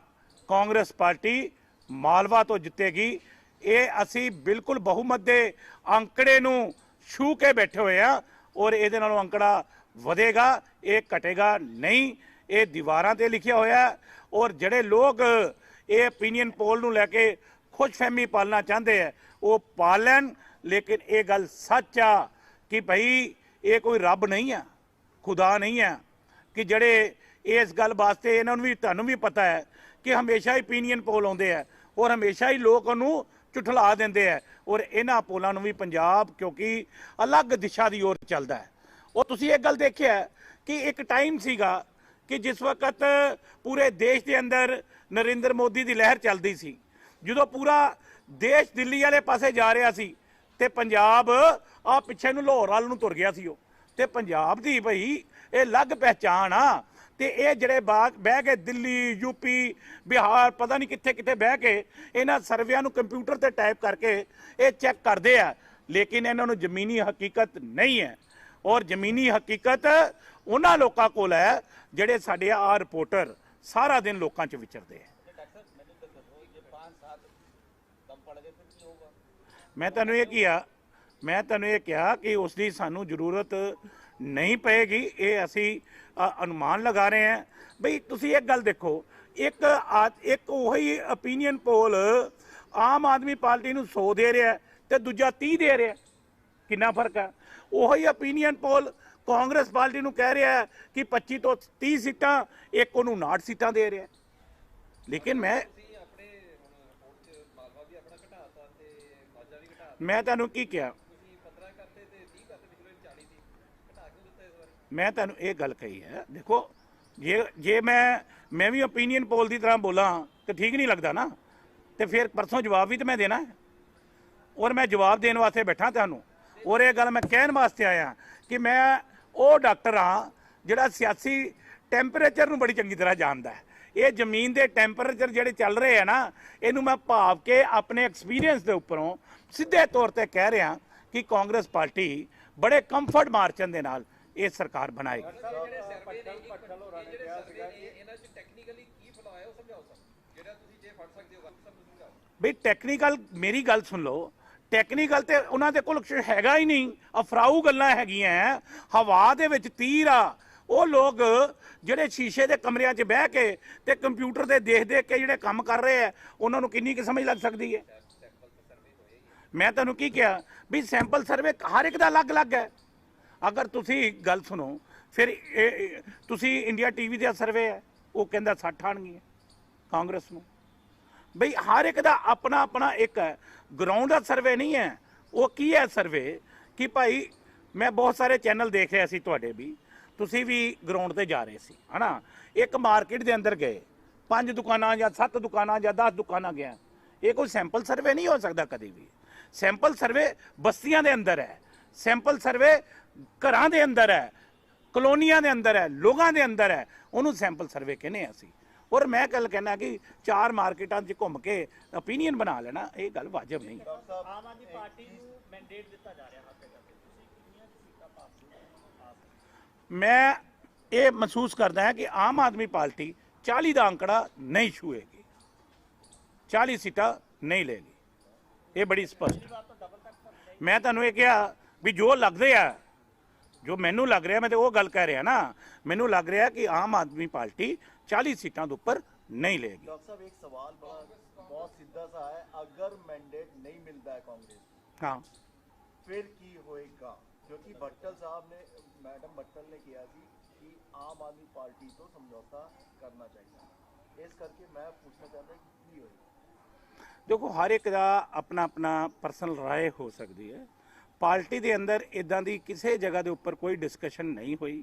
ਕਾਂਗਰਸ ਪਾਰਟੀ ਮਾਲਵਾ ਤੋਂ ਜਿੱਤੇਗੀ। ਇਹ ਅਸੀਂ ਬਿਲਕੁਲ ਬਹੁਮਤ ਦੇ ਅੰਕੜੇ ਨੂੰ ਛੂ ਕੇ ਬੈਠੇ ਹੋਏ ਆ, ਔਰ ਇਹਦੇ ਨਾਲੋਂ ਅੰਕੜਾ ਵਧੇਗਾ, ਇਹ ਘਟੇਗਾ ਨਹੀਂ। ਇਹ ਦੀਵਾਰਾਂ ਤੇ ਲਿਖਿਆ ਹੋਇਆ। ਔਰ ਜਿਹੜੇ ਲੋਕ ਇਹ ਓਪੀਨੀਅਨ ਪੋਲ ਨੂੰ ਲੈ ਕੇ खुशफहमी पालना चाहते हैं वो पाल लैन, लेकिन ये गल सच आ कि भाई ये कोई रब नहीं है, खुदा नहीं है कि जड़े इस गल वास्ते इन्होंने भी तुहानूं भी पता है कि हमेशा ही ओपीनियन पोल आउंदे है और हमेशा ही लोग उन्होंने झुठला देंगे है और इन्हां पोलों भी पंजाब क्योंकि अलग दिशा की ओर चलता है। और तुसीं एक गल देखिया है कि एक टाइम सीगा कि जिस वक्त पूरे देश के अंदर नरेंद्र मोदी की लहर चलती सी, जो पूरा देश दिल्ली वाले पासे जा रहा सी ते पंजाब आ पिछे नूं लाहौर वाल नूं तुर गया सी ते पंजाब की भाई ये अलग पहचान आ ते ये जड़े बह के दिल्ली यूपी बिहार पता नहीं कित्थे कित्थे बह के इन्हां सर्वियां नूं कंप्यूटर ते टाइप करके ये चैक करते हैं, लेकिन इन्हां नूं जमीनी हकीकत नहीं है। और जमीनी हकीकत उन्हां लोकां कोल है जड़े साडे आ रिपोर्टर सारा दिन लोकां च विचरदे हैं। मैं तुहानूं ये कहा कि उसकी सानू जरूरत नहीं पेगी, ये असी अनुमान लगा रहे हैं। बई तुसी एक गल देखो, एक वही ओपीनियन पोल आम आदमी पार्टी नूं 100 दे रहा है तो दूजा 30 दे रहा है, कितना फर्क है। वही ओपीनियन पोल कांग्रेस पार्टी नूं कह रहा है कि 25 तो 30 सीटां, एक उन्होंने 59 सीटां दे रहा है। लेकिन मैं तुहानूं की कहा, मैं तुहानूं ये गल कही है, देखो जे मैं भी ओपीनियन पोल की तरह बोला तो ठीक नहीं लगता ना, तो फिर परसों जवाब भी तो मैं देना है और मैं जवाब देने वास्ते बैठा तुहानूं। और ये गल मैं कहने वास्ते आया कि मैं वो डॉक्टर हाँ जिहड़ा सियासी टैंपरेचर नूं बड़ी चंगी तरह जानता है। ये जमीन के टैंपरेचर जिहड़े चल रहे हैं ना, इनू मैं भाव के अपने एक्सपीरियंस के उपरों सीधे तौर पर कह रहा कि कांग्रेस पार्टी बड़े कंफर्ट मार्चन के नाल ये सरकार बनाएगी। बई टैक्नीकल मेरी गल सुन लो, टैक्नीकल तो उन्होंने कोल हैगा ही नहीं, अफराऊ गल्लां हैगियां, हवा दे विच तीर आ। वो लोग ਜਿਹੜੇ शीशे के कमरिਆਂ 'ਚ बह के ते कंप्यूटर से देख देख के ਜਿਹੜੇ काम कर रहे हैं उन्होंने किन्नी की समझ लग सकती है। मैं तुहानूं की कहा भी सैंपल सर्वे हर एक दा अलग अलग है। अगर तुसी गल सुनो फिर तुसी इंडिया टीवी का सर्वे है वो कहता 60 आणगियां कांग्रेस नूं। बई हर एक दा अपना अपना एक है, ग्राउंड का सर्वे नहीं है। वो की है सर्वे कि भाई मैं बहुत सारे चैनल देख रहा सी, तुहाडे भी तुसी भी ग्राउंड ते जा रहे सी है ना, एक मार्केट के अंदर गए 5 दुकाना या 7 दुकाना या 10 दुकाना गया, ये कोई सैंपल सर्वे नहीं हो सकता कभी भी। सैंपल सर्वे बस्तियां दे अंदर है, सैंपल सर्वे घरां दे अंदर है, कलोनियां दे अंदर है, लोगों के अंदर है, उन्होंने सैंपल सर्वे कहने असी। और मैं कल कहना कि 4 मार्केटां 'च घूम के ओपीनियन बना लेना ये गल वाजिब नहीं। आम आदमी पार्टी ਨੂੰ ਮੈਂਡੇਟ ਦਿੱਤਾ ਜਾ ਰਿਹਾ ਹੱਥ ਤੱਕ, ਤੁਸੀਂ ਕਿੰਨੀਆਂ ਸੀਟਾਂ ਪਾਸ मैं ये महसूस करता है कि आम आदमी पार्टी 40 का आंकड़ा नहीं छूएगी, 40 सीटां नहीं लेगी, ये बड़ी स्पष्ट। मैं तुहानूं ये कहा भी जो लगते हैं, जो मैनू लग रहा, मैं तो वो गल कह रहा ना, मैनू लग रहा कि आम आदमी पार्टी 40 सीटां के उपर नहीं लेगी। डॉक्टर साहब एक सवाल बहुत सीधा सा है, अगर मैंडेट नहीं मिलता है कांग्रेस, हाँ फिर की होएगा? क्योंकि भट्टल साहब ने, मैडम भट्टल ने किया थी कि आम आदमी पार्टी तो समझौता करना चाहिए, इस करके मैं पूछना चाहता कि की होएगा? देखो हर एक का अपना अपना परसनल राय हो सकती है। पार्टी के अंदर इदां दी किसी जगह के उपर कोई डिस्कशन नहीं हुई,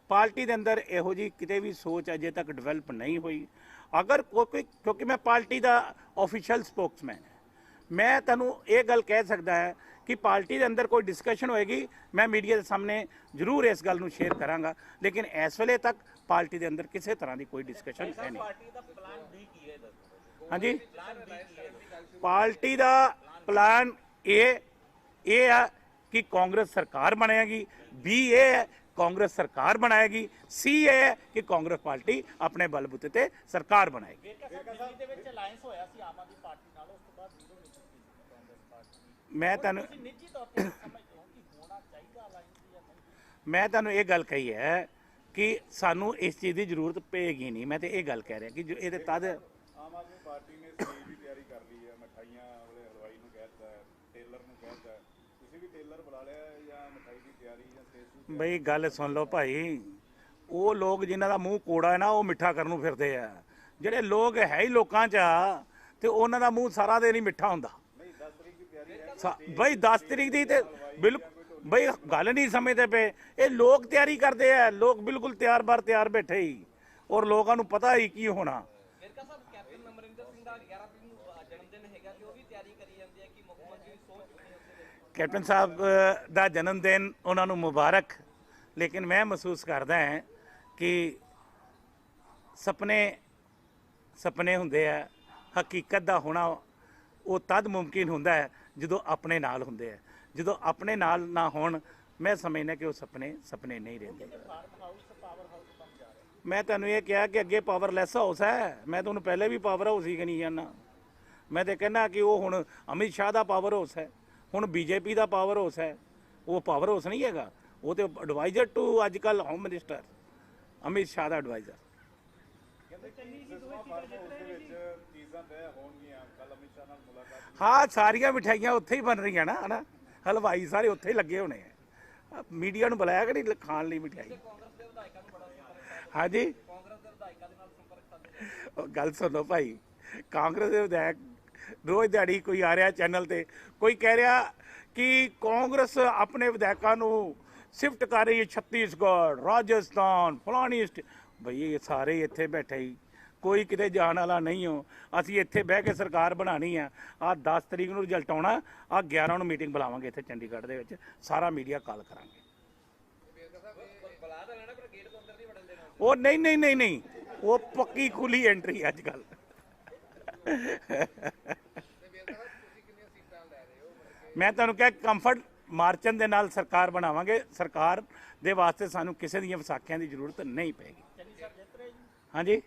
पार्टी के अंदर इहो जी किते भी सोच अजे तक डिवेलप नहीं हुई। अगर कोई, क्योंकि मैं पार्टी का ऑफिशियल स्पोक्समैन है, मैं तुहानूं ये गल कह सकता है कि पार्टी के अंदर कोई डिस्कशन होएगी, मैं मीडिया के सामने जरूर इस गल नूं शेयर करांगा, लेकिन इस वेले तक पार्टी के अंदर किसी तरह की कोई डिस्कशन है नहीं। हाँ जी, पार्टी का प्लान ये है कि कांग्रेस सरकार बनेगी, बी ये है कांग्रेस सरकार बनाएगी, सी ये है कि कांग्रेस पार्टी अपने बलबूते ते सरकार बनाएगी। मैं तुहानूं ये गल कही है कि सानू इस चीज़ की जरूरत पेगी नहीं। मैं तो ये गल कह रहा कि जो ये तद ਆਮ ਆਦਮੀ ਪਾਰਟੀ ਨੇ ਸਟੇਜ ਦੀ ਤਿਆਰੀ ਕਰ ਲਈ ਹੈ, ਮਠਾਈਆਂ ਵਾਲੇ ਹਲਵਾਈ ਨੂੰ ਕਹਿ ਦਿੱਤਾ, ਟੇਲਰ ਨੂੰ ਕਹਿ ਦਿੱਤਾ, ਤੁਸੀਂ ਵੀ ਟੇਲਰ ਬੁਲਾ ਲਿਆ ਜਾਂ ਮਠਾਈ ਦੀ ਤਿਆਰੀ ਜਾਂ ਸਟੇਜ ਦੀ ਬਈ ਗੱਲ ਸੁਣ ਲਓ ਭਾਈ, ਉਹ ਲੋਕ ਜਿਨ੍ਹਾਂ ਦਾ ਮੂੰਹ ਕੋੜਾ ਹੈ ਨਾ ਉਹ ਮਿੱਠਾ ਕਰਨ ਨੂੰ ਫਿਰਦੇ ਆ। ਜਿਹੜੇ ਲੋਕ ਹੈ ਹੀ ਲੋਕਾਂ 'ਚ ਆ ਤੇ ਉਹਨਾਂ ਦਾ ਮੂੰਹ ਸਾਰਾ ਦਿਨ ਹੀ ਮਿੱਠਾ ਹੁੰਦਾ। ਨਹੀਂ 10 ਤਰੀਕ ਦੀ ਤਿਆਰੀ ਹੈ ਬਈ 10 ਤਰੀਕ ਦੀ ਤੇ ਬਿਲਕੁਲ ਬਈ ਗੱਲ ਨਹੀਂ ਸਮਝਦੇ ਪਏ। ਇਹ ਲੋਕ ਤਿਆਰੀ ਕਰਦੇ ਆ, ਲੋਕ ਬਿਲਕੁਲ ਤਿਆਰ ਬੈਠੇ ਹੀ, ਔਰ ਲੋਕਾਂ ਨੂੰ ਪਤਾ ਹੀ ਕੀ ਹੋਣਾ। ਮਿਰਜ਼ਾ ਸਾਹਿਬ ਕੈਪਟਨ ਅਮਰਿੰਦਰ ਸਿੰਘ ਦਾ 11 ਤਰੀਕ ਨੂੰ ਜਨਮ ਦਿਨ ਹੈਗਾ ਤੇ ਉਹ ਵੀ ਤਿਆਰੀ ਕਰੀ ਜਾਂਦੇ ਆ ਕਿ ਮੁੱਖ ਮੰਤਰੀ ਸਹੁੰ ਚੁੱਕਣੀ ਹੈ ਉਸ ਦੇ ਵਿੱਚ। ਕੈਪਟਨ ਸਾਹਿਬ ਦਾ ਜਨਮ ਦਿਨ ਉਹਨਾਂ ਨੂੰ ਮੁਬਾਰਕ, ਲੇਕਿਨ ਮੈਂ ਮਹਿਸੂਸ ਕਰਦਾ ਹਾਂ ਕਿ ਸੁਪਨੇ ਹੁੰਦੇ ਆ, ਹਕੀਕਤ ਦਾ ਹੋਣਾ ਉਹ ਤਦ ਮੁਮਕਿਨ ਹੁੰਦਾ ਹੈ ਜਦੋਂ ਆਪਣੇ ਨਾਲ ਹੁੰਦੇ ਆ। ਜਦੋਂ ਆਪਣੇ ਨਾਲ ਨਾ ਹੋਣ, ਮੈਂ ਸਮਝਦਾ ਕਿ ਉਹ ਸੁਪਨੇ ਨਹੀਂ ਰਹਿੰਦੇ। ਮੈਂ ਤੁਹਾਨੂੰ ਇਹ ਕਿਹਾ ਕਿ ਅੱਗੇ ਪਾਵਰਲੈਸ ਹਾਊਸ ਹੈ, ਮੈਂ ਤੁਹਾਨੂੰ ਪਹਿਲੇ ਵੀ ਪਾਵਰ ਹਾਊਸ ਹੀ ਨਹੀਂ ਜਾਣਦਾ। ਮੈਂ ਤਾਂ ਕਹਿੰਦਾ ਕਿ ਉਹ ਹੁਣ ਅਮਿਤ ਸ਼ਾਹ ਦਾ ਪਾਵਰ ਹਾਊਸ ਹੈ, ਹੁਣ ਬੀਜੇਪੀ ਦਾ ਪਾਵਰ ਹਾਊਸ ਹੈ। ਉਹ ਪਾਵਰ ਹਾਊਸ ਨਹੀਂ ਹੈਗਾ, ਉਹ ਤੇ ਐਡਵਾਈਜ਼ਰ ਟੂ ਅੱਜ ਕੱਲ੍ਹ ਹੋਮ ਮਿਨਿਸਟਰ ਅਮਿਤ ਸ਼ਾਹ ਦਾ ਐਡਵਾਈਜ਼ਰ। ਚੀਜ਼ਾਂ ਤੈਅ ਹੋਣਗੀਆਂ, ਕੱਲ ਅਮਿਤ ਸ਼ਾਹ ਨਾਲ ਮੁਲਾਕਾਤ। ਹਾਂ, ਸਾਰੀਆਂ ਮਿਠਾਈਆਂ ਉੱਥੇ ਹੀ ਬਣ ਰਹੀਆਂ ਨਾ, ਹਨਾ, ਹਲਵਾਈ ਸਾਰੇ ਉੱਥੇ ਹੀ ਲੱਗੇ ਹੋਣੇ ਆ। ਮੀਡੀਆ ਨੂੰ ਬੁਲਾਇਆ ਕਿ ਨਹੀਂ ਖਾਣ ਲਈ ਮਿਠਾਈ? ਹਾਂਜੀ, ਕਾਂਗਰਸ ਦੇ ਵਿਧਾਇਕਾਂ ਦੇ ਨਾਲ ਸੰਪਰਕ ਸਾਧੇ ਉਹ ਗੱਲ ਸੁਣੋ ਭਾਈ, ਕਾਂਗਰਸ ਦੇ ਵਿਧਾਇਕ ਰੋਜ਼ ਦਿਹਾੜੀ ਕੋਈ ਆ ਰਿਹਾ ਚੈਨਲ ਤੇ, ਕੋਈ ਕਹਿ ਰਿਹਾ ਕਿ ਕਾਂਗਰਸ ਆਪਣੇ ਵਿਧਾਇਕਾਂ ਨੂੰ ਸ਼ਿਫਟ ਕਰ ਰਹੀ ਹੈ ਛੱਤੀਸਗੜ੍ਹ, ਰਾਜਸਥਾਨ, ਫਲਾਣੀ ਬਈ ਇਹ ਸਾਰੇ ਇੱਥੇ ਬੈਠੇ ਹੀ, ਕੋਈ ਕਿਤੇ ਜਾਣ ਵਾਲਾ ਨਹੀਂ ਹੋ। ਅਸੀਂ ਇੱਥੇ ਬਹਿ ਕੇ ਸਰਕਾਰ ਬਣਾਉਣੀ ਆ। ਆਹ 10 ਤਰੀਕ ਨੂੰ ਰਿਜ਼ਲਟ ਆਉਣਾ, ਆਹ 11 ਨੂੰ ਮੀਟਿੰਗ ਬੁਲਾਵਾਂਗੇ ਇੱਥੇ ਚੰਡੀਗੜ੍ਹ ਦੇ ਵਿੱਚ, ਸਾਰਾ ਮੀਡੀਆ ਕਾਲ ਕਰਾਂਗੇ। ਬੁਲਾ ਤਾਂ ਲੈਣਾ ਪਰ ਗੇਟ ਤੋਂ ਅੰਦਰ ਨਹੀਂ ਵੜਨ ਦੇਣਾ। ਉਹ ਨਹੀਂ, ਉਹ ਪੱਕੀ ਖੁੱਲੀ ਐਂਟਰੀ ਅੱਜ ਕੱਲ। ਮੈਂ ਤੁਹਾਨੂੰ ਕਿਹਾ ਕੰਫਰਟ ਮਾਰਚਨ ਦੇ ਨਾਲ ਸਰਕਾਰ ਬਣਾਵਾਂਗੇ। ਸਰਕਾਰ ਦੇ ਵਾਸਤੇ ਸਾਨੂੰ ਕਿਸੇ ਦੀਆਂ ਵਿਸਾਖੀਆਂ ਦੀ ਜ਼ਰੂਰਤ ਨਹੀਂ ਪਏਗੀ। ਹਾਂਜੀ,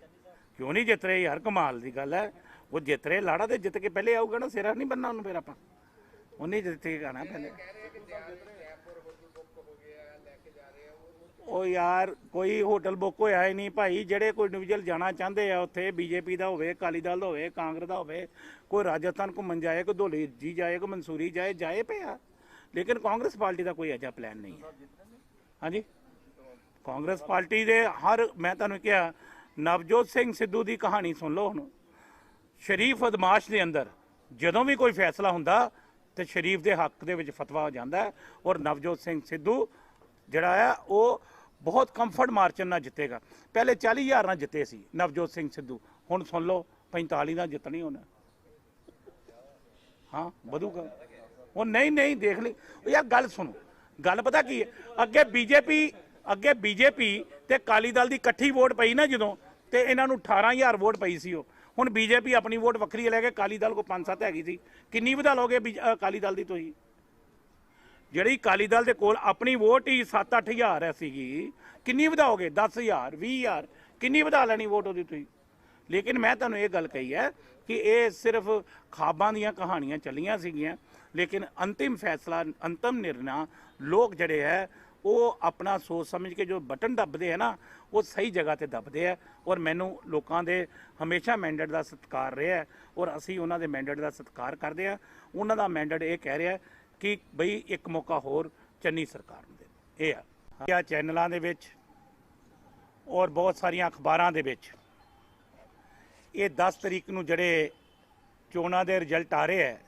ਕਿਉਂ ਨਹੀਂ ਜਿੱਤ ਰਹੇ ਯਾਰ, ਕਮਾਲ ਦੀ ਗੱਲ ਹੈ। ਉਹ ਜਿੱਤ ਰਹੇ, ਲਾੜਾ ਤੇ ਜਿੱਤ ਕੇ ਪਹਿਲੇ ਆਊਗਾ ਨਾ, ਸਿਰਾ ਨਹੀਂ ਬੰਨਣਾ ਉਹਨੂੰ, ਫਿਰ ਆਪਾਂ ਉਹਨੇ ਜਿੱਤ ਕੇ ਆਣਾ ਪਹਿਲੇ। ਉਹ ਯਾਰ ਕੋਈ ਹੋਟਲ ਬੁੱਕ ਹੋਇਆ ਹੀ ਨਹੀਂ ਭਾਈ। ਜਿਹੜੇ ਕੋਈ ਇੰਡੀਵਿਜੂਅਲ ਜਾਣਾ ਚਾਹੁੰਦੇ ਆ ਉੱਥੇ, ਬੀਜੇਪੀ ਦਾ ਹੋਵੇ, ਅਕਾਲੀ ਦਲ ਦਾ ਹੋਵੇ, ਕਾਂਗਰਸ ਦਾ ਹੋਵੇ, ਕੋਈ ਰਾਜਸਥਾਨ ਘੁੰਮਣ ਜਾਏ, ਕੋਈ ਧੌਲੀ ਜੀ ਜਾਏ, ਕੋਈ ਮਨਸੂਰੀ ਜਾਏ ਪਿਆ, ਲੇਕਿਨ ਕਾਂਗਰਸ ਪਾਰਟੀ ਦਾ ਕੋਈ ਅਜਿਹਾ ਪਲਾਨ ਨਹੀਂ ਹੈ। ਹਾਂਜੀ, ਕਾਂਗਰਸ ਪਾਰਟੀ ਦੇ ਮੈਂ ਤੁਹਾਨੂੰ ਕਿਹਾ, ਨਵਜੋਤ ਸਿੰਘ ਸਿੱਧੂ ਦੀ ਕਹਾਣੀ ਸੁਣ ਲਓ। ਹੁਣ ਸ਼ਰੀਫ ਅਦਮਾਸ਼ ਦੇ ਅੰਦਰ ਜਦੋਂ ਵੀ ਕੋਈ ਫੈਸਲਾ ਹੁੰਦਾ ਤੇ ਸ਼ਰੀਫ ਦੇ ਹੱਕ ਦੇ ਵਿੱਚ ਫਤਵਾ ਹੋ ਜਾਂਦਾ ਹੈ, ਔਰ ਨਵਜੋਤ ਸਿੰਘ ਸਿੱਧੂ ਜਿਹੜਾ ਆ ਉਹ ਬਹੁਤ ਕੰਫਰਟ ਮਾਰਜਨ ਨਾਲ ਜਿੱਤੇਗਾ। ਪਹਿਲੇ 40,000 ਨਾਲ ਜਿੱਤੇ ਸੀ ਨਵਜੋਤ ਸਿੰਘ ਸਿੱਧੂ, ਹੁਣ ਸੁਣ ਲਓ 45 ਨਾਲ ਜਿੱਤਣੀ ਹੋਣਾ। ਹਾਂ, ਵਧੂਗਾ ਉਹ। ਨਹੀਂ ਦੇਖ ਲਈ ਯਾਰ, ਗੱਲ ਸੁਣੋ, ਗੱਲ ਪਤਾ ਕੀ ਹੈ, ਅੱਗੇ ਬੀਜੇਪੀ ਤੇ ਅਕਾਲੀ ਦਲ ਦੀ ਇਕੱਠੀ ਵੋਟ ਪਈ ਨਾ ਜਦੋਂ, ਤੇ ਇਹਨਾਂ ਨੂੰ 18,000 ਵੋਟ ਪਈ ਸੀ। ਉਹ ਹੁਣ ਬੀਜੇਪੀ ਆਪਣੀ ਵੋਟ ਵੱਖਰੀ ਲੈ ਕੇ, ਅਕਾਲੀ ਦਲ ਕੋ 5-7 ਹੈਗੀ ਸੀ। ਕਿੰਨੀ ਵਧਾ ਲਓਗੇ ਅਕਾਲੀ ਦਲ ਦੀ ਤੁਸੀਂ? ਜਿਹੜੀ ਅਕਾਲੀ ਦਲ ਦੇ ਕੋਲ ਆਪਣੀ ਵੋਟ ਹੀ 7-8 ਹਜ਼ਾਰ ਸੀਗੀ, ਕਿੰਨੀ ਵਧਾਓਗੇ? 10,000 20,000 ਕਿੰਨੀ ਵਧਾ ਲੈਣੀ ਵੋਟ ਉਹਦੀ ਤੁਸੀਂ? ਲੇਕਿਨ ਮੈਂ ਤੁਹਾਨੂੰ ਇਹ ਗੱਲ ਕਹੀ ਹੈ ਕਿ ਇਹ ਸਿਰਫ ਖਾਬਾਂ ਦੀਆਂ ਕਹਾਣੀਆਂ ਚੱਲੀਆਂ ਸੀਗੀਆਂ, ਲੇਕਿਨ ਅੰਤਿਮ ਫੈਸਲਾ, ਅੰਤਿਮ ਨਿਰਣਾ ਲੋਕ ਜਿਹੜੇ ਹੈ ਉਹ ਆਪਣਾ ਸੋਚ ਸਮਝ ਕੇ ਜੋ ਬਟਨ ਦੱਬਦੇ ਹੈ ਨਾ, ਉਹ ਸਹੀ ਜਗ੍ਹਾ ਤੇ ਦੱਬਦੇ ਆ। ਔਰ ਮੈਨੂੰ ਲੋਕਾਂ ਦੇ ਹਮੇਸ਼ਾ ਮੈਂਡੇਟ ਦਾ ਸਤਿਕਾਰ ਰਿਹਾ, ਔਰ ਅਸੀਂ ਉਹਨਾਂ ਦੇ ਮੈਂਡੇਟ ਦਾ ਸਤਿਕਾਰ ਕਰਦੇ ਆ। ਉਹਨਾਂ ਦਾ ਮੈਂਡੇਟ ਇਹ ਕਹਿ ਰਿਹਾ ਕਿ ਬਈ ਇੱਕ ਮੌਕਾ ਹੋਰ ਚੰਨੀ ਸਰਕਾਰ ਨੂੰ ਦੇ। ਇਹ ਆ ਚੈਨਲਾਂ ਦੇ ਵਿੱਚ ਔਰ ਬਹੁਤ ਸਾਰੀਆਂ ਅਖਬਾਰਾਂ ਦੇ ਵਿੱਚ ਇਹ 10 ਤਰੀਕ ਨੂੰ ਜਿਹੜੇ ਚੋਣਾਂ ਦੇ ਰਿਜ਼ਲਟ ਆ ਰਹੇ ਹੈ,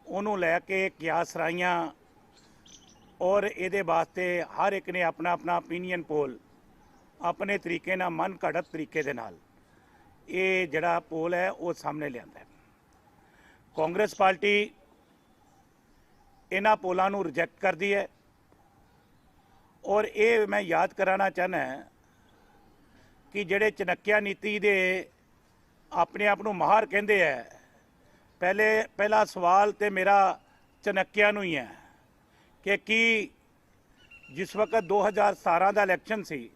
ਉਹਨੂੰ ਲੈ ਕੇ ਕਿਆਸ ਰਾਈਆਂ, ਔਰ ਇਹਦੇ ਵਾਸਤੇ ਹਰ ਇੱਕ ਨੇ ਆਪਣਾ ਓਪੀਨੀਅਨ ਪੋਲ ਆਪਣੇ ਤਰੀਕੇ ਨਾਲ, ਮਨ ਘੜਤ ਤਰੀਕੇ ਦੇ ਨਾਲ ਇਹ ਜਿਹੜਾ ਪੋਲ ਹੈ ਉਹ ਸਾਹਮਣੇ ਲਿਆਂਦਾ ਹੈ। ਕਾਂਗਰਸ ਪਾਰਟੀ ਇਹਨਾਂ ਪੋਲਾਂ ਨੂੰ ਰਿਜੈਕਟ ਕਰਦੀ ਹੈ, ਔਰ ਇਹ ਮੈਂ ਯਾਦ ਕਰਾਉਣਾ ਚਾਹੁੰਦਾ ਕਿ ਜਿਹੜੇ ਚਨੱਕਿਆ ਨੀਤੀ ਦੇ ਆਪਣੇ ਆਪ ਨੂੰ ਮਾਹਰ ਕਹਿੰਦੇ ਹੈ, ਪਹਿਲਾ ਸਵਾਲ ਤੇ ਮੇਰਾ ਚਨੱਕਿਆ ਨੂੰ ਹੀ ਹੈ ਕਿ ਕੀ ਜਿਸ ਵਕਤ 2017 ਦਾ ਇਲੈਕਸ਼ਨ ਸੀ,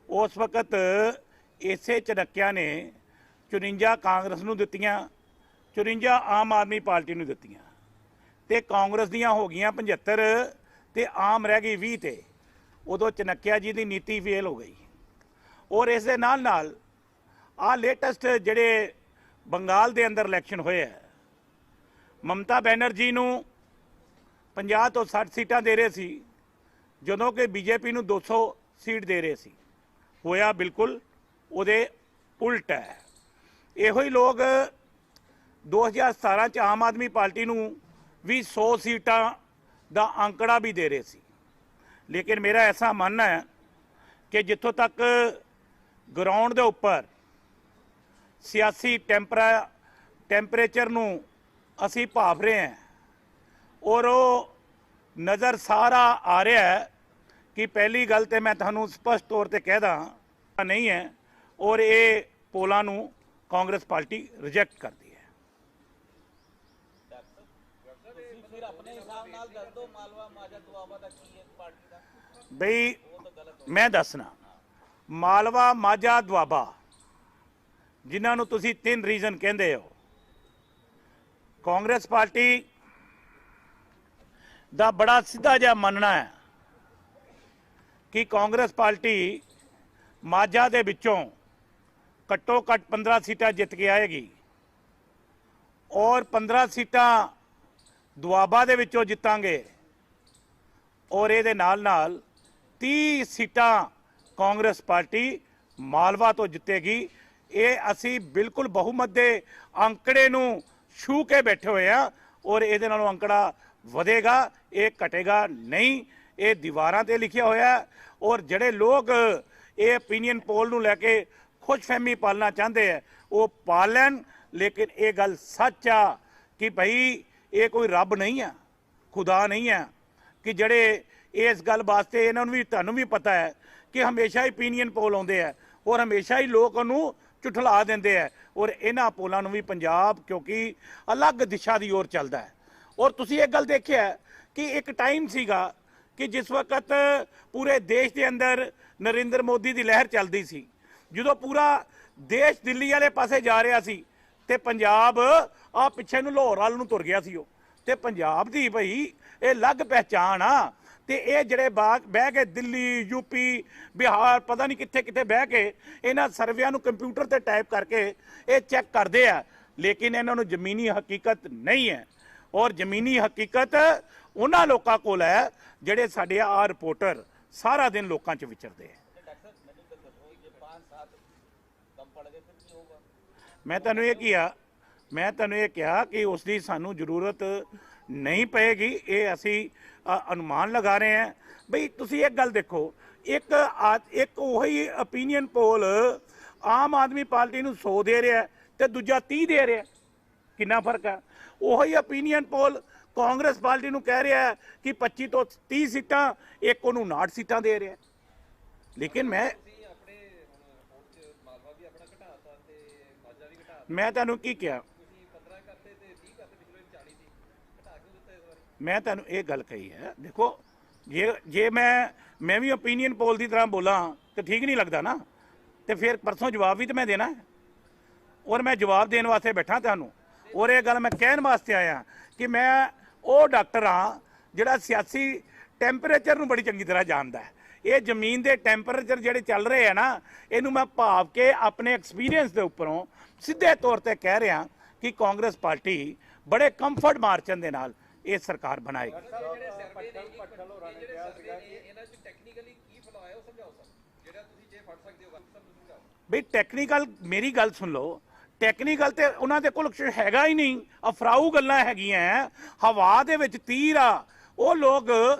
ਉਸ ਵਕਤ ਇਸੇ ਚਨੱਕਿਆ ਨੇ 54 ਕਾਂਗਰਸ ਨੂੰ ਦਿੱਤੀਆਂ, 54 ਆਮ ਆਦਮੀ ਪਾਰਟੀ ਨੂੰ ਦਿੱਤੀਆਂ, ਤੇ ਕਾਂਗਰਸ ਦੀਆਂ ਹੋ ਗਈਆਂ 75 ਤੇ ਆਮ ਰਹਿ ਗਈ 20 ਤੇ। ਉਦੋਂ ਚਨੱਕਿਆ ਜੀ ਦੀ ਨੀਤੀ ਫੇਲ ਹੋ ਗਈ। ਔਰ ਇਸ ਦੇ ਨਾਲ ਆਹ ਲੇਟੈਸਟ ਜਿਹੜੇ ਬੰਗਾਲ ਦੇ ਅੰਦਰ ਇਲੈਕਸ਼ਨ ਹੋਇਆ ਹੈ। ਮਮਤਾ ਬੈਨਰਜੀ ਨੂੰ 50 ਤੋਂ 60 ਸੀਟਾਂ ਦੇ ਰਹੇ ਸੀ, ਜਦੋਂ ਕਿ ਬੀਜੇਪੀ ਨੂੰ 200 ਸੀਟ ਦੇ ਰਹੇ ਸੀ। ਹੋਇਆ ਬਿਲਕੁਲ ਉਹਦੇ ਉਲਟ ਹੈ। ਇਹੋ ਹੀ ਲੋਕ 2017 ਚ ਆਮ ਆਦਮੀ ਪਾਰਟੀ ਨੂੰ ਵੀ 100 ਸੀਟਾਂ ਦਾ ਅੰਕੜਾ ਵੀ ਦੇ ਰਹੇ ਸੀ। ਲੇਕਿਨ ਮੇਰਾ ਐਸਾ ਮੰਨਣਾ ਹੈ ਕਿ ਜਿੱਥੋਂ ਤੱਕ ਗਰਾਊਂਡ ਦੇ ਉੱਪਰ ਸਿਆਸੀ ਟੈਂਪਰੇਚਰ ਨੂੰ ਅਸੀਂ ਭਾਫ ਰਹੇ ਹਾਂ ਔਰ ਉਹ ਨਜ਼ਰ ਸਾਰਾ ਆ ਰਿਹਾ ਹੈ ਕਿ ਪਹਿਲੀ ਗੱਲ ਤੇ ਮੈਂ ਤੁਹਾਨੂੰ ਸਪਸ਼ਟ ਤੌਰ ਤੇ ਕਹਿਦਾ ਨਹੀਂ ਹੈ ਔਰ ਇਹ ਪੋਲਾਂ ਨੂੰ ਕਾਂਗਰਸ ਪਾਰਟੀ ਰਿਜੈਕਟ ਕਰਦੀ ਹੈ। ਫਿਰ ਆਪਣੇ ਹਿਸਾਬ ਨਾਲ ਦੱਸ ਦਿਓ ਮਾਲਵਾ ਮਾਝਾ ਦੁਆਬਾ ਦਾ ਕੀ ਹੈ ਪਾਰਟੀ ਦਾ। ਬਈ ਮੈਂ ਦੱਸਣਾ, ਮਾਲਵਾ ਮਾਝਾ ਦੁਆਬਾ ਜਿਨ੍ਹਾਂ ਨੂੰ ਤੁਸੀਂ 3 ਰੀਜ਼ਨ ਕਹਿੰਦੇ ਹੋ, ਕਾਂਗਰਸ ਪਾਰਟੀ ਦਾ ਬੜਾ ਸਿੱਧਾ ਜਿਹਾ ਮੰਨਣਾ ਹੈ ਕਿ ਕਾਂਗਰਸ ਪਾਰਟੀ ਮਾਝਾ ਦੇ ਵਿੱਚੋਂ ਘੱਟੋ ਘੱਟ 15 ਸੀਟਾਂ ਜਿੱਤ ਕੇ ਆਏਗੀ ਔਰ 15 ਸੀਟਾਂ ਦੁਆਬਾ ਦੇ ਵਿੱਚੋਂ ਜਿੱਤਾਂਗੇ ਔਰ ਇਹਦੇ ਨਾਲ 30 ਸੀਟਾਂ ਕਾਂਗਰਸ ਪਾਰਟੀ ਮਾਲਵਾ ਤੋਂ ਜਿੱਤੇਗੀ। ਇਹ ਅਸੀਂ ਬਿਲਕੁਲ ਬਹੁਮਤ ਦੇ ਅੰਕੜੇ ਨੂੰ ਛੂ ਕੇ ਬੈਠੇ ਹੋਏ ਆ ਔਰ ਇਹਦੇ ਨਾਲੋਂ ਅੰਕੜਾ ਵਧੇਗਾ, ਇਹ ਘਟੇਗਾ ਨਹੀਂ। ਇਹ ਦੀਵਾਰਾਂ ਤੇ ਲਿਖਿਆ ਹੋਇਆ ਔਰ ਜਿਹੜੇ ਲੋਕ ਇਹ ਓਪੀਨੀਅਨ ਪੋਲ ਨੂੰ ਲੈ ਕੇ ਖੁਸ਼ਫਹਿਮੀ ਪਾਲਣਾ ਚਾਹੁੰਦੇ ਆ ਉਹ ਪਾਲ ਲੈਣ। ਲੇਕਿਨ ਇਹ ਗੱਲ ਸੱਚ ਆ ਕਿ ਭਾਈ ਇਹ ਕੋਈ ਰੱਬ ਨਹੀਂ ਆ, ਖੁਦਾ ਨਹੀਂ ਆ ਕਿ ਜਿਹੜੇ ਇਸ ਗੱਲ ਵਾਸਤੇ ਇਹਨਾਂ ਨੂੰ ਵੀ ਤੁਹਾਨੂੰ ਵੀ ਪਤਾ ਹੈ ਕਿ ਹਮੇਸ਼ਾ ਹੀ ਓਪੀਨੀਅਨ ਪੋਲ ਆਉਂਦੇ ਆ ਔਰ ਹਮੇਸ਼ਾ ਹੀ ਲੋਕ ਉਹਨੂੰ ਝੁਠਲਾ ਦਿੰਦੇ ਆ ਔਰ ਇਹਨਾਂ ਪੋਲਾਂ ਨੂੰ ਵੀ ਪੰਜਾਬ ਕਿਉਂਕਿ ਅਲੱਗ ਦਿਸ਼ਾ ਦੀ ओर ਚੱਲਦਾ ਹੈ। ਔਰ ਤੁਸੀਂ ਇਹ ਗੱਲ ਦੇਖਿਆ ਕਿ ਇੱਕ ਟਾਈਮ ਸੀਗਾ ਕਿ ਜਿਸ ਵਕਤ ਪੂਰੇ ਦੇਸ਼ ਦੇ ਅੰਦਰ ਨਰਿੰਦਰ ਮੋਦੀ ਦੀ ਲਹਿਰ ਚੱਲਦੀ ਸੀ, ਜਦੋਂ ਪੂਰਾ ਦੇਸ਼ ਦਿੱਲੀ ਵਾਲੇ ਪਾਸੇ ਜਾ ਰਿਹਾ ਸੀ ਤੇ ਪੰਜਾਬ ਆ ਪਿੱਛੇ ਨੂੰ ਲਾਹੌਰ ਵੱਲ ਨੂੰ ਤੁਰ ਗਿਆ ਸੀ ਉਹ। ਤੇ ਪੰਜਾਬ ਦੀ ਭਈ ਇਹ ਅਲੱਗ ਪਹਿਚਾਣ ਆ ਤੇ ਇਹ ਜਿਹੜੇ ਬਹਿ ਕੇ ਦਿੱਲੀ ਯੂਪੀ ਬਿਹਾਰ ਪਤਾ ਨਹੀਂ ਕਿੱਥੇ ਕਿੱਥੇ ਬਹਿ ਕੇ ਇਹਨਾਂ ਸਰਵਿਆਂ ਨੂੰ ਕੰਪਿਊਟਰ ਤੇ ਟਾਈਪ ਕਰਕੇ ਇਹ ਚੈੱਕ ਕਰਦੇ ਆ, ਲੇਕਿਨ ਇਹਨਾਂ ਨੂੰ ਜ਼ਮੀਨੀ ਹਕੀਕਤ ਨਹੀਂ ਹੈ। ਔਰ ਜ਼ਮੀਨੀ ਹਕੀਕਤ ਉਹਨਾਂ ਲੋਕਾਂ ਕੋਲ ਹੈ ਜਿਹੜੇ ਸਾਡੇ ਆ ਰਿਪੋਰਟਰ ਸਾਰਾ ਦਿਨ ਲੋਕਾਂ 'ਚ ਵਿਚਰਦੇ ਆ। ਮੈਂ ਤੁਹਾਨੂੰ ਇਹ ਕਿਹਾ ਕਿ ਉਸ ਦੀ ਸਾਨੂੰ ਜ਼ਰੂਰਤ ਨਹੀਂ ਪਏਗੀ। ਇਹ ਅਸੀਂ ਅਨੁਮਾਨ ਲਗਾ ਰਹੇ ਹਾਂ। ਬਈ ਤੁਸੀਂ ਇੱਕ ਗੱਲ ਦੇਖੋ, ਇੱਕ ਉਹੀ ਓਪੀਨੀਅਨ ਪੋਲ ਆਮ ਆਦਮੀ ਪਾਰਟੀ ਨੂੰ 100 ਦੇ ਰਿਹਾ ਤੇ ਦੂਜਾ 30 ਦੇ ਰਿਹਾ, ਕਿੰਨਾ ਫਰਕ ਹੈ। ਉਹੀ ਓਪੀਨੀਅਨ ਪੋਲ ਕਾਂਗਰਸ ਪਾਰਟੀ ਨੂੰ ਕਹਿ ਰਿਹਾ ਕਿ 25 ਤੋਂ 30 ਸੀਟਾਂ, ਇੱਕ ਉਹਨੂੰ 59 ਸੀਟਾਂ ਦੇ ਰਿਹਾ। ਲੇਕਿਨ ਮੈਂ ਤੁਹਾਨੂੰ ਕੀ ਕਿਹਾ, ਮੈਂ ਤੁਹਾਨੂੰ ਇਹ ਗੱਲ ਕਹੀ ਹੈ। ਦੇਖੋ ਜੇ ਮੈਂ ਵੀ ਓਪੀਨੀਅਨ ਪੋਲ ਦੀ ਤਰ੍ਹਾਂ ਬੋਲਾਂ ਤਾਂ ਠੀਕ ਨਹੀਂ ਲੱਗਦਾ ਨਾ, ਤੇ ਫਿਰ ਪਰਸੋਂ ਜਵਾਬ ਵੀ ਤਾਂ ਮੈਂ ਦੇਣਾ ਹੈ ਔਰ ਮੈਂ ਜਵਾਬ ਦੇਣ ਵਾਸਤੇ ਬੈਠਾ ਤੁਹਾਨੂੰ। ਔਰ ਇਹ ਗੱਲ ਮੈਂ ਕਹਿਣ ਵਾਸਤੇ ਆਇਆ ਕਿ ਮੈਂ ਉਹ ਡਾਕਟਰ ਹਾਂ ਜਿਹੜਾ ਸਿਆਸੀ ਟੈਂਪਰੇਚਰ ਨੂੰ ਬੜੀ ਚੰਗੀ ਤਰ੍ਹਾਂ ਜਾਣਦਾ ਹੈ। ਇਹ ਜ਼ਮੀਨ ਦੇ ਟੈਂਪਰੇਚਰ ਜਿਹੜੇ ਚੱਲ ਰਹੇ ਆ ਨਾ, ਇਹਨੂੰ ਮੈਂ ਭਾਵ ਕੇ ਆਪਣੇ ਐਕਸਪੀਰੀਅੰਸ ਦੇ ਉੱਪਰੋਂ ਸਿੱਧੇ ਤੌਰ ਤੇ ਕਹਿ ਰਿਹਾ ਕਿ ਕਾਂਗਰਸ ਪਾਰਟੀ ਬੜੇ ਕੰਫਰਟ ਮਾਰਜਨ ਦੇ ਨਾਲ ਇਹ ਸਰਕਾਰ ਬਣਾਏਗੀ। ਬਈ ਟੈਕਨੀਕਲ, ਮੇਰੀ ਗੱਲ ਸੁਣ ਲਓ, ਟੈਕਨੀਕਲ ਤੇ ਉਹਨਾਂ ਦੇ ਕੋਲ ਹੈਗਾ ਹੀ ਨਹੀਂ, ਅਫਰਾਊ ਗੱਲਾਂ ਹੈਗੀਆਂ। ਹਵਾ ਦੇ ਵਿੱਚ ਤੀਰ ਆ। ਉਹ ਲੋਕ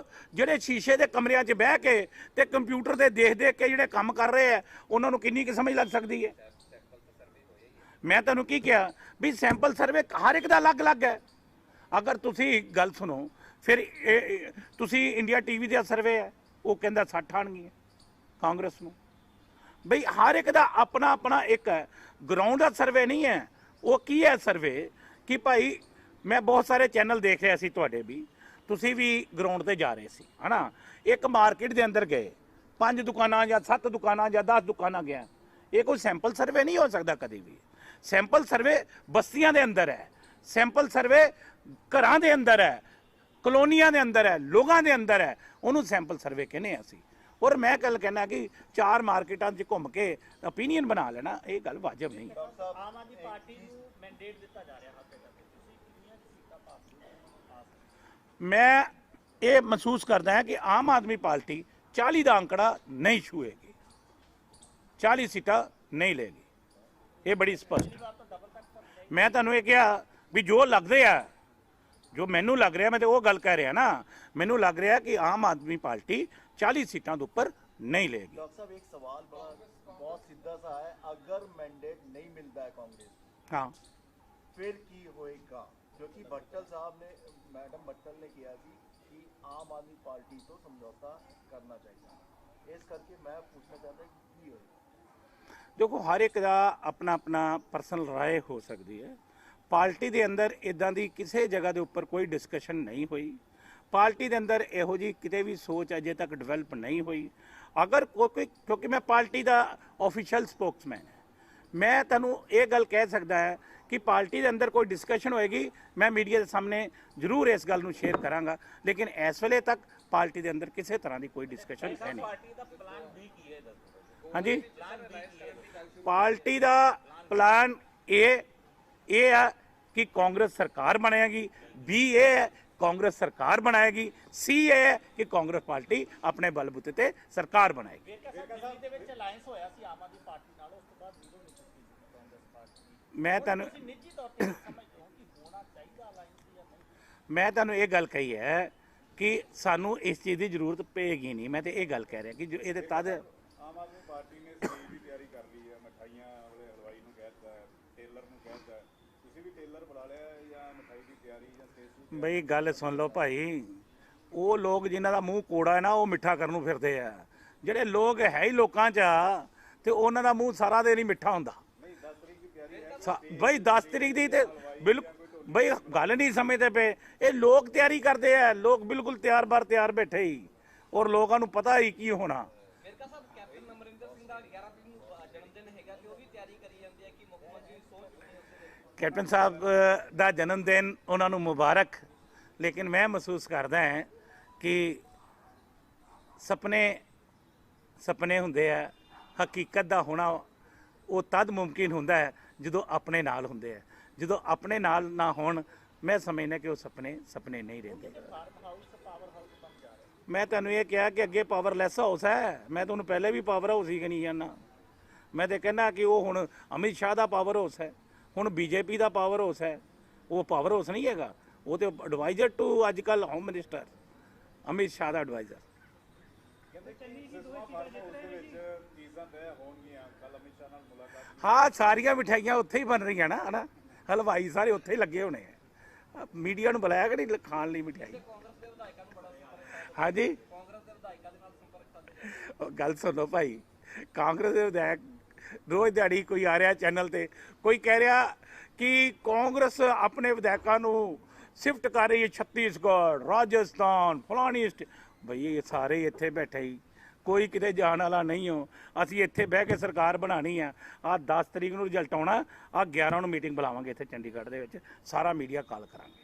ਜਿਹੜੇ ਸ਼ੀਸ਼ੇ ਦੇ ਕਮਰਿਆਂ 'ਚ ਬਹਿ ਕੇ ਤੇ ਕੰਪਿਊਟਰ ਤੇ ਦੇਖ ਕੇ ਜਿਹੜੇ ਕੰਮ ਕਰ ਰਹੇ ਆ, ਉਹਨਾਂ ਨੂੰ ਕਿੰਨੀ ਕੁ ਸਮਝ ਲੱਗ ਸਕਦੀ ਹੈ। ਮੈਂ ਤੁਹਾਨੂੰ ਕੀ ਕਿਹਾ ਵੀ ਸੈਂਪਲ ਸਰਵੇ ਹਰ ਇੱਕ ਦਾ ਅਲੱਗ-ਅਲੱਗ ਹੈ। ਅਗਰ ਤੁਸੀਂ ਗੱਲ ਸੁਣੋ, ਫਿਰ ਤੁਸੀਂ ਇੰਡੀਆ ਟੀਵੀ ਦਾ ਸਰਵੇ ਹੈ, ਉਹ ਕਹਿੰਦਾ 60 ਆਣਗੀਆਂ ਕਾਂਗਰਸ ਨੂੰ। ਬਈ ਹਰ ਇੱਕ ਦਾ ਆਪਣਾ ਆਪਣਾ ਇੱਕ ਹੈ, ਗਰਾਊਂਡ ਦਾ ਸਰਵੇ ਨਹੀਂ ਹੈ। ਉਹ ਕੀ ਹੈ ਸਰਵੇ ਕਿ ਭਾਈ ਮੈਂ ਬਹੁਤ ਸਾਰੇ ਚੈਨਲ ਦੇਖ ਰਿਹਾ ਸੀ, ਤੁਹਾਡੇ ਵੀ, ਤੁਸੀਂ ਵੀ ਗਰਾਊਂਡ ਤੇ ਜਾ ਰਹੇ ਸੀ ਹੈ ਨਾ। ਇੱਕ ਮਾਰਕੀਟ ਦੇ ਅੰਦਰ ਗਏ, 5 ਦੁਕਾਨਾਂ ਜਾਂ 7 ਦੁਕਾਨਾਂ ਜਾਂ 10 ਦੁਕਾਨਾਂ ਗਿਆ, ਇਹ ਕੋਈ ਸੈਂਪਲ ਸਰਵੇ ਨਹੀਂ ਹੋ ਸਕਦਾ ਕਦੇ ਵੀ। ਸੈਂਪਲ ਸਰਵੇ ਬਸਤੀਆਂ ਦੇ ਅੰਦਰ ਹੈ, ਸੈਂਪਲ ਸਰਵੇ ਘਰਾਂ ਦੇ ਅੰਦਰ ਹੈ, ਕਲੋਨੀਆਂ ਦੇ ਅੰਦਰ ਹੈ, ਲੋਕਾਂ ਦੇ ਅੰਦਰ ਹੈ, ਉਹਨੂੰ ਸੈਂਪਲ ਸਰਵੇ ਕਹਿੰਦੇ ਅਸੀਂ। ਔਰ ਮੈਂ ਗੱਲ ਕਹਿਣਾ ਕਿ 4 ਮਾਰਕੀਟਾਂ 'ਚ ਘੁੰਮ ਕੇ ਓਪੀਨੀਅਨ ਬਣਾ ਲੈਣਾ ਇਹ ਗੱਲ ਵਾਜਬ ਨਹੀਂ ਹੈ। ਆਮ ਆਦਮੀ ਪਾਰਟੀ ਨੂੰ ਮੈਂਡੇਟ ਦਿੱਤਾ ਜਾ ਰਿਹਾ ਹੱਥ ਤੱਕ ਤੁਸੀਂ ਕਿੰਨੀਆਂ ਸੀਟਾਂ ਪਾਸ ਮੈਂ ਇਹ ਮਹਿਸੂਸ ਕਰਦਾ ਹਾਂ ਕਿ ਆਮ ਆਦਮੀ ਪਾਰਟੀ 40 ਦਾ ਅੰਕੜਾ ਨਹੀਂ ਛੂਏਗੀ, 40 ਸੀਟਾਂ ਨਹੀਂ ਲਏਗੀ, ਇਹ ਬੜੀ ਸਪਸ਼ਟ। ਮੈਂ ਤੁਹਾਨੂੰ ਇਹ ਕਿਹਾ ਵੀ ਜੋ ਲੱਗਦੇ ਆ, ਜੋ ਮੈਨੂੰ ਲੱਗ ਰਿਹਾ, ਮੈਂ ਤੇ ਉਹ ਗੱਲ ਕਹਿ ਰਿਹਾ ਨਾ, ਮੈਨੂੰ ਲੱਗ ਰਿਹਾ कि आम आदमी पार्टी 40 सीटों के ऊपर नहीं लेगी। डॉक्टर साहब एक सवाल बड़ा बहुत सीधा सा है, अगर मैंडेट नहीं मिलता है कांग्रेस हाँ फिर की होएगा? क्योंकि भट्टल साहब ने, मैडम भट्टल ने किया जी कि आम आदमी पार्टी तो समझौता करना चाहिए, इस करके मैं पूछना चाहता कि की होएगा? देखो हर एक का अपना अपना पर्सनल राय हो सकती है। पार्टी के अंदर इदां दी किसी जगह के उपर कोई डिस्कशन नहीं हुई, पार्टी के अंदर इहो जी किते भी सोच अजे तक डिवेलप नहीं हुई। अगर कोई, क्योंकि मैं पार्टी का ऑफिशियल स्पोक्समैन है, मैं तुहानूं ये गल कह सकता है कि पार्टी के अंदर कोई डिस्कशन होएगी, मैं मीडिया के सामने जरूर इस गल नूं शेयर करांगा, लेकिन इस वेले तक पार्टी के अंदर किसी तरह की कोई डिस्कशन है नहीं। पार्टी का प्लान भी की है दसो। हाँ जी, पार्टी का प्लान ये है कि कांग्रेस सरकार बनेगी, बी ये है कांग्रेस सरकार बनाएगी, सी ये है कि कांग्रेस पार्टी अपने बलबूते ते सरकार बनाएगी। ਦਿੱਲੀ ਦੇ ਵਿੱਚ ਅਲਾਈਅੰਸ ਹੋਇਆ ਸੀ ਆਮ ਆਦਮੀ ਪਾਰਟੀ ਨਾਲ, ਉਸ ਤੋਂ ਬਾਅਦ ਜ਼ੀਰੋ ਨਹੀਂ ਕੀਤੀ ਕਾਂਗਰਸ ਪਾਰਟੀ। मैं तुहानूं ਤੁਸੀਂ ਨਿੱਜੀ ਤੌਰ ਤੇ ਸਮਝਦੇ ਹੋ ਕਿ ਹੋਣਾ ਚਾਹੀਦਾ ਅਲਾਈਅੰਸ ਜਾਂ ਨਹੀਂ? मैं तुहानूं ये गल कही है कि सानू इस चीज़ की जरूरत पेगी नहीं। मैं तो ये गल कह रहा कि जो ये तद ਆਮ ਆਦਮੀ ਪਾਰਟੀ ਨੇ ਸਟੇਜ ਦੀ ਤਿਆਰੀ ਕਰ ਲਈ ਹੈ, ਮਠਾਈਆਂ ਵਾਲੇ ਹਲਵਾਈ ਨੂੰ ਕਹਿਤਾ, ਟੇਲਰ ਨੂੰ ਕਹਿਤਾ, ਤੁਸੀਂ ਵੀ ਟੇਲਰ ਬੁਲਾ ਲਿਆ ਜਾਂ ਮਠਾਈ ਦੀ ਤਿਆਰੀ ਜਾਂ ਸਟੇਜ ਦੀ? ਬਈ ਗੱਲ ਸੁਣ ਲਓ ਭਾਈ, ਉਹ ਲੋਕ ਜਿਨ੍ਹਾਂ ਦਾ ਮੂੰਹ ਕੋੜਾ ਹੈ ਨਾ ਉਹ ਮਿੱਠਾ ਕਰਨ ਨੂੰ ਫਿਰਦੇ ਆ। ਜਿਹੜੇ ਲੋਕ ਹੈ ਹੀ ਲੋਕਾਂ 'ਚ ਆ ਤੇ ਉਹਨਾਂ ਦਾ ਮੂੰਹ ਸਾਰਾ ਦਿਨ ਹੀ ਮਿੱਠਾ ਹੁੰਦਾ। ਨਹੀਂ 10 ਤਰੀਕ ਦੀ ਤਿਆਰੀ ਹੈ। ਬਈ 10 ਤਰੀਕ ਦੀ ਤੇ ਬਿਲਕੁਲ ਬਈ ਗੱਲ ਨਹੀਂ ਸਮਝਦੇ ਪਏ, ਇਹ ਲੋਕ ਤਿਆਰੀ ਕਰਦੇ ਆ, ਲੋਕ ਬਿਲਕੁਲ ਤਿਆਰ ਬਾਰ ਤਿਆਰ ਬੈਠੇ ਹੀ, ਔਰ ਲੋਕਾਂ ਨੂੰ ਪਤਾ ਹੀ ਕੀ ਹੋਣਾ। ਮਿਰਜ਼ਾ ਸਾਹਿਬ ਕੈਪਟਨ ਅਮਰਿੰਦਰ ਸਿੰਘ ਦਾ 11 ਤਰੀਕ ਨੂੰ ਜਨਮ ਦਿਨ ਹੈਗਾ ਤੇ ਉਹ ਵੀ ਤਿਆਰੀ ਕਰੀ ਜਾਂਦੇ ਆ ਕਿ ਮੁੱਖ ਮੰਤਰੀ ਸੋਚ ਚੁੱਕੇ ਨੇ। ਕੈਪਟਨ ਸਾਹਿਬ ਦਾ ਜਨਮ ਦਿਨ ਉਹਨਾਂ ਨੂੰ ਮੁਬਾਰਕ, ਲੇਕਿਨ ਮੈਂ ਮਹਿਸੂਸ ਕਰਦਾ ਹਾਂ ਕਿ ਸੁਪਨੇ ਹੁੰਦੇ ਆ, ਹਕੀਕਤ ਦਾ ਹੋਣਾ ਉਹ ਤਦ ਮੁਮਕਿਨ ਹੁੰਦਾ ਹੈ ਜਦੋਂ ਆਪਣੇ ਨਾਲ ਹੁੰਦੇ ਆ। ਜਦੋਂ ਆਪਣੇ ਨਾਲ ਨਾ ਹੋਣ, ਮੈਂ ਸਮਝਦਾ ਕਿ ਉਹ ਸੁਪਨੇ ਨਹੀਂ ਰਹਿੰਦੇ। ਮੈਂ ਤੁਹਾਨੂੰ ਇਹ ਕਿਹਾ ਕਿ ਅੱਗੇ ਪਾਵਰਲੈਸ ਹਾਊਸ ਹੈ, ਮੈਂ ਤੁਹਾਨੂੰ ਪਹਿਲੇ ਵੀ ਪਾਵਰ ਹਾਊਸ ਹੀ ਕਹੀ ਜਾਂਦਾ। ਮੈਂ ਤੇ ਕਹਿੰਦਾ ਕਿ ਉਹ ਹੁਣ ਅਮਿਤ ਸ਼ਾਹ ਦਾ ਪਾਵਰ ਹਾਊਸ ਹੈ, ਹੁਣ ਬੀਜੇਪੀ ਦਾ ਪਾਵਰ ਹਾਊਸ ਹੈ। ਉਹ ਪਾਵਰ ਹਾਊਸ ਨਹੀਂ ਹੈਗਾ, ਉਹ ਤੇ ਐਡਵਾਈਜ਼ਰ ਟੂ ਅੱਜ ਕੱਲ੍ਹ ਹੋਮ ਮਿਨਿਸਟਰ ਅਮਿਤ ਸ਼ਾਹ ਦਾ ਐਡਵਾਈਜ਼ਰ। ਚੀਜ਼ਾਂ ਤੈਅ ਹੋਣਗੀਆਂ, ਕੱਲ ਅਮਿਤ ਸ਼ਾਹ ਨਾਲ ਮੁਲਾਕਾਤ। ਹਾਂ, ਸਾਰੀਆਂ ਮਿਠਾਈਆਂ ਉੱਥੇ ਹੀ ਬਣ ਰਹੀਆਂ ਨਾ, ਹਨਾ, ਹਲਵਾਈ ਸਾਰੇ ਉੱਥੇ ਹੀ ਲੱਗੇ ਹੋਣੇ ਆ। ਮੀਡੀਆ ਨੂੰ ਬੁਲਾਇਆ ਕਿ ਨਹੀਂ ਖਾਣ ਲਈ ਮਿਠਾਈ? ਕਾਂਗਰਸ ਦੇ ਵਿਧਾਇਕਾਂ ਨੂੰ ਬੜਾ ਸੰਪਰਕ ਹਾਂਜੀ, ਕਾਂਗਰਸ ਦੇ ਵਿਧਾਇਕਾਂ ਦੇ ਨਾਲ ਸੰਪਰਕ ਸਾਧੇ। ਉਹ ਗੱਲ ਸੁਣੋ ਭਾਈ, ਕਾਂਗਰਸ ਦੇ ਵਿਧਾਇਕ ਰੋਜ਼ ਦਿਹਾੜੀ ਕੋਈ ਆ ਰਿਹਾ ਚੈਨਲ ਤੇ, ਕੋਈ ਕਹਿ ਰਿਹਾ ਕਿ ਕਾਂਗਰਸ ਆਪਣੇ ਵਿਧਾਇਕਾਂ ਨੂੰ ਸ਼ਿਫਟ ਕਰ ਰਹੀ ਹੈ ਛੱਤੀਸਗੜ੍ਹ, ਰਾਜਸਥਾਨ, ਫਲਾਣੀ ਬਈ ਇਹ ਸਾਰੇ ਇੱਥੇ ਬੈਠੇ ਹੀ, ਕੋਈ ਕਿਤੇ ਜਾਣ ਵਾਲਾ ਨਹੀਂ ਹੋ। ਅਸੀਂ ਇੱਥੇ ਬਹਿ ਕੇ ਸਰਕਾਰ ਬਣਾਉਣੀ ਆ। ਆਹ 10 ਤਰੀਕ ਨੂੰ ਰਿਜ਼ਲਟ ਆਉਣਾ, ਆਹ 11 ਨੂੰ ਮੀਟਿੰਗ ਬੁਲਾਵਾਂਗੇ ਇੱਥੇ ਚੰਡੀਗੜ੍ਹ ਦੇ ਵਿੱਚ, ਸਾਰਾ ਮੀਡੀਆ ਕਾਲ ਕਰਾਂਗੇ।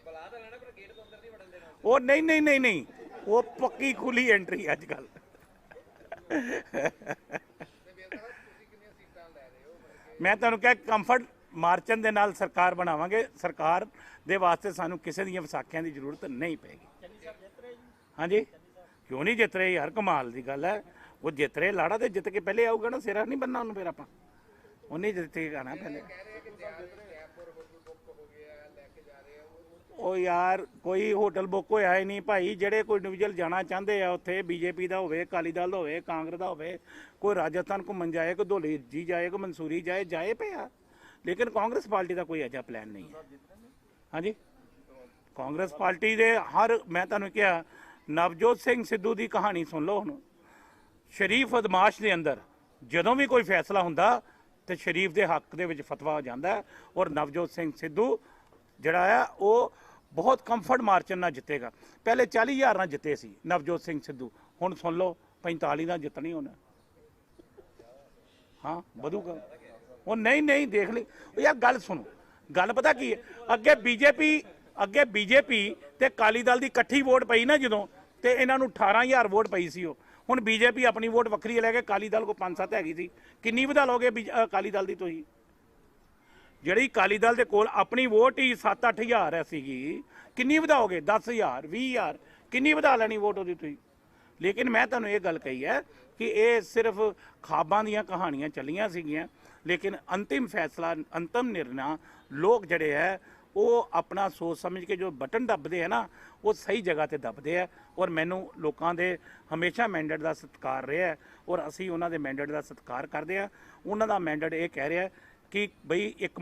ਬੁਲਾ ਤਾਂ ਲੈਣਾ ਪਰ ਗੇਟ ਤੋਂ ਅੰਦਰ ਨਹੀਂ ਵੜਨ ਦੇਣਾ। ਉਹ ਨਹੀਂ, ਉਹ ਪੱਕੀ ਖੁੱਲੀ ਐਂਟਰੀ ਅੱਜ ਕੱਲ। ਮੈਂ ਤੁਹਾਨੂੰ ਕਿਹਾ ਕੰਫਰਟ ਮਾਰਚਨ ਦੇ ਨਾਲ ਸਰਕਾਰ ਬਣਾਵਾਂਗੇ। ਸਰਕਾਰ ਦੇ ਵਾਸਤੇ ਸਾਨੂੰ ਕਿਸੇ ਦੀਆਂ ਵਿਸਾਖੀਆਂ ਦੀ ਜ਼ਰੂਰਤ ਨਹੀਂ ਪਏਗੀ। ਹਾਂਜੀ, ਕਿਉਂ ਨਹੀਂ ਜਿੱਤ ਰਹੇ ਯਾਰ, ਕਮਾਲ ਦੀ ਗੱਲ ਹੈ। ਉਹ ਜਿੱਤ ਰਹੇ, ਲਾੜਾ ਤੇ ਜਿੱਤ ਕੇ ਪਹਿਲੇ ਆਊਗਾ ਨਾ, ਸਿਰਾ ਨਹੀਂ ਬੰਨਣਾ ਉਹਨੂੰ, ਫਿਰ ਆਪਾਂ ਉਹਨੇ ਜਿੱਤ ਕੇ ਆਣਾ ਪਹਿਲੇ। ਉਹ ਯਾਰ ਕੋਈ ਹੋਟਲ ਬੁੱਕ ਹੋਇਆ ਹੀ ਨਹੀਂ ਭਾਈ। ਜਿਹੜੇ ਕੋਈ ਇੰਡੀਵਿਜੂਅਲ ਜਾਣਾ ਚਾਹੁੰਦੇ ਆ ਉੱਥੇ, ਬੀਜੇਪੀ ਦਾ ਹੋਵੇ, ਅਕਾਲੀ ਦਲ ਹੋਵੇ, ਕਾਂਗਰਸ ਦਾ ਹੋਵੇ, ਕੋਈ ਰਾਜਸਥਾਨ ਘੁੰਮਣ ਜਾਏ, ਕੋਈ ਧੌਲੀ ਜੀ ਜਾਏ, ਕੋਈ ਮਨਸੂਰੀ ਜਾਏ ਪਿਆ, ਲੇਕਿਨ ਕਾਂਗਰਸ ਪਾਰਟੀ ਦਾ ਕੋਈ ਅਜਿਹਾ ਪਲਾਨ ਨਹੀਂ ਹੈ। ਹਾਂਜੀ, ਕਾਂਗਰਸ ਪਾਰਟੀ ਦੇ ਮੈਂ ਤੁਹਾਨੂੰ ਕਿਹਾ, ਨਵਜੋਤ ਸਿੰਘ ਸਿੱਧੂ ਦੀ ਕਹਾਣੀ ਸੁਣ ਲਓ। ਹੁਣ ਸ਼ਰੀਫ ਅਦਮਾਸ਼ ਦੇ ਅੰਦਰ ਜਦੋਂ ਵੀ ਕੋਈ ਫੈਸਲਾ ਹੁੰਦਾ ਤੇ ਸ਼ਰੀਫ ਦੇ ਹੱਕ ਦੇ ਵਿੱਚ ਫਤਵਾ ਹੋ ਜਾਂਦਾ, ਔਰ ਨਵਜੋਤ ਸਿੰਘ ਸਿੱਧੂ ਜਿਹੜਾ ਆ ਉਹ ਬਹੁਤ ਕੰਫਰਟ ਮਾਰਜਨ ਨਾਲ ਜਿੱਤੇਗਾ। ਪਹਿਲੇ 40,000 ਨਾਲ ਜਿੱਤੇ ਸੀ ਨਵਜੋਤ ਸਿੰਘ ਸਿੱਧੂ, ਹੁਣ ਸੁਣ ਲਓ 45 ਨਾਲ ਜਿੱਤਣੀ ਹੋਣਾ। ਹਾਂ, ਵਧੂਗਾ ਉਹ। ਨਹੀਂ ਦੇਖ ਲਈ ਯਾਰ, ਗੱਲ ਸੁਣੋ, ਗੱਲ ਪਤਾ ਕੀ ਹੈ, ਅੱਗੇ ਬੀਜੇਪੀ ਤੇ ਅਕਾਲੀ ਦਲ ਦੀ ਇਕੱਠੀ ਵੋਟ ਪਈ ਨਾ ਜਦੋਂ, ਤੇ ਇਹਨਾਂ ਨੂੰ 18000 ਵੋਟ ਪਈ ਸੀ ਉਹ। ਹੁਣ ਬੀਜੇਪੀ ਆਪਣੀ ਵੋਟ ਵੱਖਰੀ ਲੈ ਕੇ ਅਕਾਲੀ ਦਲ ਕੋ 5-7 ਹੈਗੀ ਸੀ। ਕਿੰਨੀ ਵਧਾ ਲਓਗੇ ਅਕਾਲੀ ਦਲ ਦੀ ਤੁਸੀਂ? ਜਿਹੜੀ ਅਕਾਲੀ ਦਲ ਦੇ ਕੋਲ ਆਪਣੀ ਵੋਟ ਹੀ 7-8 ਹਜ਼ਾਰ ਸੀਗੀ, ਕਿੰਨੀ ਵਧਾਓਗੇ? 10,000 20,000 ਕਿੰਨੀ ਵਧਾ ਲੈਣੀ ਵੋਟ ਉਹਦੀ ਤੁਸੀਂ? ਲੇਕਿਨ ਮੈਂ ਤੁਹਾਨੂੰ ਇਹ ਗੱਲ ਕਹੀ ਹੈ ਕਿ ਇਹ ਸਿਰਫ ਖਾਬਾਂ ਦੀਆਂ ਕਹਾਣੀਆਂ ਚੱਲੀਆਂ ਸੀਗੀਆਂ, ਲੇਕਿਨ ਅੰਤਿਮ ਫੈਸਲਾ, ਅੰਤਮ ਨਿਰਣਾ ਲੋਕ ਜਿਹੜੇ ਹੈ ਉਹ ਆਪਣਾ ਸੋਚ ਸਮਝ ਕੇ ਜੋ ਬਟਨ ਦੱਬਦੇ ਹੈ ਨਾ, ਉਹ ਸਹੀ ਜਗ੍ਹਾ ਤੇ ਦੱਬਦੇ ਆ। ਔਰ ਮੈਨੂੰ ਲੋਕਾਂ ਦੇ ਹਮੇਸ਼ਾ ਮੈਂਡੇਟ ਦਾ ਸਤਿਕਾਰ ਰਿਹਾ ਹੈ ਔਰ ਅਸੀਂ ਉਹਨਾਂ ਦੇ ਮੈਂਡੇਟ ਦਾ ਸਤਿਕਾਰ ਕਰਦੇ ਆ। ਉਹਨਾਂ ਦਾ ਮੈਂਡੇਟ ਇਹ ਕਹਿ ਰਿਹਾ ਕਿ ਬਈ ਇੱਕ